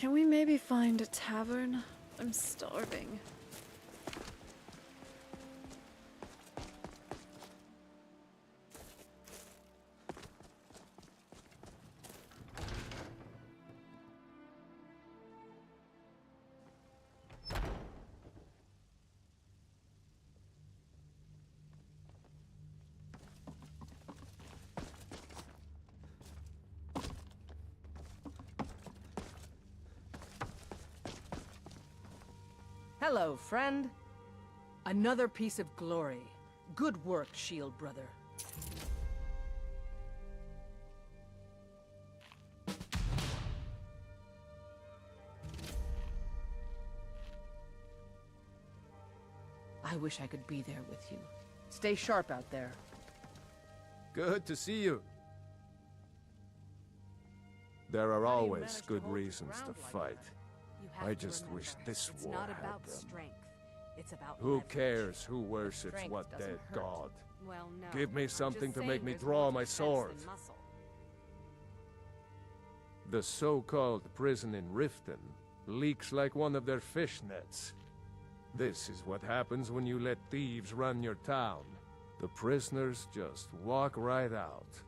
Can we maybe find a tavern? I'm starving. Hello, friend. Another piece of glory. Good work, Shield Brother. I wish I could be there with you. Stay sharp out there. Good to see you. There are always good reasons to fight. I just wish this war had them. It's about Who leverage. cares who worships Strength what doesn't dead hurt. god? Well, no. Give me I'm something just to saying make me there's draw more my defense than sword. muscle. The so-called prison in Riften leaks like one of their fish nets. This is what happens when you let thieves run your town. The prisoners just walk right out.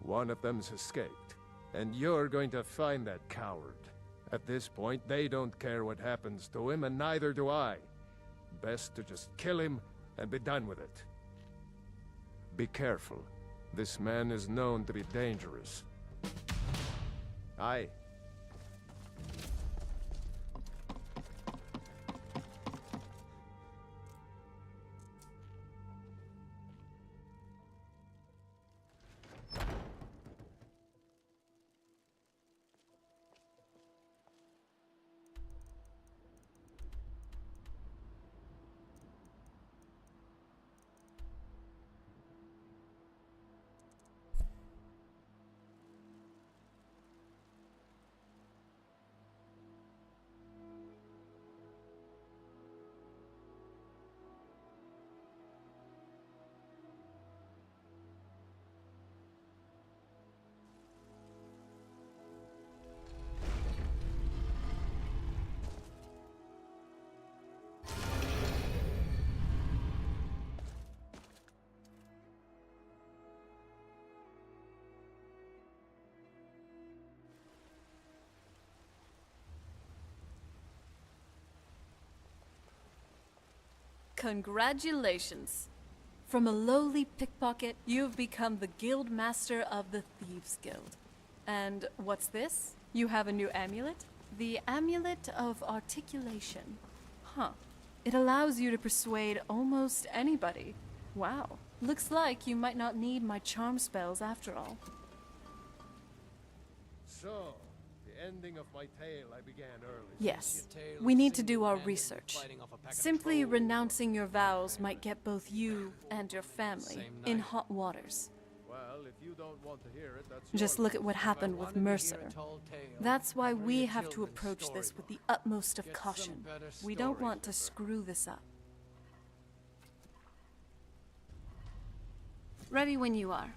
One of them's escaped, and you're going to find that coward. At this point, they don't care what happens to him, and neither do I. Best to just kill him and be done with it. Be careful. This man is known to be dangerous. Aye. Congratulations! From a lowly pickpocket, you've become the guild master of the Thieves Guild. And what's this? You have a new amulet? The Amulet of Articulation. Huh. It allows you to persuade almost anybody. Wow. Looks like you might not need my charm spells after all. So, the ending of my tale I began early. Yes, we need to do our research. Simply renouncing your vows might get both you and your family in hot waters. Well, if you don't want to hear it, that's Just your look at what happened with Mercer. That's why we have to approach this with the utmost of caution. We don't want to screw this up. Ready when you are.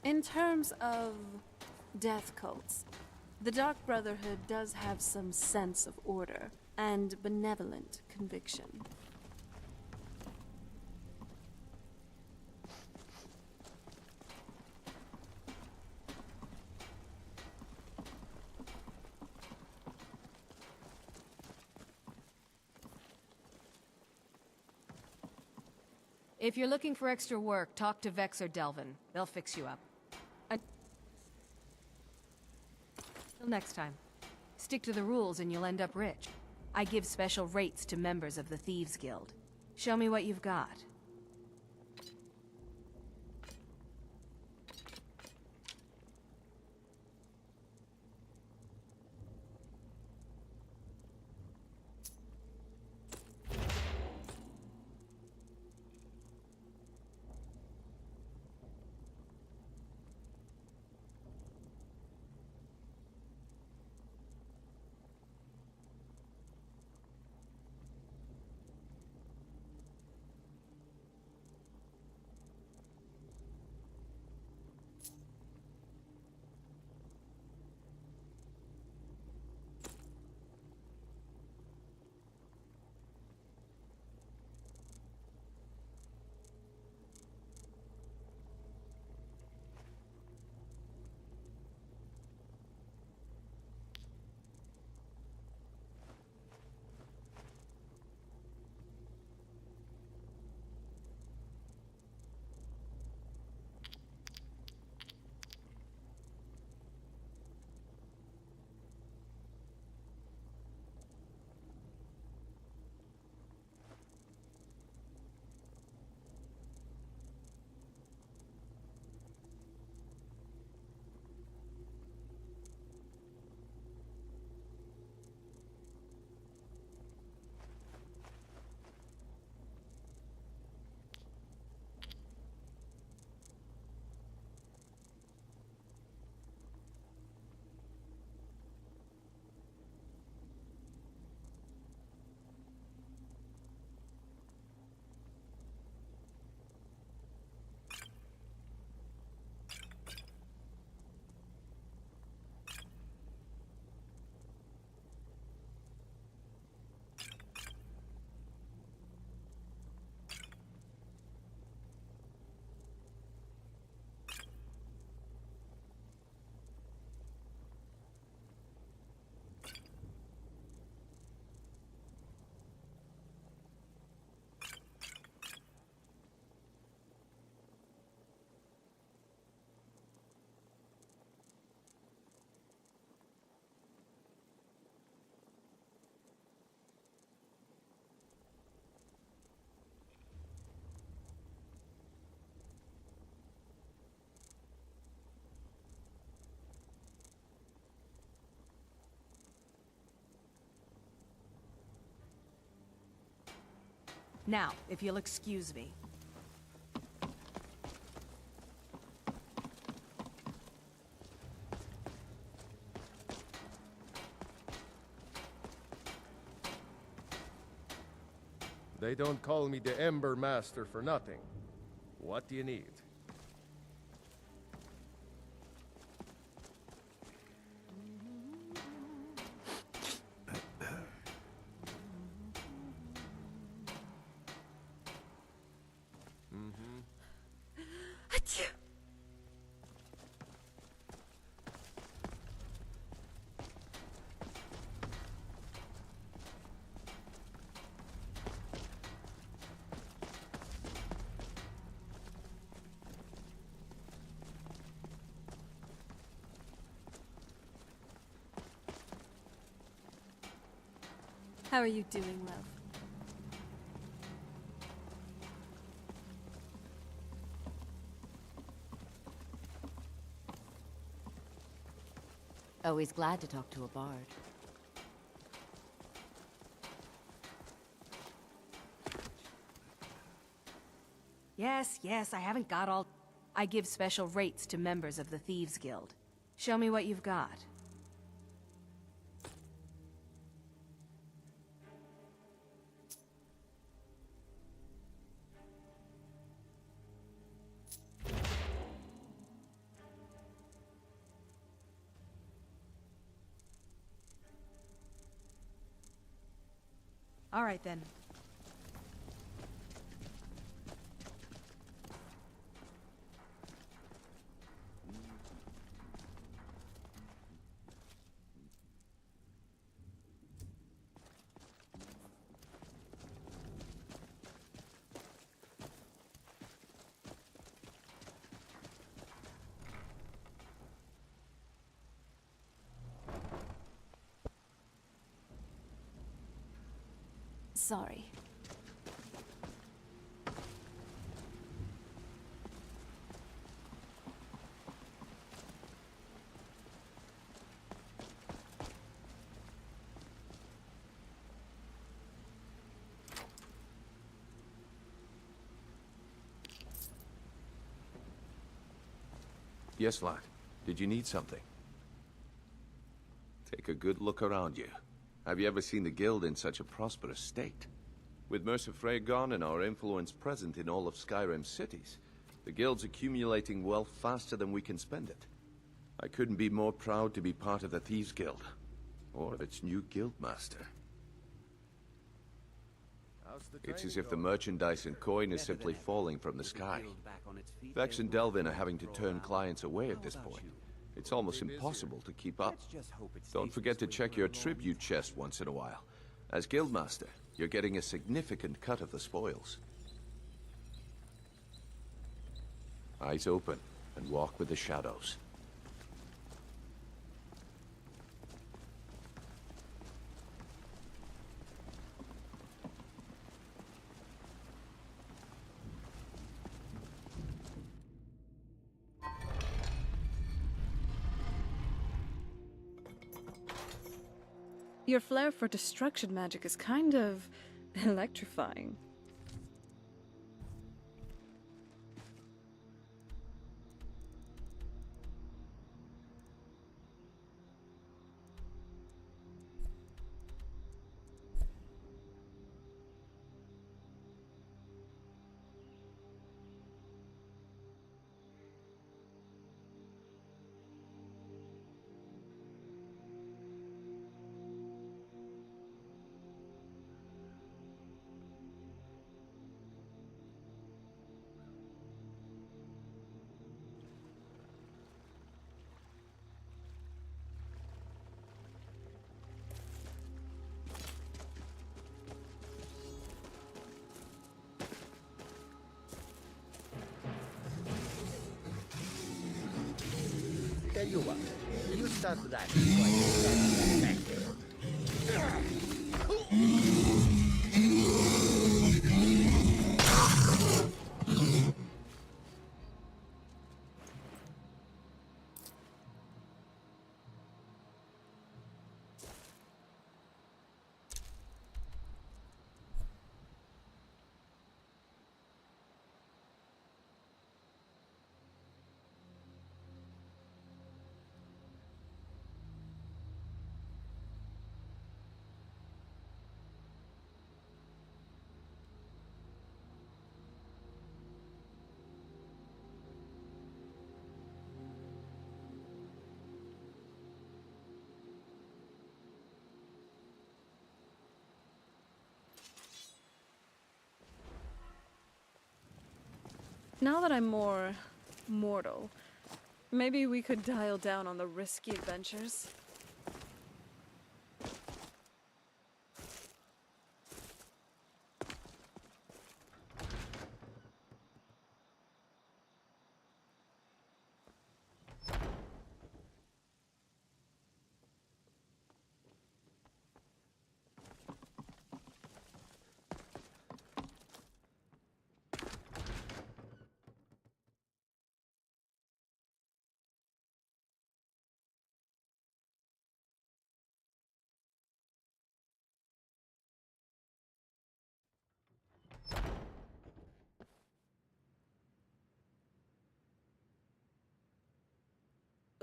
In terms of death cults, the Dark Brotherhood does have some sense of order and benevolent conviction. If you're looking for extra work, talk to Vex or Delvin. They'll fix you up. Till next time. Stick to the rules and you'll end up rich. I give special rates to members of the Thieves Guild. Show me what you've got. Now, if you'll excuse me. They don't call me the Ember Master for nothing. What do you need? How are you doing, love? Always glad to talk to a bard. Yes, I haven't got all... I give special rates to members of the Thieves Guild. Show me what you've got. All right, then. Sorry. Yes, lad. Did you need something? Take a good look around you. Have you ever seen the guild in such a prosperous state? With Mercer Frey gone and our influence present in all of Skyrim's cities, the guild's accumulating wealth faster than we can spend it. I couldn't be more proud to be part of the Thieves Guild, or of its new guildmaster. It's as if the merchandise and coin is simply falling from the sky. Vex and Delvin are having to turn clients away at this point. It's almost impossible to keep up. Don't forget to check your tribute chest once in a while. As guildmaster, you're getting a significant cut of the spoils. Eyes open and walk with the shadows. Your flair for destruction magic is kind of electrifying. Tell you what, you start that so I can start Now that I'm more mortal, maybe we could dial down on the risky adventures.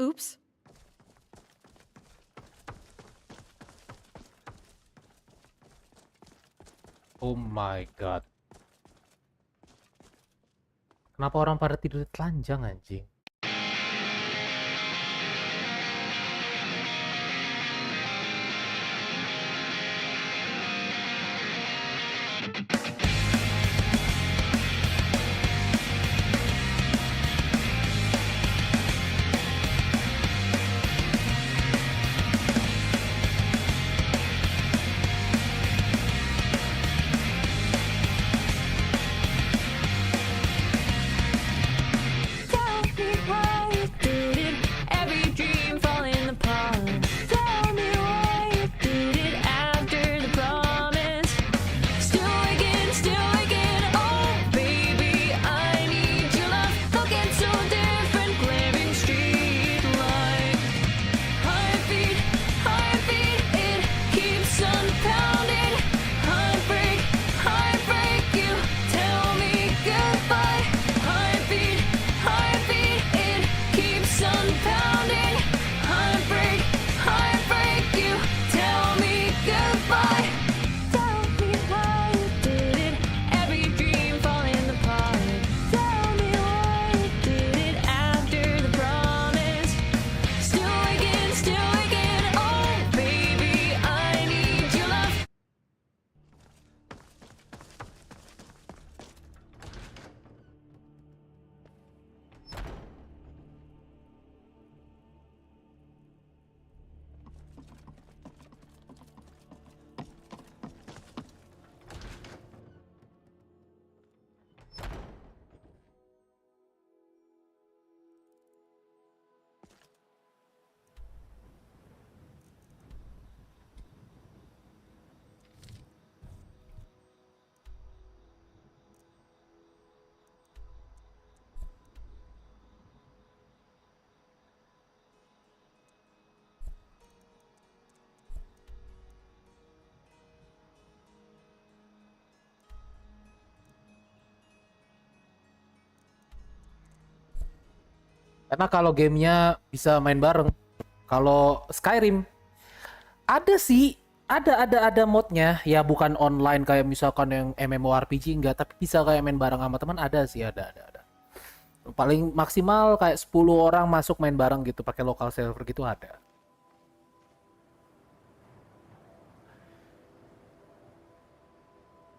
Oops. Oh my god. Kenapa orang pada tidur telanjang anjing? Don't be Karena kalau gamenya bisa main bareng. Kalau Skyrim ada sih, ada modnya. Ya bukan online kayak misalkan yang MMORPG enggak, tapi bisa kayak main bareng sama teman ada sih, ada. Paling maksimal kayak 10 orang masuk main bareng gitu pakai local server gitu ada.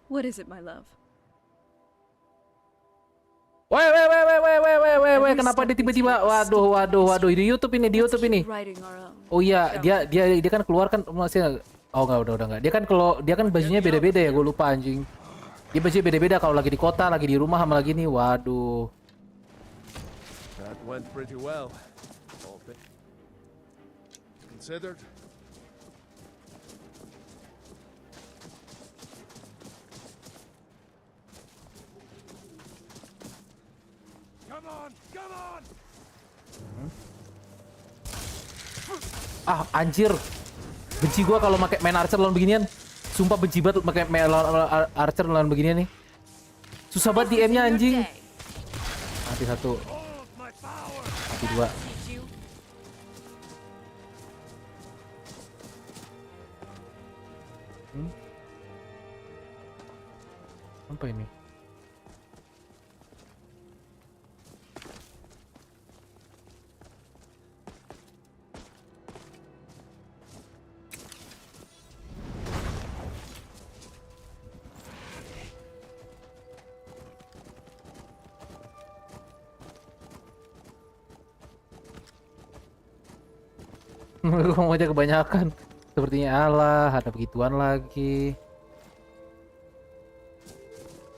What is it, my love? Weh, kenapa dia tiba-tiba, waduh, di YouTube ini. Oh iya, dia kan keluar kan masih, oh udah enggak. Dia kan bajunya beda-beda ya, gue lupa anjing. Dia bajunya beda-beda kalau lagi di kota, lagi di rumah sama lagi nih, waduh. That went pretty well. All things considered. Come on! Ah, anjir. Benci gua kalau main archer lawan beginian. Sumpah benci banget pakai archer lawan beginian nih. Susah banget DM-nya anjing. Mati satu. Mati dua. Apa ini? Ngomong aja kebanyakan. Sepertinya Allah, ada begituan lagi.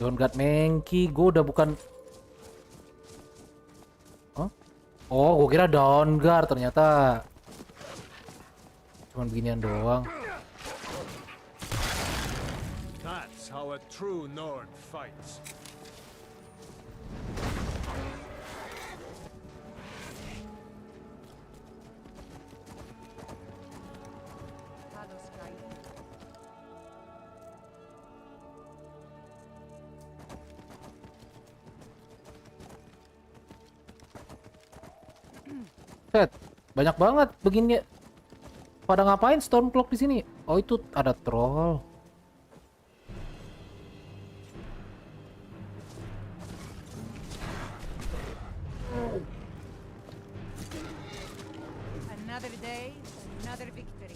Don't got Mengki, gue udah bukan. Huh? Oh, gue kira down guard, ternyata cuman beginian doang. That's how a true Nord fights. Set, banyak banget begini. Pada ngapain Stormcloak di sini? Oh, itu ada troll. Another day, another victory.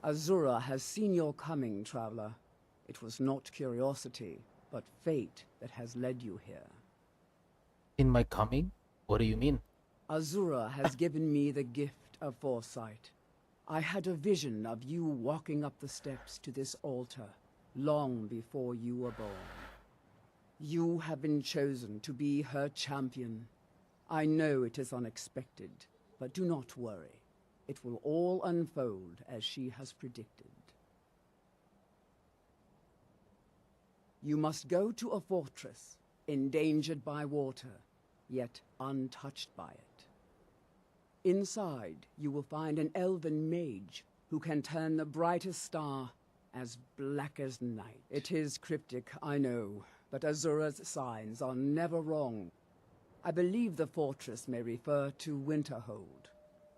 Azura has seen your coming, traveler. It was not curiosity, but fate that has led you here. In my coming? What do you mean? Azura has given me the gift of foresight. I had a vision of you walking up the steps to this altar, long before you were born. You have been chosen to be her champion. I know it is unexpected, but do not worry. It will all unfold as she has predicted. You must go to a fortress, endangered by water, yet untouched by it. Inside, you will find an elven mage who can turn the brightest star as black as night. It is cryptic, I know, but Azura's signs are never wrong. I believe the fortress may refer to Winterhold.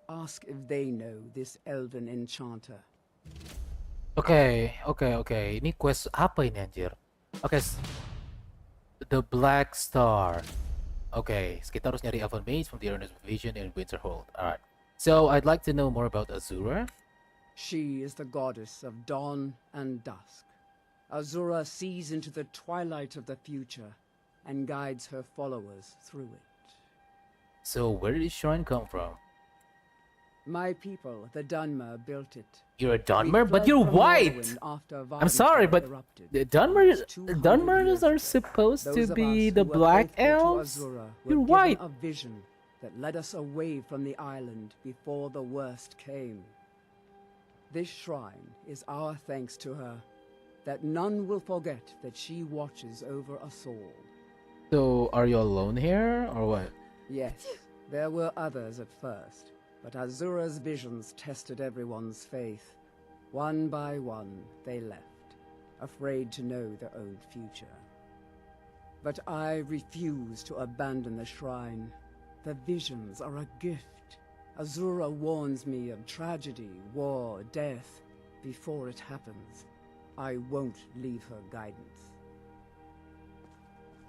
Ask if they know this elven enchanter. Oke. Ini quest apa ini anjir? Oke. The Black Star. Oke, kita harus nyari elven mage from the Earnest Vision in Winterhold. Alright. So, I'd like to know more about Azura. She is the goddess of dawn and dusk. Azura sees into the twilight of the future and guides her followers through it. So, where did this shrine come from? My people, the Dunmer, built it. You're a We Dunmer, but fled you're from white. Morrowind after I'm sorry, Vardisar but erupted. the Almost 200 Dunmers years are ago. supposed Those to of be us the who were Black faithful to Elves. Azura were You're given white. a vision that led us away from the island before the worst came. This shrine is our thanks to her, that none will forget that she watches over us all. So, are you alone here, or what? Yes, there were others at first, but Azura's visions tested everyone's faith. One by one, they left, afraid to know their own future. But I refuse to abandon the shrine. The visions are a gift. Azura warns me of tragedy, war, death, before it happens. I won't leave her guidance.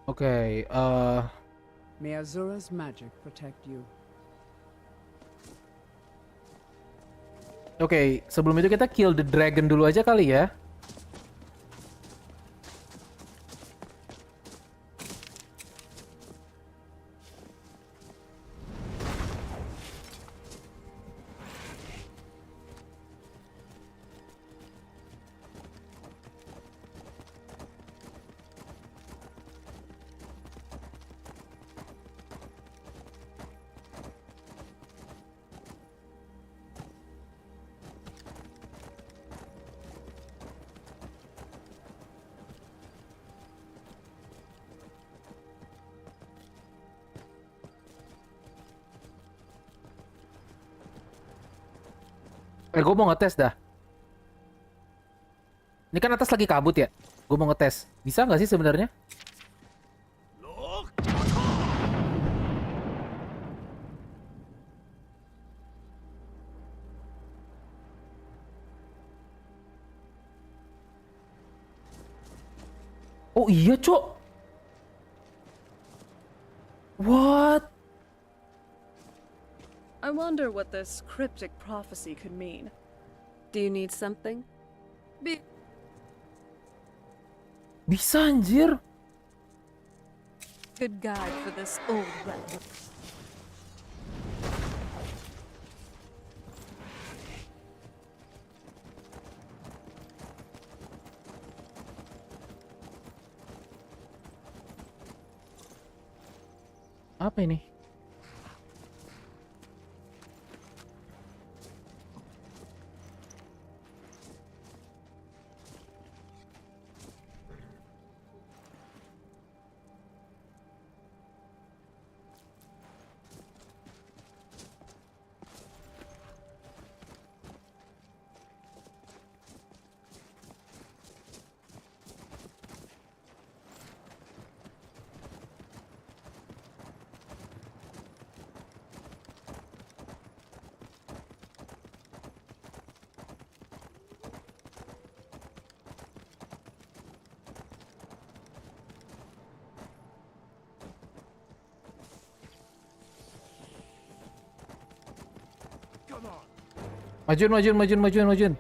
Okay, May Azura's magic protect you. Oke, sebelum itu kita kill the dragon dulu aja kali ya. Gue mau ngetes dah. Ini kan atas lagi kabut ya. Gue mau ngetes. Bisa nggak sih sebenarnya? Oh iya, Cok. What? I wonder what this cryptic prophecy could mean. Do you need something? Bisa anjir. Good guide for this old relic. Apa ini? Majuin, majuin, majuin, majuin, majuin.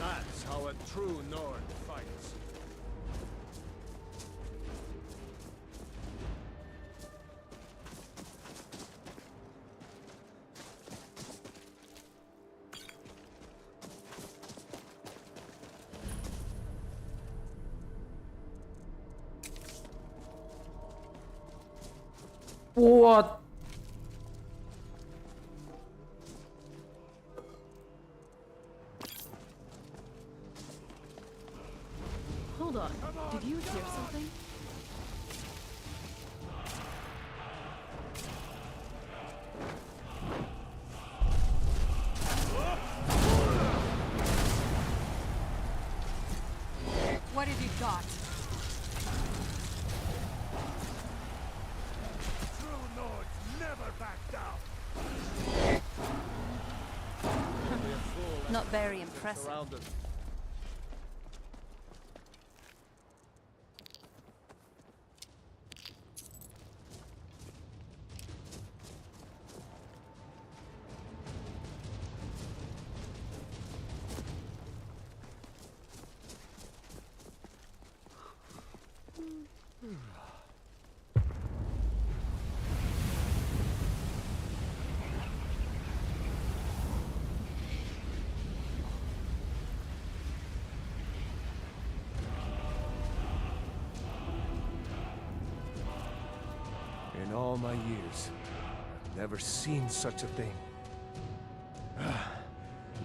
That's how a true Nord fights. What? Hold on. Did you hear something? What have you got? True Nords never back down. Not very impressive. Surrounded. all my years, I've never seen such a thing.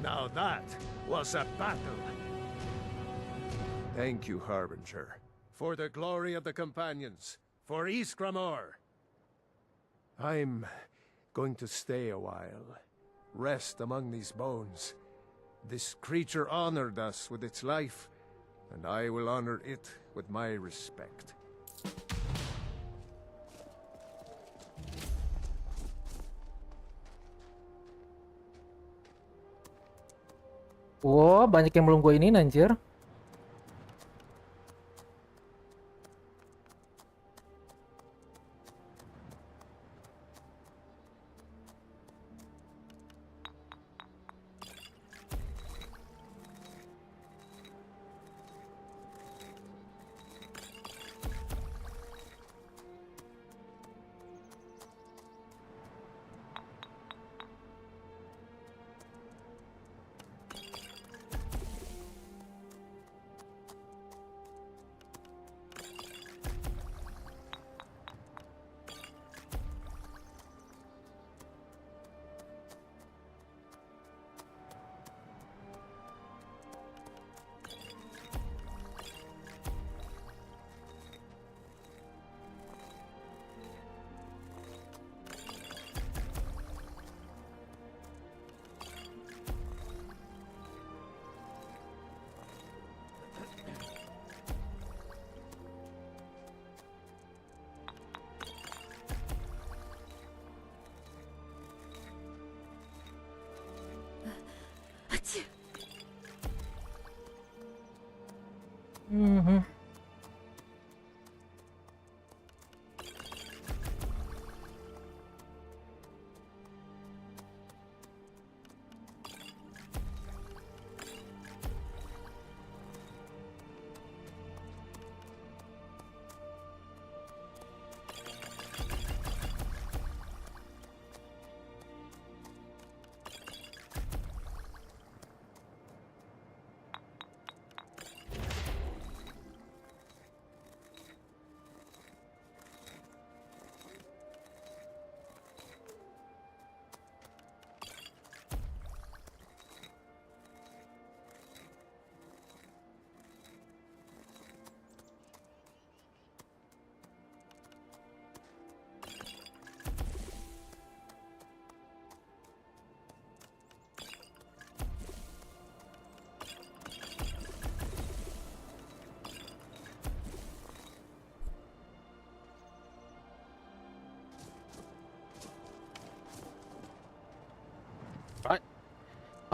Now that was a battle. Thank you, Harbinger, for the glory of the companions, for Iskramor. I'm going to stay a while, rest among these bones. This creature honored us with its life, and I will honor it with my respect. Wow, banyak yang belum gue ini anjir.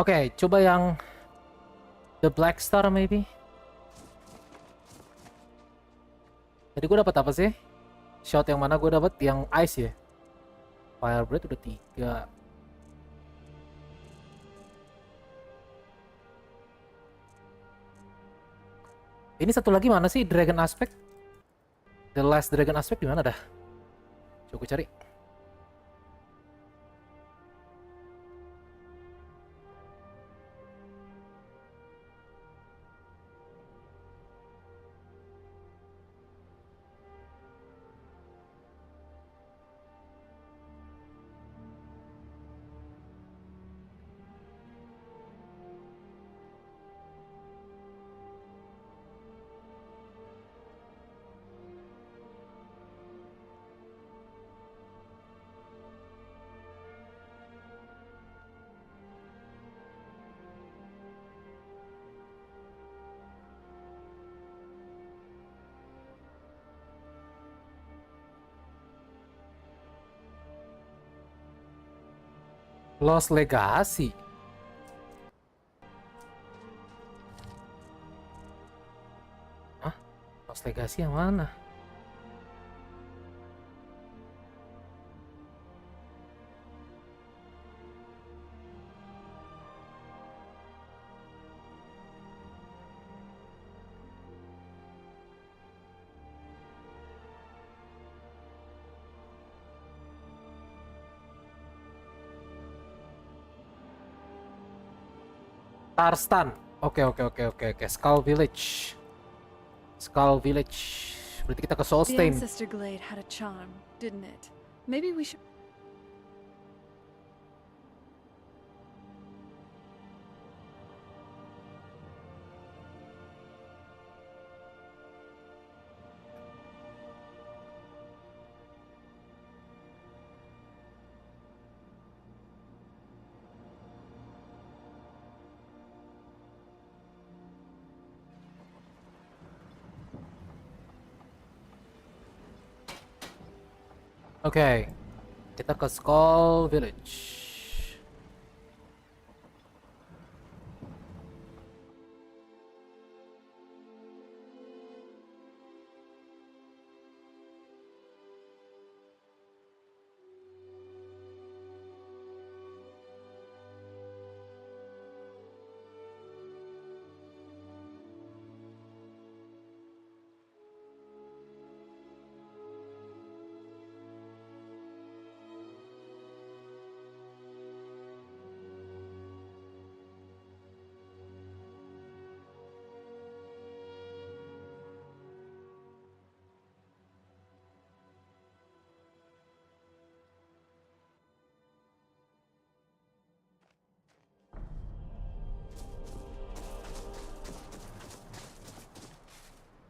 Oke, coba yang The Black Star maybe. Tadi gue dapat apa sih? Shot yang mana gue dapat? Yang ice ya. Firebread udah 3. Ini satu lagi mana sih? Dragon Aspect? The Last Dragon Aspect di mana dah? Coba gue cari. Lost Legacy. Hah? Lost Legacy yang mana? Tarstan. Oke. Skull Village. Skull Village. Berarti kita ke The Solstheim. ancestor glade had a charm, didn't it? Maybe we should... Oke, kita ke Skull Village.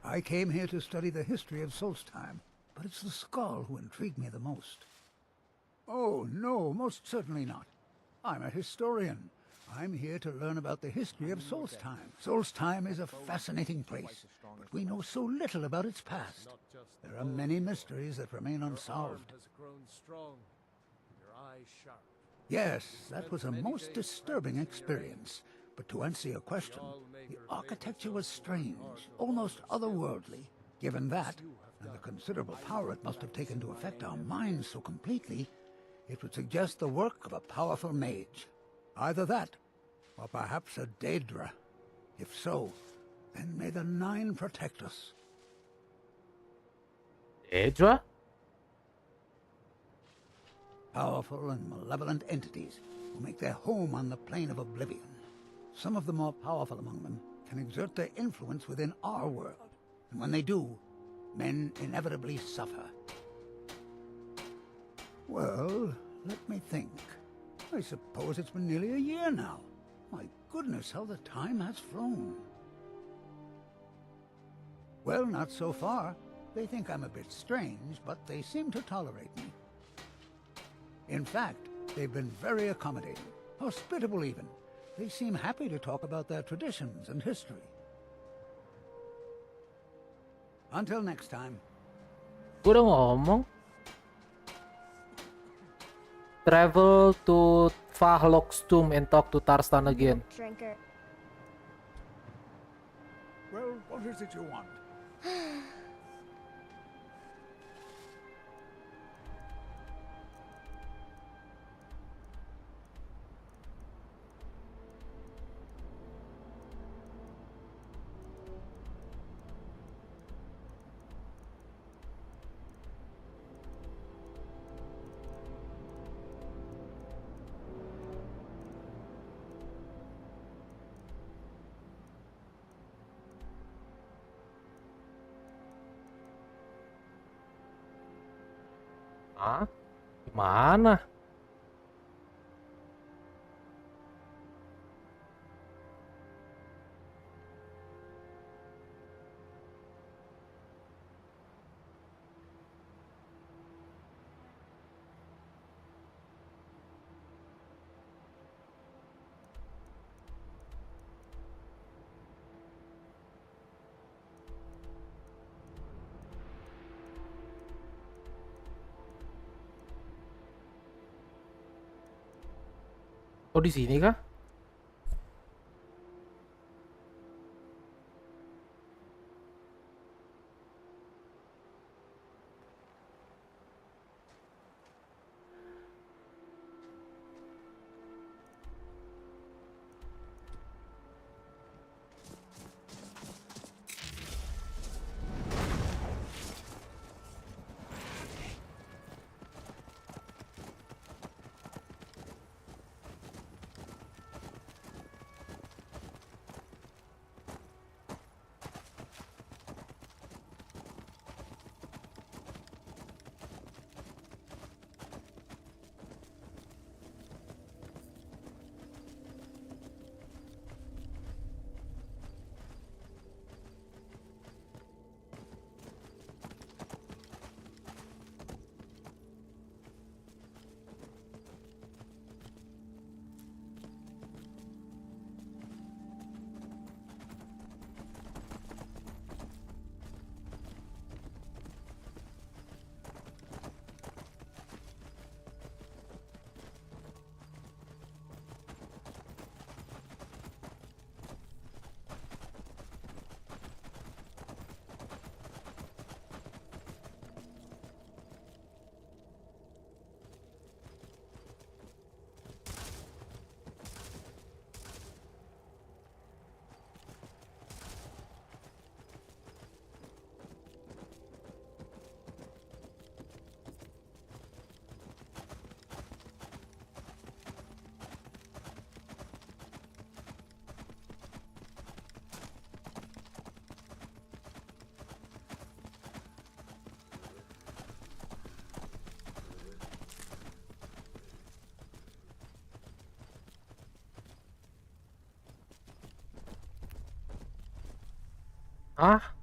I came here to study the history of Solstheim, but it's the skull who intrigued me the most. Oh, no, most certainly not. I'm a historian. I'm here to learn about the history of Solstheim. Solstheim is a fascinating place, but we know so little about its past. There are many mysteries that remain unsolved. Yes, that was a most disturbing experience. But to answer your question, the architecture was strange, almost otherworldly. Given that, and the considerable power it must have taken to affect our minds so completely, it would suggest the work of a powerful mage. Either that, or perhaps a Daedra. If so, then may the Nine protect us. Daedra? Powerful and malevolent entities who make their home on the plane of oblivion. Some of the more powerful among them can exert their influence within our world, and when they do, men inevitably suffer. Well, let me think. I suppose it's been nearly a year now. My goodness, how the time has flown. Well, not so far. They think I'm a bit strange, but they seem to tolerate me. In fact, they've been very accommodating, hospitable even. They seem happy to talk about their traditions and history. Until next time. Udah ngomong. Travel to Fahlok's tomb and talk to Tarstan again. Drinker. Well, what is it you want? Hah? Gimana? Oh, di sini kah? Hah?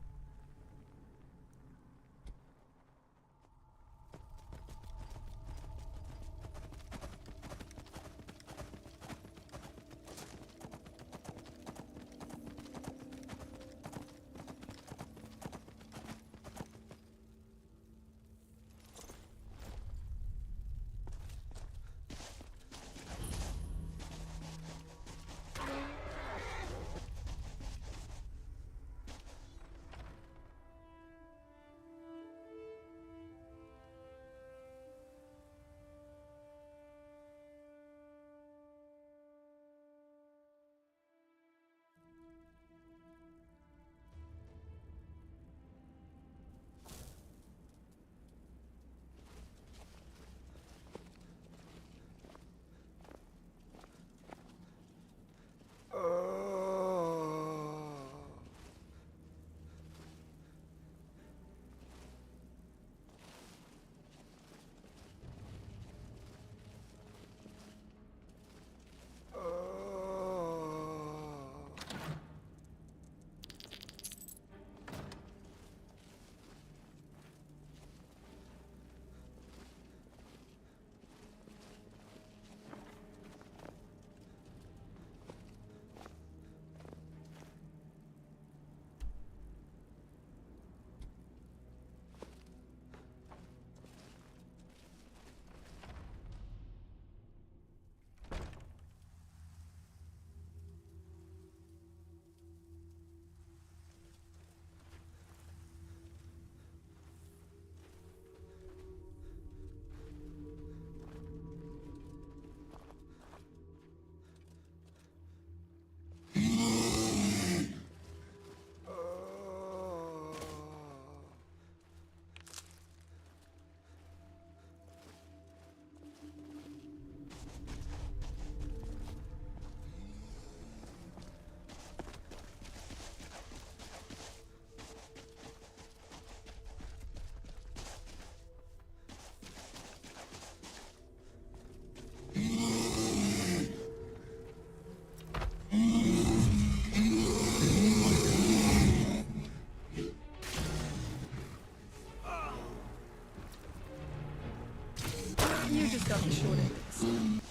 You just got the short end of the stick.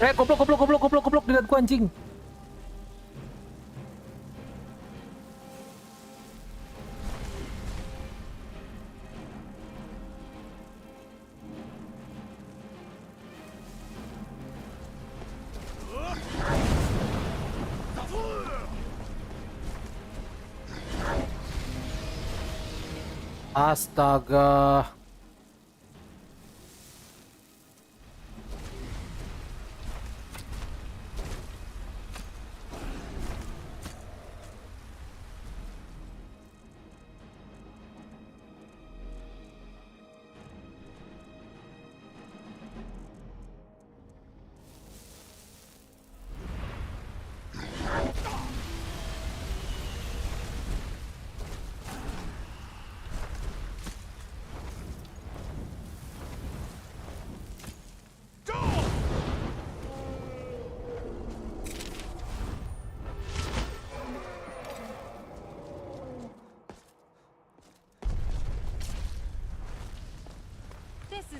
Goblok dengan ku anjing. Astaga.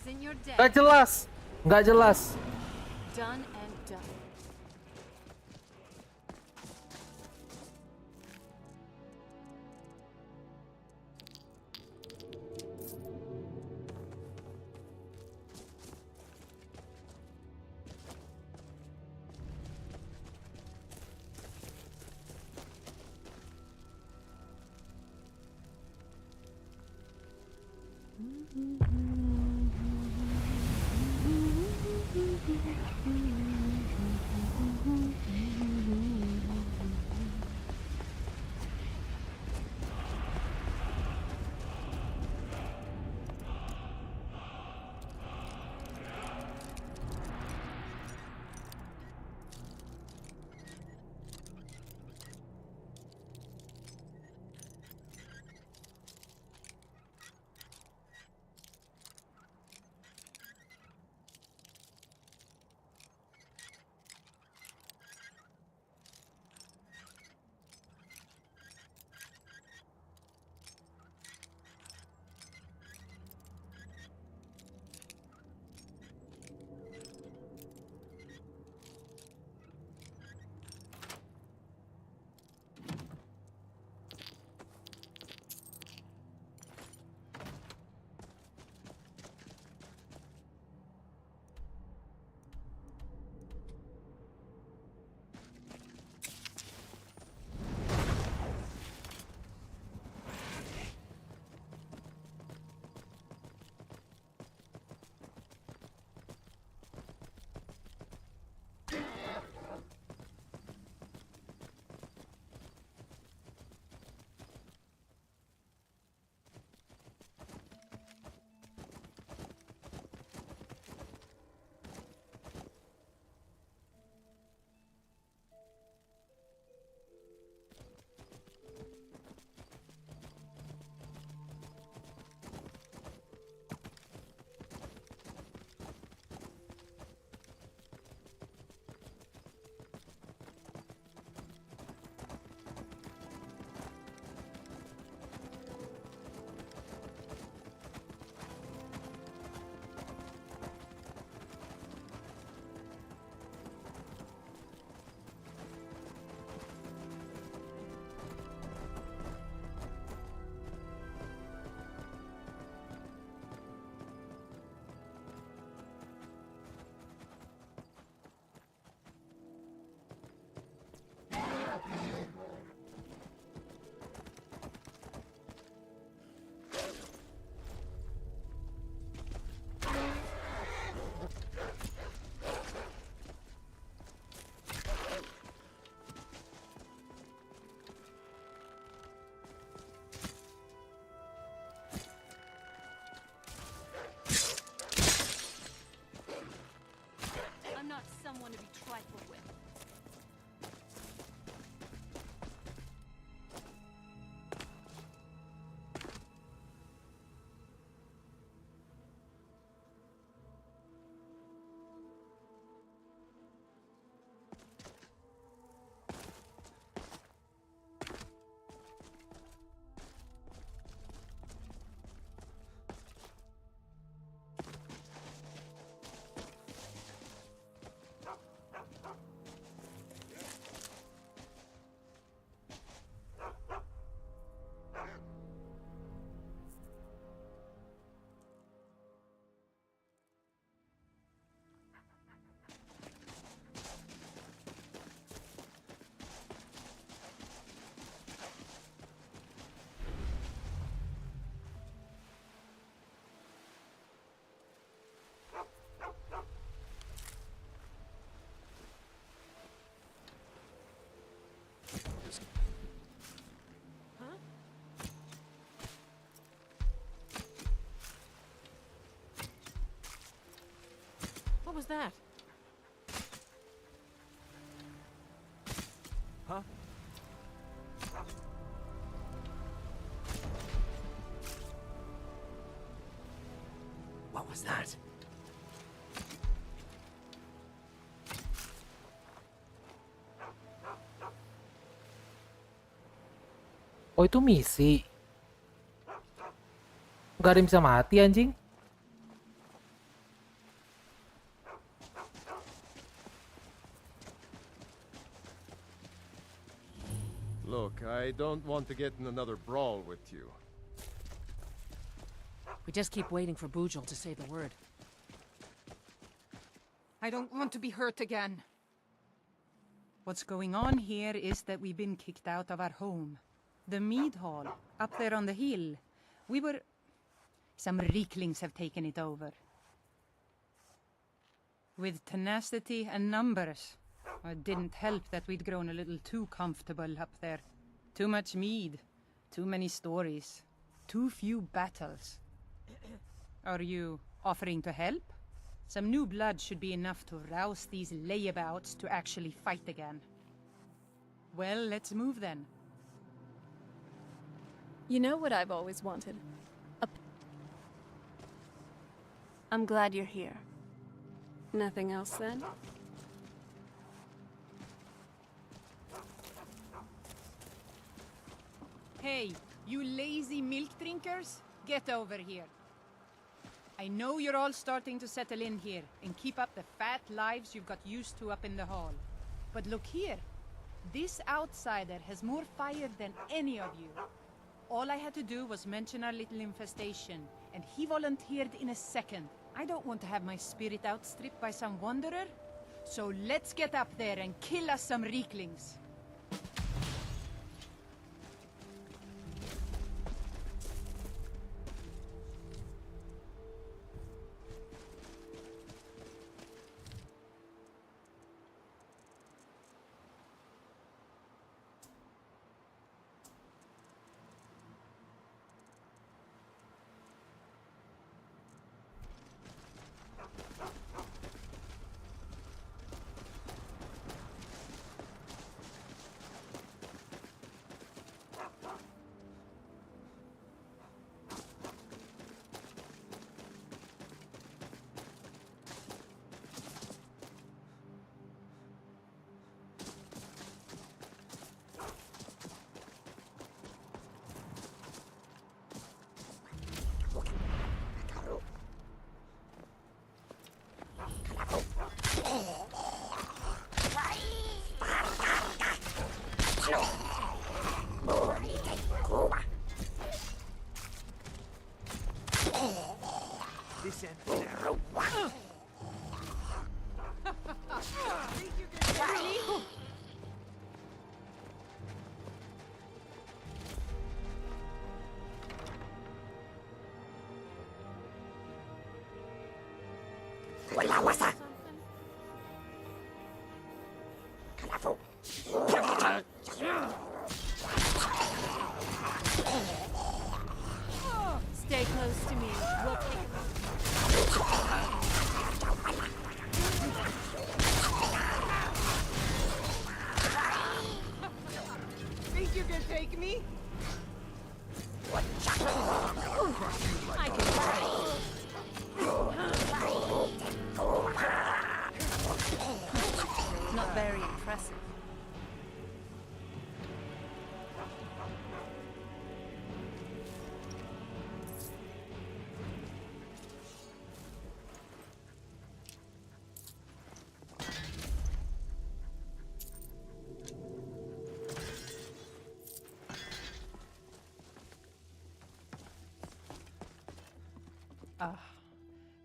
is in your day. Nggak jelas. Nggak jelas. Done and done. Not someone to be trifled with. What was that? Huh? What was that? Oh, itu misi. Gak ada yang bisa mati anjing. I don't want to get in another brawl with you. We just keep waiting for Bujal to say the word. I don't want to be hurt again. What's going on here is that we've been kicked out of our home. The mead hall, up there on the hill. Some Rieklings have taken it over. With tenacity and numbers. It didn't help that we'd grown a little too comfortable up there. Too much mead, too many stories, too few battles. Are you offering to help? Some new blood should be enough to rouse these layabouts to actually fight again. Well, let's move then. You know what I've always wanted? I'm glad you're here. Nothing else then? Hey, you lazy milk drinkers, get over here. I know you're all starting to settle in here and keep up the fat lives you've got used to up in the hall. But look here, this outsider has more fire than any of you. All I had to do was mention our little infestation, and he volunteered in a second. I don't want to have my spirit outstripped by some wanderer. So let's get up there and kill us some Rieklings. This end now. Stay close to me. We'll take it. Think you can take me? I can Not very impressive. Ah,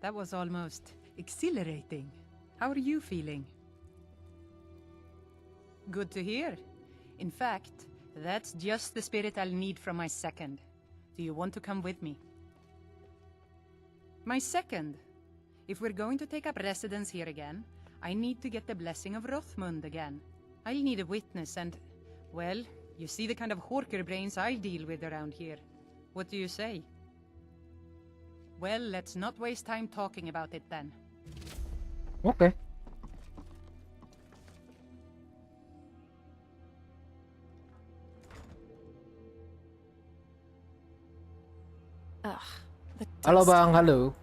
that was almost exhilarating. How are you feeling? Good to hear. In fact, that's just the spirit I'll need from my second. Do you want to come with me? My second. If we're going to take up residence here again, I need to get the blessing of Rothmund again. I'll need a witness and, well, you see the kind of horker brains I deal with around here. What do you say? Well, let's not waste time talking about it then. Okay. Ugh, the Halo dust. Bang, halo.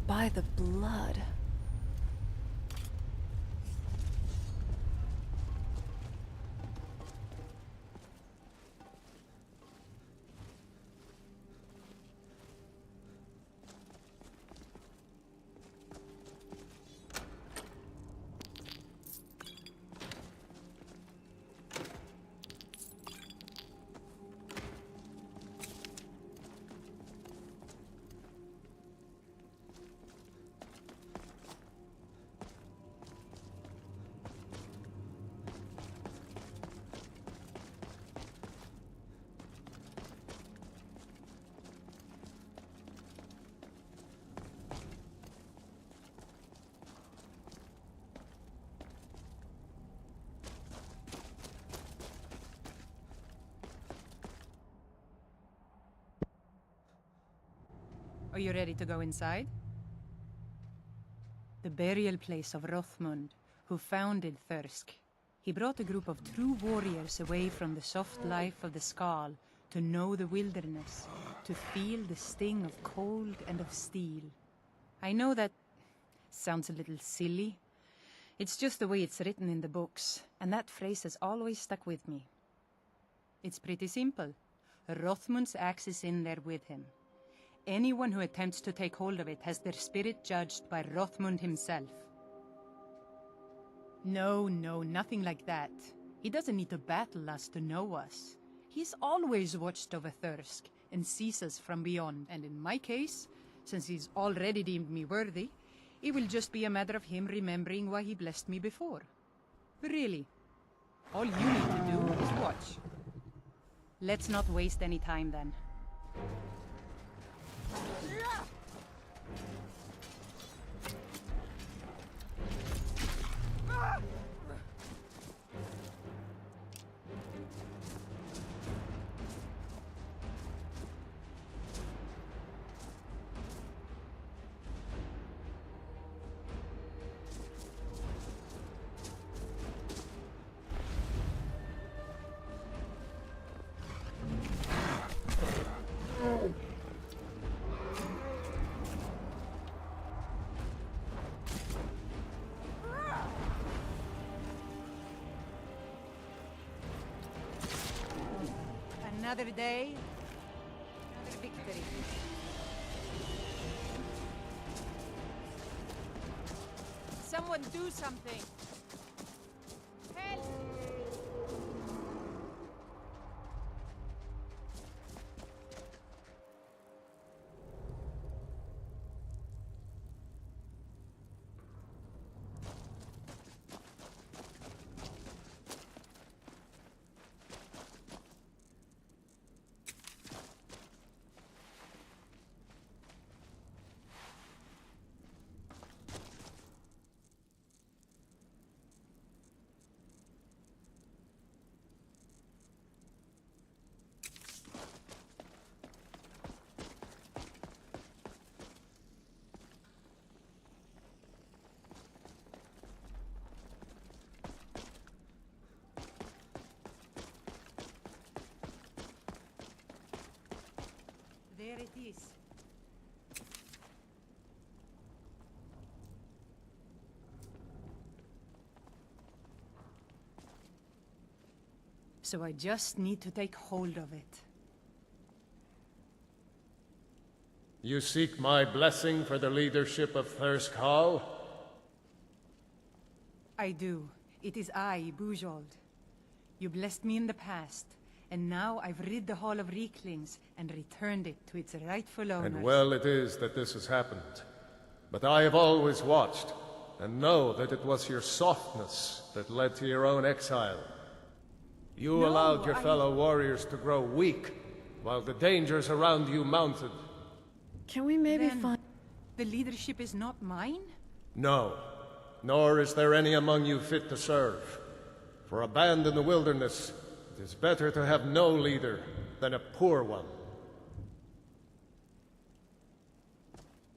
by the blood. Are you ready to go inside? The burial place of Rothmund, who founded Thirsk. He brought a group of true warriors away from the soft life of the Skal to know the wilderness, to feel the sting of cold and of steel. I know that sounds a little silly. It's just the way it's written in the books, and that phrase has always stuck with me. It's pretty simple. Rothmund's axe is in there with him. Anyone who attempts to take hold of it has their spirit judged by Rothmund himself. No, nothing like that. He doesn't need to battle us to know us. He's always watched over Thirsk and sees us from beyond, and in my case, since he's already deemed me worthy, it will just be a matter of him remembering why he blessed me before. Really, all you need to do is watch. Let's not waste any time then. Another day, another victory. Someone do something! Help! There it is. So I just need to take hold of it. You seek my blessing for the leadership of Thirsk Hall? I do. It is I, Bujold. You blessed me in the past, and now I've rid the Hall of Reeklings and returned it to its rightful owners. And well it is that this has happened. But I have always watched, and know that it was your softness that led to your own exile. You allowed your fellow warriors to grow weak, while the dangers around you mounted. Can we maybe Then find... the leadership is not mine? No, nor is there any among you fit to serve. For a band in the wilderness, it is better to have no leader than a poor one.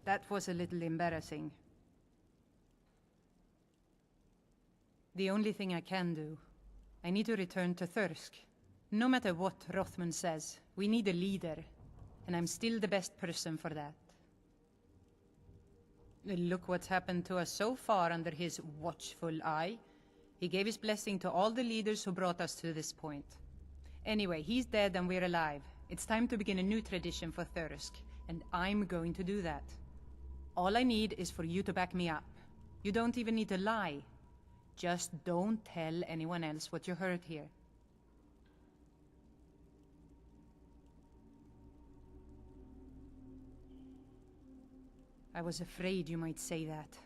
That was a little embarrassing. The only thing I can do, I need to return to Thirsk. No matter what Rothmund says, we need a leader, and I'm still the best person for that. Look what's happened to us so far under his watchful eye. He gave his blessing to all the leaders who brought us to this point. Anyway, he's dead and we're alive. It's time to begin a new tradition for Thirsk, and I'm going to do that. All I need is for you to back me up. You don't even need to lie. Just don't tell anyone else what you heard here. I was afraid you might say that.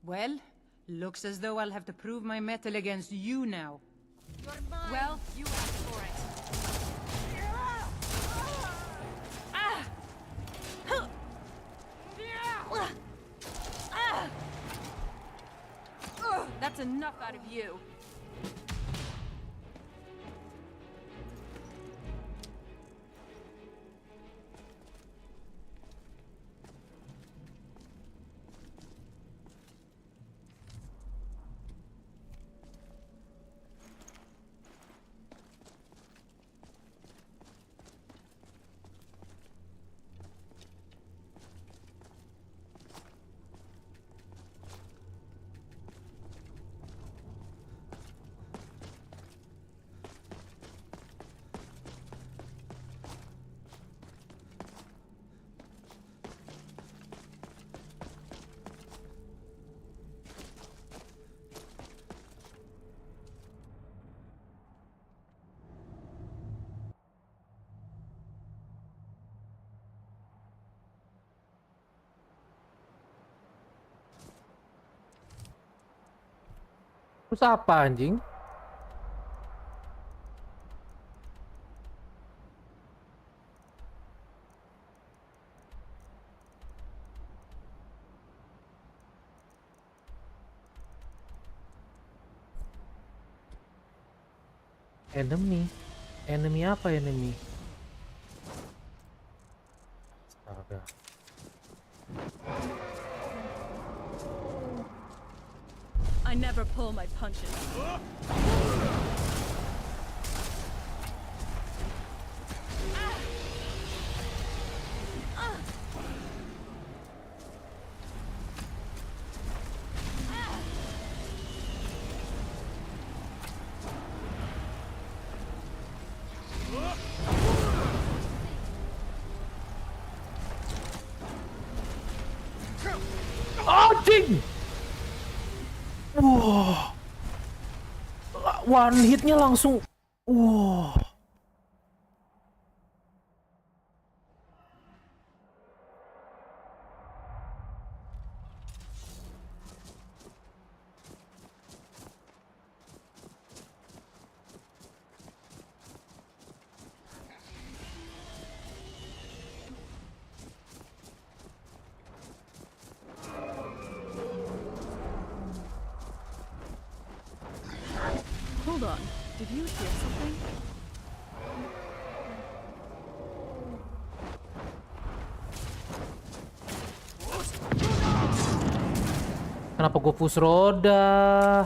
Well, looks as though I'll have to prove my mettle against you now. You're mine. Well, you asked for it. That's enough out of you. Terus apa anjing? Enemy apa enemy? Astaga. I never pull my punches. Anjing! Wah, one hitnya langsung. Wah. Hold on. Did you hear something? Kenapa gue push roda?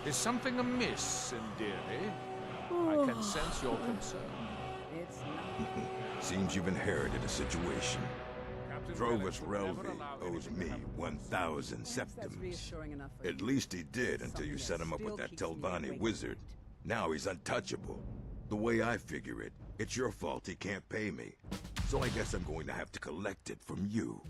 Is something amiss, Sindiri? I can sense your concern. It's not. Seems you've inherited a situation. Drovus Relvi owes me 1,000 That's septims. reassuring enough for At you. least he did until you set him up with that Telvanni wizard. Now he's untouchable. The way I figure it, it's your fault he can't pay me. So I guess I'm going to have to collect it from you.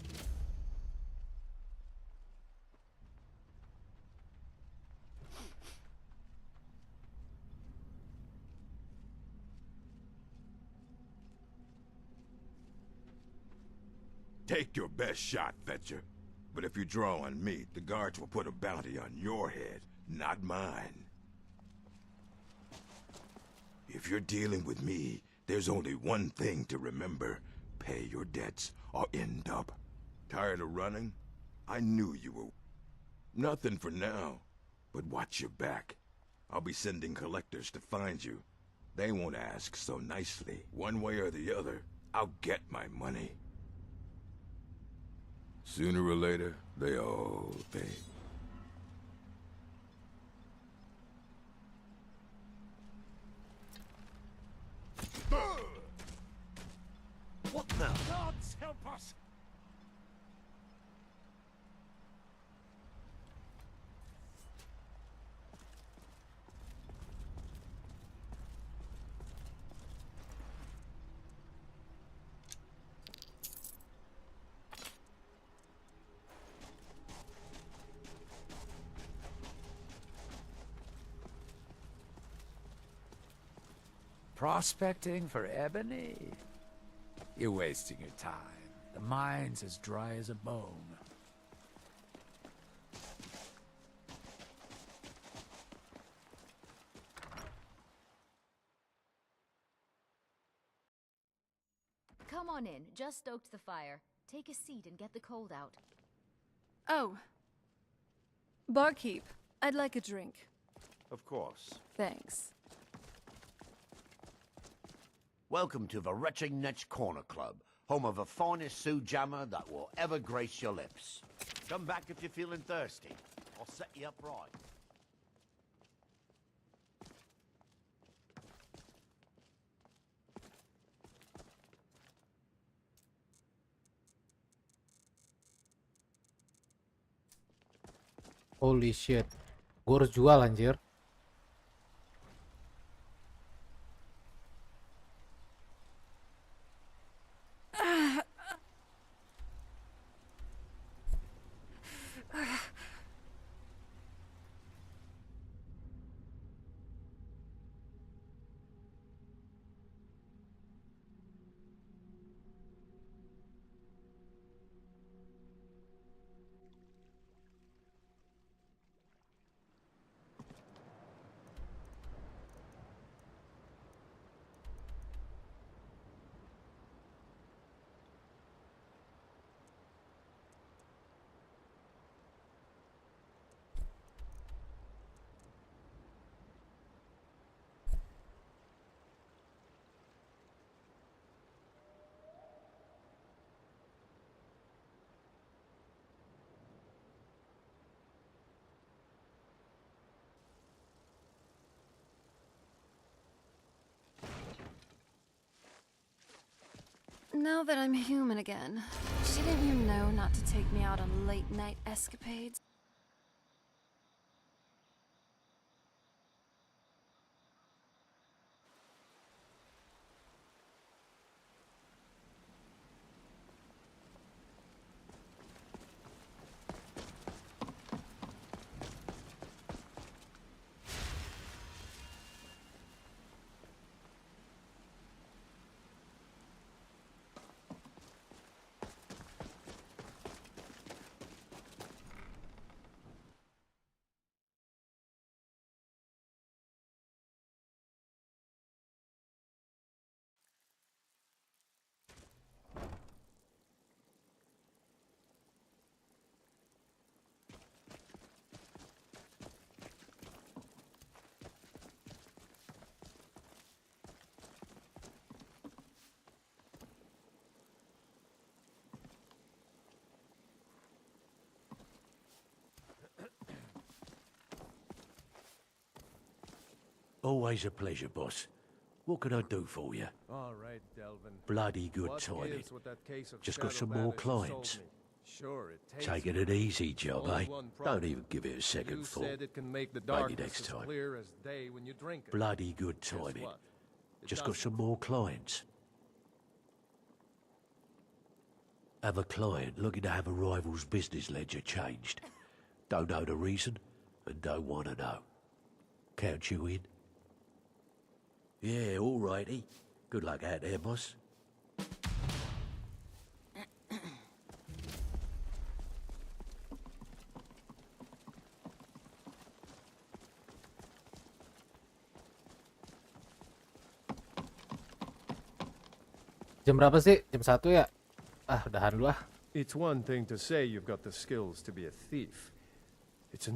Take your best shot, Fetcher. But if you draw on me, the guards will put a bounty on your head, not mine. If you're dealing with me, there's only one thing to remember. Pay your debts or end up. Tired of running? I knew you were... Nothing for now, but watch your back. I'll be sending collectors to find you. They won't ask so nicely. One way or the other, I'll get my money. Sooner or later, they all pay. What now? Gods help us! Prospecting for ebony? You're wasting your time. The mine's as dry as a bone. Come on in. Just stoked the fire. Take a seat and get the cold out. Oh. Barkeep, I'd like a drink. Of course. Thanks. Welcome to the Retching Netch Corner Club, home of the finest Sioux jammer that will ever grace your lips. Come back if you're feeling thirsty. I'll set you up right. Holy shit. Gue harus jual anjir. Now that I'm human again, shouldn't you know not to take me out on late-night escapades? Always a pleasure, boss. What can I do for you? All right, Delvin. Bloody good What timing. gives with that case of Just got shadow some more banners you sold clients. me? Sure, it tastes Taking good. it easy, job, Only eh? one problem. Don't even give it a second You thought. said it can make the Maybe darkness next as time. clear as day when you drink it. Bloody good Guess timing. what? It Just got doesn't. some more clients. Have a client looking to have a rival's business ledger changed. Don't know the reason, and don't want to know. Count you in? Yeah, all righty. Good luck out there, boss. Jam berapa sih? Jam 1 ya? Ah, udahan dulu ah. It's one thing to say you've got the skills to be a thief.